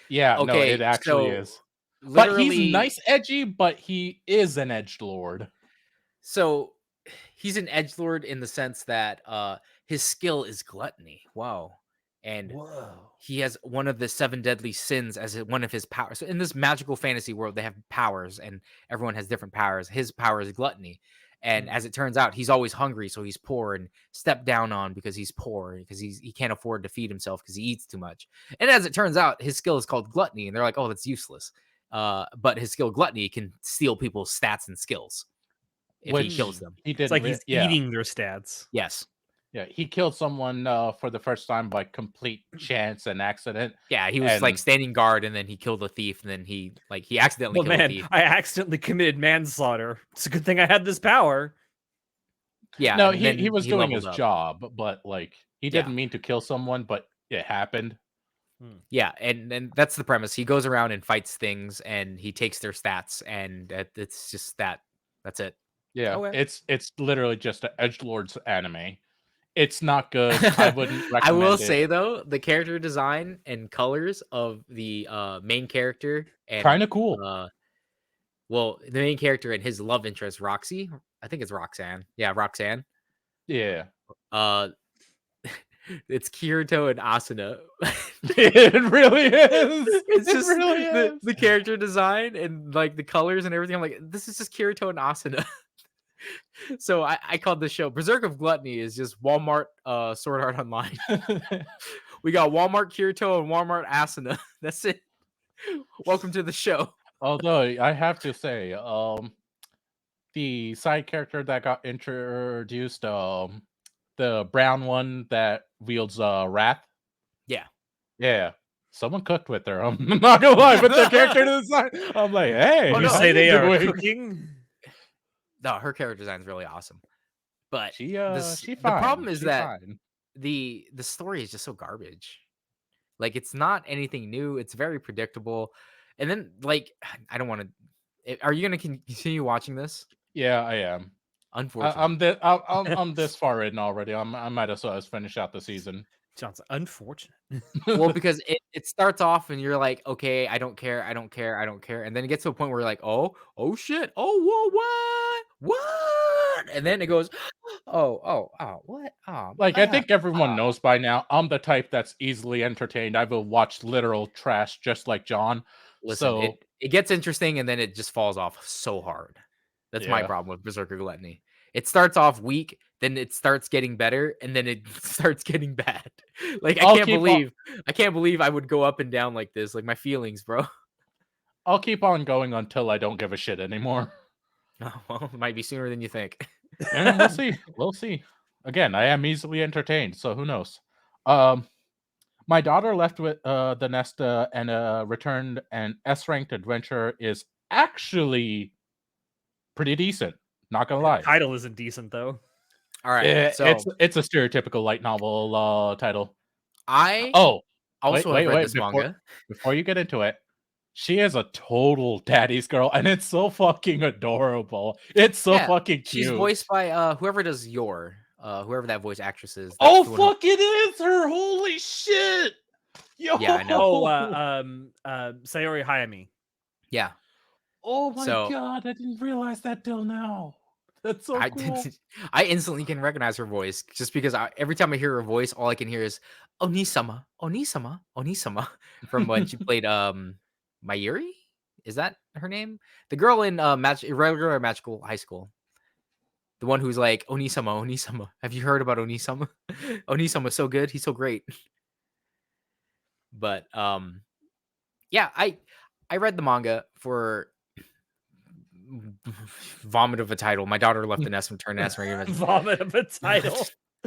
Speaker 2: Yeah, no,
Speaker 3: Okay,
Speaker 2: it actually
Speaker 3: so
Speaker 2: is. But
Speaker 3: literally,
Speaker 2: he's nice edgy, but he is an edgelord.
Speaker 3: so he's an edgelord in the sense that his skill is gluttony. Wow. And
Speaker 1: Whoa.
Speaker 3: he has one of the 7 deadly sins as one of his powers. So in this magical fantasy world, they have powers, and everyone has different powers. His power is gluttony. And as it turns out, he's always hungry, so he's poor and stepped down on because he's poor, because he can't afford to feed himself because he eats too much. And as it turns out, his skill is called gluttony, and they're like, oh, that's useless. But his skill gluttony can steal people's stats and skills if he
Speaker 2: Which
Speaker 3: kills them.
Speaker 2: he
Speaker 1: It's
Speaker 2: didn't.
Speaker 1: like he's
Speaker 2: Yeah,
Speaker 1: eating their stats.
Speaker 3: Yes.
Speaker 2: yeah. He killed someone for the first time by complete chance and accident.
Speaker 3: Yeah, he was like
Speaker 2: And
Speaker 3: standing guard, and then he killed a thief, and then he accidentally
Speaker 1: Well,
Speaker 3: killed a
Speaker 1: man,
Speaker 3: thief.
Speaker 1: I accidentally committed manslaughter. It's a good thing I had this power.
Speaker 3: Yeah,
Speaker 2: no,
Speaker 3: and then
Speaker 2: he was doing
Speaker 3: leveled
Speaker 2: his
Speaker 3: up.
Speaker 2: job, but like he
Speaker 3: Yeah.
Speaker 2: didn't mean to kill someone, but it happened.
Speaker 3: Yeah, and that's the premise. He goes around and fights things, and he takes their stats, and it's just that. That's it.
Speaker 2: Yeah,
Speaker 1: Okay.
Speaker 2: it's literally just an edgelord's anime. It's not good. I wouldn't recommend
Speaker 3: I will
Speaker 2: it.
Speaker 3: say though, the character design and colors of the main character and
Speaker 2: Kind of cool.
Speaker 3: well, the main character and his love interest, Roxy. I think it's Roxanne. Yeah, Roxanne.
Speaker 2: Yeah,
Speaker 3: It's Kirito and Asuna.
Speaker 2: it really is.
Speaker 3: It's
Speaker 2: It
Speaker 3: just
Speaker 2: really is.
Speaker 3: the character design and like the colors and everything. I'm like, this is just Kirito and Asuna. So I called the show Berserk of Gluttony is just Walmart Sword Art Online. We got Walmart Kirito and Walmart Asuna. That's it. Welcome to the show.
Speaker 2: Although I have to say, the side character that got introduced, the brown one that wields wrath.
Speaker 3: Yeah.
Speaker 2: Yeah, someone cooked with her. I'm not gonna lie, with the character to the side, I'm like, hey,
Speaker 3: Oh,
Speaker 1: You
Speaker 3: no,
Speaker 1: say
Speaker 2: how
Speaker 1: they are
Speaker 2: doing?
Speaker 1: cooking?
Speaker 3: No, her character design is really awesome. But
Speaker 2: She
Speaker 3: the
Speaker 2: fine.
Speaker 3: problem is
Speaker 2: She
Speaker 3: that
Speaker 2: fine.
Speaker 3: the story is just so garbage. Like it's not anything new. It's very predictable. And then like I don't want to. Are you going to continue watching this?
Speaker 2: Yeah, I am.
Speaker 3: Unfortunately.
Speaker 2: I'm this far in already. I might as well just finish out the season.
Speaker 1: Sounds unfortunate.
Speaker 3: Well, because it starts off and you're like, okay, I don't care, I don't care, I don't care, and then it gets to a point where you're like, oh shit, oh whoa, what, and then it goes, what,
Speaker 2: Like, I think everyone knows by now, I'm the type that's easily entertained. I will watch literal trash just like John.
Speaker 3: listen,
Speaker 2: So
Speaker 3: it gets interesting and then it just falls off so hard. That's my
Speaker 2: Yeah.
Speaker 3: problem with Berserker Gluttony. It starts off weak, then it starts getting better, and then it starts getting bad. Like I can't believe I would go up and down like this. Like my feelings, bro.
Speaker 2: I'll keep on going until I don't give a shit anymore.
Speaker 3: Oh, well, it might be sooner than you think.
Speaker 2: And we'll see. We'll see. Again, I am easily entertained, so who knows? My daughter left with the nest and returned, and S-ranked adventure is actually pretty decent. Not gonna lie.
Speaker 1: Title isn't decent though.
Speaker 3: All right. So
Speaker 2: It's a stereotypical light novel title.
Speaker 3: I
Speaker 2: Oh,
Speaker 3: also have read this
Speaker 2: before
Speaker 3: manga.
Speaker 2: you get into it, she is a total daddy's girl, and it's so fucking adorable. It's so
Speaker 3: Yeah,
Speaker 2: fucking
Speaker 3: she's
Speaker 2: cute.
Speaker 3: voiced by whoever does Yor, whoever that voice actress is. That's
Speaker 2: Oh
Speaker 3: the one who.
Speaker 2: fuck! It is her. Holy shit! Yo.
Speaker 3: Yeah, I know.
Speaker 1: Oh, Sayori Hayami.
Speaker 3: Yeah.
Speaker 2: Oh my
Speaker 3: So
Speaker 2: god! I didn't realize that till now. That's so
Speaker 3: I
Speaker 2: cool.
Speaker 3: I instantly can recognize her voice just because every time I hear her voice, all I can hear is Onisama, Onisama, Onisama from when she played Mayuri. Is that her name? The girl in Irregular Magical High School. The one who's like Onisama, Onisama. Have you heard about Onisama? Onisama's so good. He's so great. But yeah, I read the manga for vomit of a title. My daughter left the nest and turned S rank.
Speaker 1: Vomit of a title.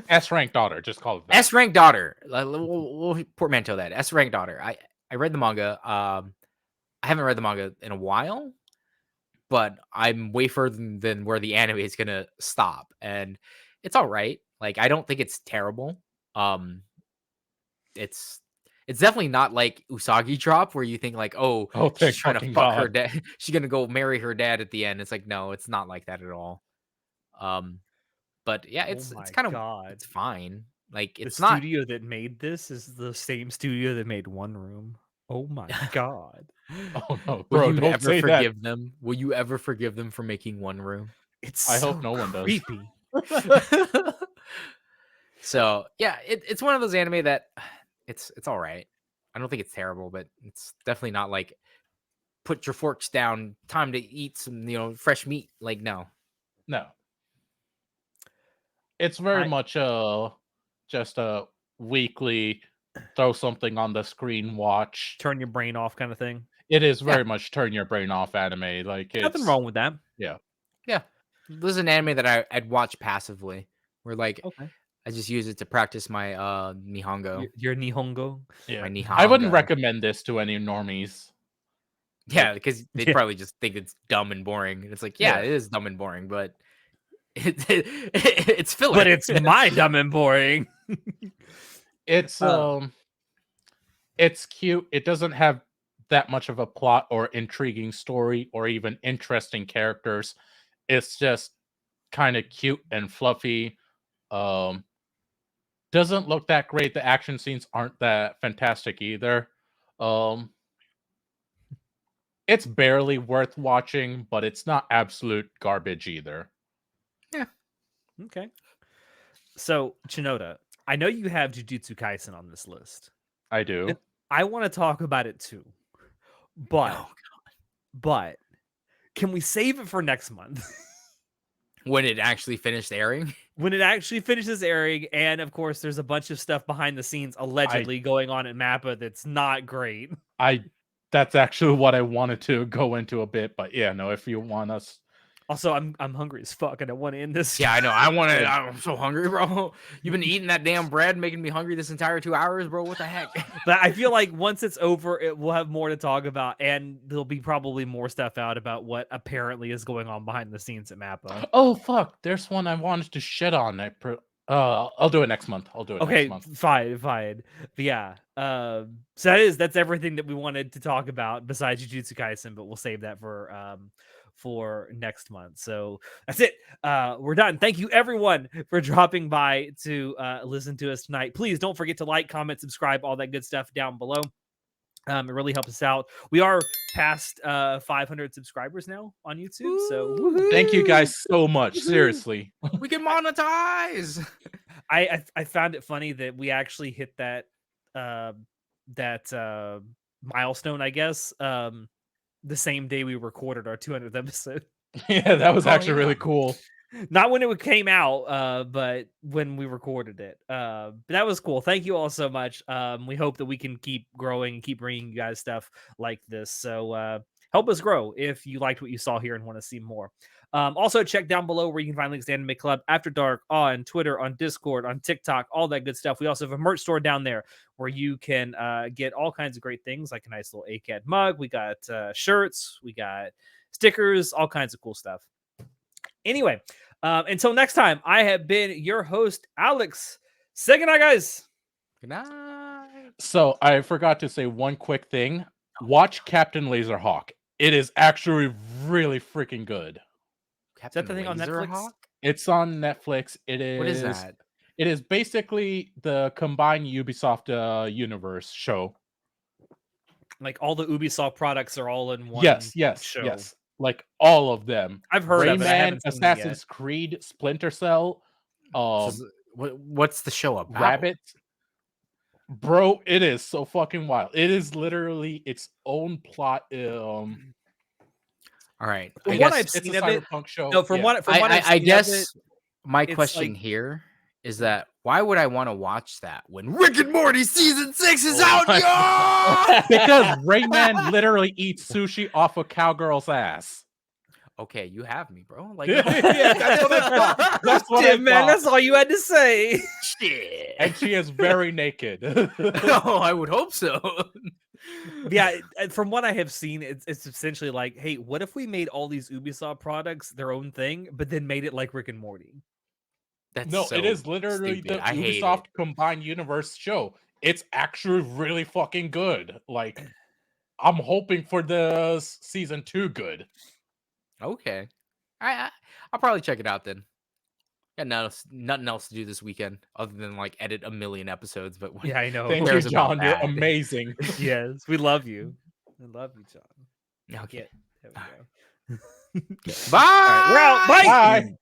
Speaker 2: S rank daughter, just call it that.
Speaker 3: S rank daughter. We'll portmanteau that. S rank daughter. I read the manga. I haven't read the manga in a while, but I'm way further than where the anime is gonna stop, and it's all right. Like I don't think it's terrible. Um, it's definitely not like Usagi Drop where you think like, oh,
Speaker 2: Oh,
Speaker 3: she's
Speaker 2: thank
Speaker 3: trying to
Speaker 2: fucking
Speaker 3: fuck her
Speaker 2: God.
Speaker 3: dad. She's gonna go marry her dad at the end. It's like, no, it's not like that at all. But yeah,
Speaker 1: Oh
Speaker 3: it's
Speaker 1: my
Speaker 3: kind of
Speaker 1: god.
Speaker 3: it's fine. Like
Speaker 1: The
Speaker 3: it's not.
Speaker 1: studio that made this is the same studio that made One Room. Oh my god.
Speaker 2: Oh no,
Speaker 3: Will
Speaker 2: bro!
Speaker 3: you
Speaker 2: Don't
Speaker 3: ever
Speaker 2: say that.
Speaker 3: forgive them? Will you ever forgive them for making One Room?
Speaker 1: It's
Speaker 2: I
Speaker 1: so
Speaker 2: hope no one does.
Speaker 1: creepy.
Speaker 3: So yeah, it's one of those anime that it's all right. I don't think it's terrible, but it's definitely not like put your forks down, time to eat some fresh meat. Like no,
Speaker 2: No, it's very
Speaker 1: I
Speaker 2: much just a weekly throw something on the screen watch.
Speaker 1: turn your brain off kind of thing.
Speaker 2: It is
Speaker 3: Yeah.
Speaker 2: very much turn your brain off anime. Like
Speaker 1: Nothing
Speaker 2: it's
Speaker 1: wrong with that.
Speaker 2: yeah.
Speaker 3: this is an anime that I'd watch passively. Where like
Speaker 1: Okay.
Speaker 3: I just use it to practice my Nihongo,
Speaker 1: Your Nihongo.
Speaker 2: Yeah.
Speaker 3: my
Speaker 2: I wouldn't
Speaker 3: Nihongo.
Speaker 2: recommend this to any normies.
Speaker 3: Yeah, because they'd
Speaker 1: Yeah.
Speaker 3: probably just think it's dumb and boring. And it's like, yeah,
Speaker 2: Yeah.
Speaker 3: it is dumb and boring, but it's filler.
Speaker 1: But it's my dumb and boring.
Speaker 2: It's it's cute. It doesn't have that much of a plot or intriguing story or even interesting characters. It's just kind of cute and fluffy. Um doesn't look that great. The action scenes aren't that fantastic either. Um it's barely worth watching, but it's not absolute garbage either.
Speaker 1: Okay. So, Chinoda, I know you have Jujutsu Kaisen on this list.
Speaker 2: I do.
Speaker 1: And I want to talk about it too. But
Speaker 3: Oh,
Speaker 1: but can we save it for next month?
Speaker 3: when it actually finished airing.
Speaker 1: When it actually finishes airing, and of course there's a bunch of stuff behind the scenes allegedly going on at Mappa that's not great.
Speaker 2: That's actually what I wanted to go into a bit, but yeah, no, if you want us.
Speaker 1: Also, I'm hungry as fuck and I want to end this.
Speaker 3: Yeah, I know. I'm so hungry, bro. You've been eating that damn bread, making me hungry this entire 2 hours, bro. What the heck?
Speaker 1: But I feel like once it's over, we'll have more to talk about, and there'll be probably more stuff out about what apparently is going on behind the scenes at Mappa.
Speaker 2: Oh fuck, there's one I wanted to shit on. I'll do it next month.
Speaker 1: Okay,
Speaker 2: next month.
Speaker 1: fine. But yeah, so that's everything that we wanted to talk about besides Jujutsu Kaisen, but we'll save that for next month. So that's it. We're done. Thank you everyone for dropping by to listen to us tonight. Please don't forget to like, comment, subscribe, all that good stuff down below. It really helps us out. We are past 500 subscribers now on YouTube. So
Speaker 3: Woo-hoo.
Speaker 2: Thank you guys so much. Seriously.
Speaker 3: We can monetize.
Speaker 1: I found it funny that we actually hit that milestone, I guess, the same day we recorded our 200th episode.
Speaker 2: Yeah, that was actually
Speaker 3: yeah.
Speaker 2: really cool.
Speaker 1: Not when it came out, but when we recorded it. But that was cool. Thank you all so much. We hope that we can keep growing and keep bringing you guys stuff like this. So help us grow if you liked what you saw here and want to see more. Also, check down below where you can find links to Anime Club After Dark on Twitter, on Discord, on TikTok, all that good stuff. We also have a merch store down there where you can get all kinds of great things like a nice little ACAD mug. We got shirts, we got stickers, all kinds of cool stuff. Anyway, Until next time, I have been your host, Alex. Say goodnight, guys.
Speaker 3: Good night.
Speaker 2: So I forgot to say one quick thing. Watch Captain Laserhawk. It is actually really freaking good.
Speaker 3: Captain
Speaker 1: the thing on Netflix?
Speaker 3: Laserhawk?
Speaker 2: It's on Netflix. It is.
Speaker 3: What is that?
Speaker 2: It is basically the combined Ubisoft universe show.
Speaker 1: Like all the Ubisoft products are all in one show.
Speaker 2: Yes. Like all of them.
Speaker 1: I've heard of it. I
Speaker 2: Rayman,
Speaker 1: haven't seen it
Speaker 2: Assassin's Creed, Splinter Cell,
Speaker 3: What's the show about?
Speaker 2: Rabbit. Bro, it is so fucking wild. It is literally its own plot.
Speaker 3: All right.
Speaker 1: From
Speaker 3: I
Speaker 1: what
Speaker 3: guess
Speaker 1: I've
Speaker 2: It's a
Speaker 1: seen of it,
Speaker 2: cyberpunk show.
Speaker 1: no, from what I've
Speaker 3: I
Speaker 1: seen
Speaker 3: guess
Speaker 1: of it,
Speaker 3: my
Speaker 1: it's
Speaker 3: question
Speaker 1: like-
Speaker 3: here is that why would I want to watch that when Rick and Morty season 6 is
Speaker 1: Oh
Speaker 3: out?
Speaker 1: my
Speaker 3: Yo!
Speaker 2: Because Rayman literally eats sushi off a cowgirl's ass.
Speaker 3: Okay, you have me, bro. Like,
Speaker 2: Yeah, that's what I thought. That's what I
Speaker 1: Damn, man,
Speaker 2: thought.
Speaker 1: that's all you had to say.
Speaker 3: shit.
Speaker 2: And she is very naked.
Speaker 3: Oh, I would hope so.
Speaker 1: Yeah, from what I have seen, it's essentially like, hey, what if we made all these Ubisoft products their own thing, but then made it like Rick and Morty?
Speaker 3: That's
Speaker 2: No,
Speaker 3: so
Speaker 2: it is literally
Speaker 3: stupid.
Speaker 2: the
Speaker 3: I hate
Speaker 2: Ubisoft
Speaker 3: it.
Speaker 2: combined universe show. It's actually really fucking good. Like, I'm hoping for the season 2 good.
Speaker 3: Okay, I'll probably check it out then. Got nothing else to do this weekend other than like edit a million episodes. But
Speaker 1: Yeah, I know.
Speaker 2: Thank you,
Speaker 3: cares about
Speaker 2: John. You're
Speaker 3: that?
Speaker 2: amazing.
Speaker 1: Yes, we love you. I love you, John.
Speaker 3: Okay,
Speaker 1: There we go.
Speaker 3: bye.
Speaker 1: All right, we're out. Bye.
Speaker 2: Bye.